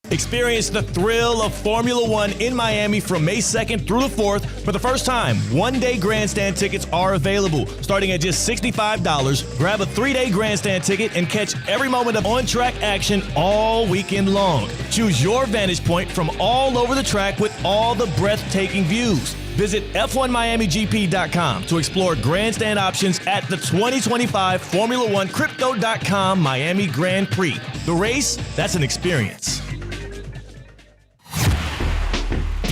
Experience the thrill of Formula One in Miami from May 2nd through the 4th. For the first time, one-day grandstand tickets are available. Starting at just $65, grab a 3-day grandstand ticket and catch every moment of on-track action all weekend long. Choose your vantage point from all over the track with all the breathtaking views. Visit F1MiamiGP.com to explore grandstand options at the 2025 Formula One Crypto.com Miami Grand Prix. The race, that's an experience.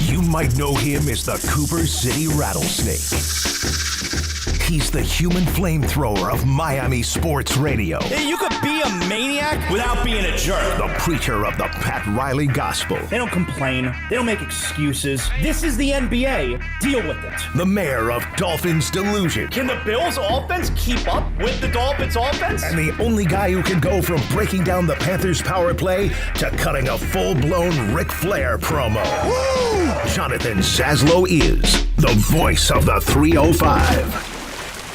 You might know him as the Cooper City Rattlesnake. He's the human flamethrower of Miami sports radio. Hey, you could be a maniac without being a jerk. The preacher of the Pat Riley gospel. They don't complain. They don't make excuses. This is the NBA. Deal with it. The mayor of Dolphins Delusion. Can the Bills offense keep up with the Dolphins offense? And the only guy who can go from breaking down the Panthers power play to cutting a full-blown Ric Flair promo. Woo! Jonathan Zaslow is the voice of the 305.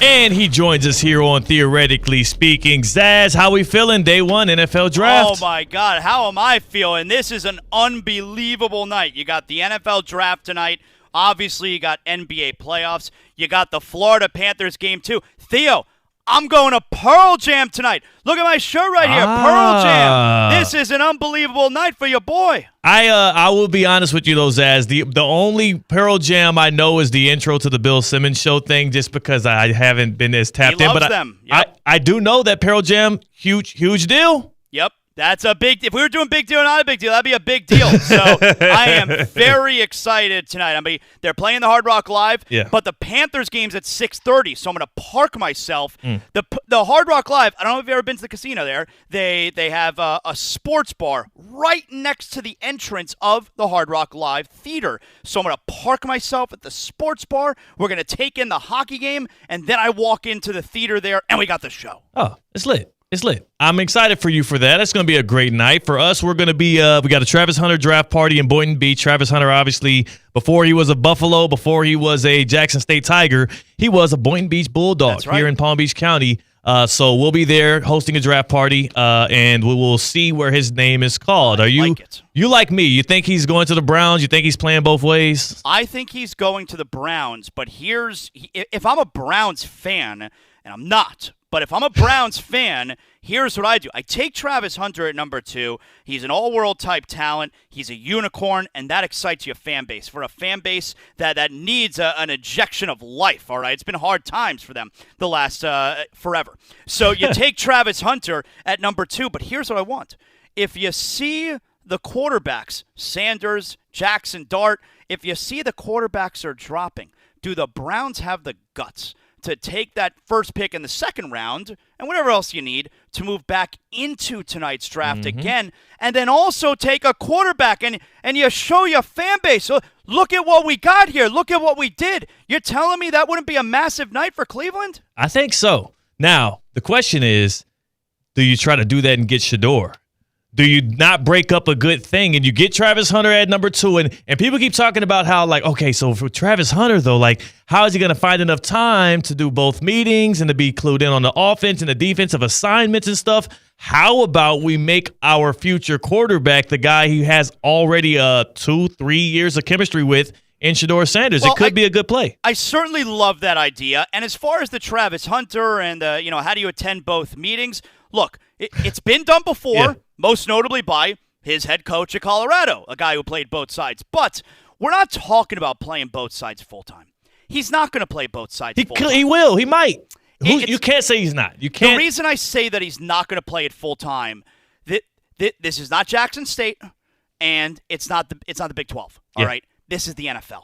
And he joins us here on Theoretically Speaking. Zaz, how we feeling? Day one NFL draft. Oh, my God. How am I feeling? This is an unbelievable night. You got the NFL draft tonight. Obviously, you got NBA playoffs. You got the Florida Panthers game, too. Theo, I'm going to Pearl Jam tonight. Look at my shirt right here, Pearl Jam. This is an unbelievable night for your boy. I will be honest with you, though, Zaz. The only Pearl Jam I know is the intro to the Bill Simmons show thing, just because I haven't been as tapped in. But them. Yep. I do know that Pearl Jam, huge deal. Yep. That's a big – if we were doing big deal, not a big deal, that'd be a big deal. So I am very excited tonight. I mean, they're playing the Hard Rock Live, but the Panthers game's at 6:30, so I'm going to park myself. The Hard Rock Live, I don't know if you've ever been to the casino there. They have a sports bar right next to the entrance of the Hard Rock Live Theater. So I'm going to park myself at the sports bar. We're going to take in the hockey game, and then I walk into the theater there, and we got the show. Oh, it's lit. It's lit. I'm excited for you for that. It's going to be a great night. For us, we're going to be, we got a Travis Hunter draft party in Boynton Beach. Travis Hunter, obviously, before he was a Buffalo, before he was a Jackson State Tiger, he was a Boynton Beach Bulldog here in Palm Beach County. So we'll be there hosting a draft party, and we will see where his name is called. Are you you like me? You think he's going to the Browns? You think he's playing both ways? I think he's going to the Browns, but if I'm a Browns fan, and I'm not, but if I'm a Browns fan, here's what I do. I take Travis Hunter at number 2. He's an all-world type talent. He's a unicorn, and that excites your fan base. For a fan base that needs an injection of life, all right? It's been hard times for them the last forever. So you take Travis Hunter at number 2, but here's what I want. If you see the quarterbacks, Sanders, Jackson, Dart, if you see the quarterbacks are dropping, do the Browns have the guts to take that first pick in the second round and whatever else you need to move back into tonight's draft again, and then also take a quarterback and you show your fan base, so look at what we got here. Look at what we did. You're telling me that wouldn't be a massive night for Cleveland? I think so. Now, the question is, do you try to do that and get Shador? Do you not break up a good thing and you get Travis Hunter at number 2? And people keep talking about how, like, okay, so for Travis Hunter, though, like, how is he going to find enough time to do both meetings and to be clued in on the offense and the defensive assignments and stuff? How about we make our future quarterback the guy he has already 2-3 years of chemistry with in Shador Sanders? Well, it could be a good play. I certainly love that idea. And as far as the Travis Hunter and, how do you attend both meetings? Look, it's been done before, most notably by his head coach at Colorado, a guy who played both sides. But we're not talking about playing both sides full-time. He's not going to play both sides full-time. He will. He might. You can't say he's not. You can't. The reason I say that he's not going to play it full-time, this is not Jackson State, and it's not the Big 12, all right? This is the NFL.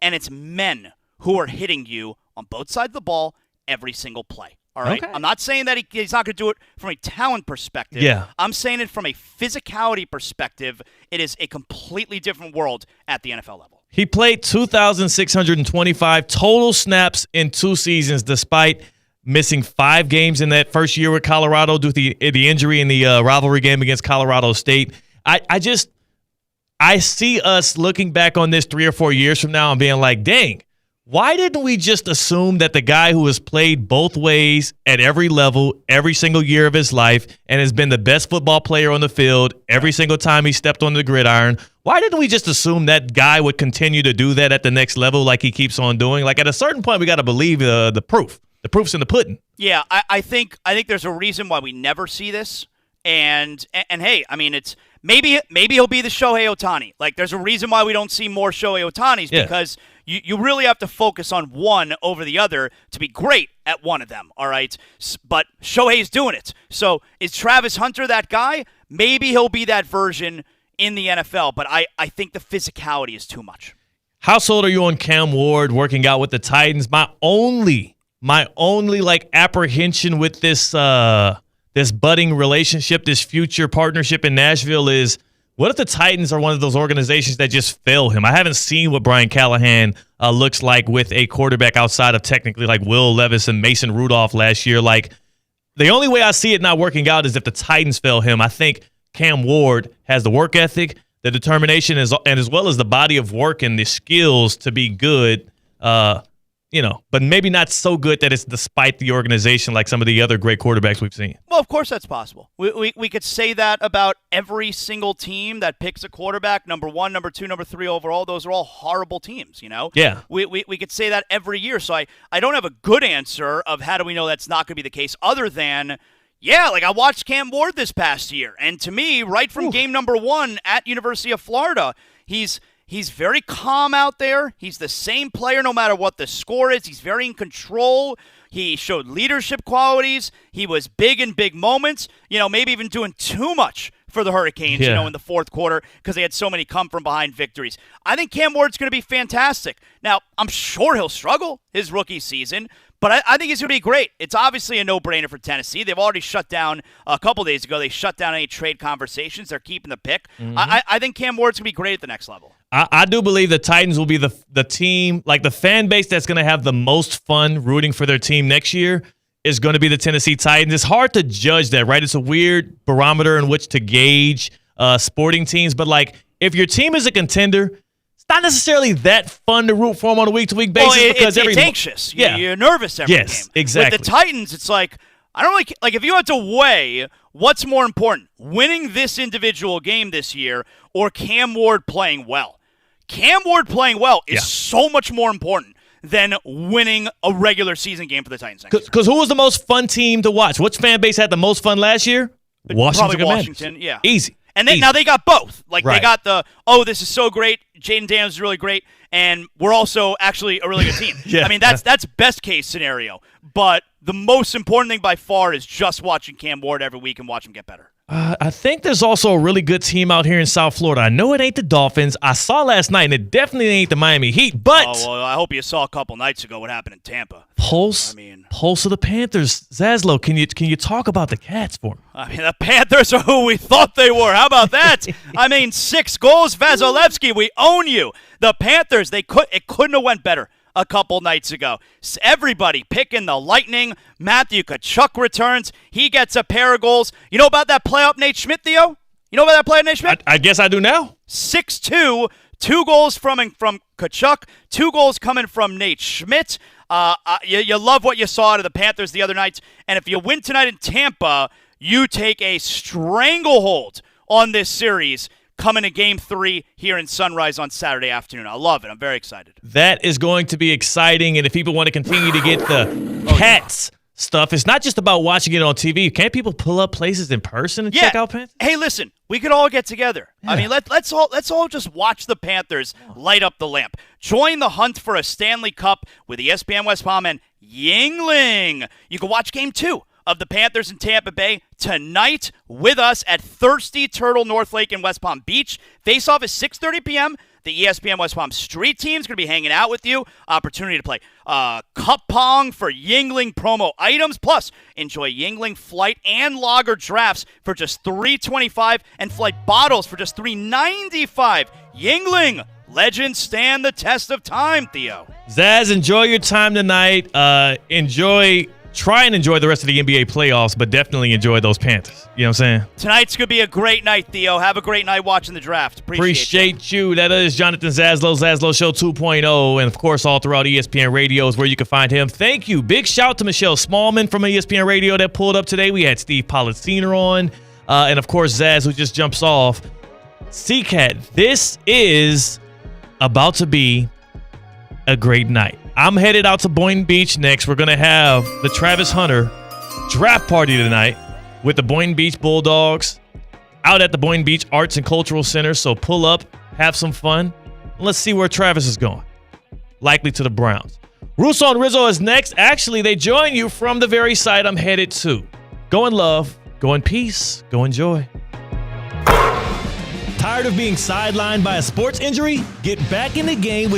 And it's men who are hitting you on both sides of the ball every single play. All right. Okay. I'm not saying that he's not going to do it from a talent perspective. Yeah. I'm saying it from a physicality perspective. It is a completely different world at the NFL level. He played 2,625 total snaps in 2 seasons, despite missing 5 games in that first year with Colorado due to the injury in the rivalry game against Colorado State. I see us looking back on this 3 or 4 years from now and being like, dang, why didn't we just assume that the guy who has played both ways at every level, every single year of his life, and has been the best football player on the field every single time he stepped on the gridiron, why didn't we just assume that guy would continue to do that at the next level like he keeps on doing? Like, at a certain point, we got to believe the proof. The proof's in the pudding. Yeah, I think there's a reason why we never see this. And hey, I mean, it's maybe he'll be the Shohei Ohtani. Like, there's a reason why we don't see more Shohei Ohtanis, because you really have to focus on one over the other to be great at one of them, all right? But Shohei's doing it. So is Travis Hunter that guy? Maybe he'll be that version in the NFL, but I think the physicality is too much. How sold are you on Cam Ward working out with the Titans? My only My only apprehension with this this budding relationship, this future partnership in Nashville is, what if the Titans are one of those organizations that just fail him? I haven't seen what Brian Callahan looks like with a quarterback outside of technically Will Levis and Mason Rudolph last year. The only way I see it not working out is if the Titans fail him. I think Cam Ward has the work ethic, the determination, and as well as the body of work and the skills to be good, but maybe not so good that it's despite the organization like some of the other great quarterbacks we've seen. Well, of course that's possible. We could say that about every single team that picks a quarterback, number 1, number 2, number 3 overall. Those are all horrible teams, Yeah. We could say that every year. So I don't have a good answer of how do we know that's not going to be the case other than, I watched Cam Ward this past year. And to me, right from game number 1 at University of Florida, He's very calm out there. He's the same player no matter what the score is. He's very in control. He showed leadership qualities. He was big in big moments, maybe even doing too much for the Hurricanes, in the fourth quarter because they had so many come-from-behind victories. I think Cam Ward's going to be fantastic. Now, I'm sure he'll struggle his rookie season, but I think he's going to be great. It's obviously a no-brainer for Tennessee. They've already shut down, a couple days ago, they shut down any trade conversations. They're keeping the pick. Mm-hmm. I think Cam Ward's going to be great at the next level. I do believe the Titans will be the team, the fan base that's going to have the most fun rooting for their team next year is going to be the Tennessee Titans. It's hard to judge that, right? It's a weird barometer in which to gauge sporting teams. But, if your team is a contender, it's not necessarily that fun to root for them on a week-to-week basis because it's anxious. You're nervous every game. Exactly. With the Titans, it's I don't really if you had to weigh what's more important, winning this individual game this year or Cam Ward playing well. Cam Ward playing well is so much more important than winning a regular season game for the Titans. Because who was the most fun team to watch? Which fan base had the most fun last year? Probably Washington, yeah. Easy. And now they got both. They Right. got this is so great. Jaden Daniels is really great, and we're also actually a really good team. I mean, that's best case scenario. But the most important thing by far is just watching Cam Ward every week and watch him get better. I think there's also a really good team out here in South Florida. I know it ain't the Dolphins. I saw last night, and it definitely ain't the Miami Heat. But I hope you saw a couple nights ago what happened in Tampa. Pulse of the Panthers. Zaslow, can you talk about the Cats for me? The Panthers are who we thought they were. How about that? 6 goals, Vasilevsky. We own you. The Panthers. It couldn't have went better a couple nights ago. Everybody picking the Lightning. Matthew Tkachuk returns. He gets a pair of goals. You know about that play up Nate Schmidt, Theo? You know about that play up Nate Schmidt? I guess I do now. 6-2. 2 goals from Tkachuk. 2 goals coming from Nate Schmidt. You love what you saw out of the Panthers the other night. And if you win tonight in Tampa, you take a stranglehold on this series coming to Game 3 here in Sunrise on Saturday afternoon. I love it. I'm very excited. That is going to be exciting, and if people want to continue to get the Cats stuff, it's not just about watching it on TV. Can't people pull up places in person and check out Panthers? Hey, listen, we could all get together. Yeah. Let's all just watch the Panthers light up the lamp. Join the hunt for a Stanley Cup with ESPN West Palm and Yingling. You can watch Game 2 of the Panthers in Tampa Bay tonight with us at Thirsty Turtle North Lake in West Palm Beach. Face-off is 6:30 p.m. The ESPN West Palm Street team is going to be hanging out with you. Opportunity to play cup pong for Yingling promo items. Plus, enjoy Yingling flight and lager drafts for just $3.25 and flight bottles for just $3.95. Yingling, legends stand the test of time, Theo. Zaz, enjoy your time tonight. Try and enjoy the rest of the NBA playoffs, but definitely enjoy those Panthers. You know what I'm saying? Tonight's going to be a great night, Theo. Have a great night watching the draft. Appreciate you. That is Jonathan Zaslow, Zaslow Show 2.0, and, of course, all throughout ESPN Radio is where you can find him. Thank you. Big shout to Michelle Smallman from ESPN Radio that pulled up today. We had Steve Policiner on, and, of course, Zaz, who just jumps off. C-Cat, this is about to be a great night. I'm headed out to Boynton Beach next. We're going to have the Travis Hunter draft party tonight with the Boynton Beach Bulldogs out at the Boynton Beach Arts and Cultural Center. So pull up, have some fun, and let's see where Travis is going. Likely to the Browns. Russo and Rizzo is next. Actually, they join you from the very site I'm headed to. Go in love, go in peace, go enjoy. Tired of being sidelined by a sports injury? Get back in the game with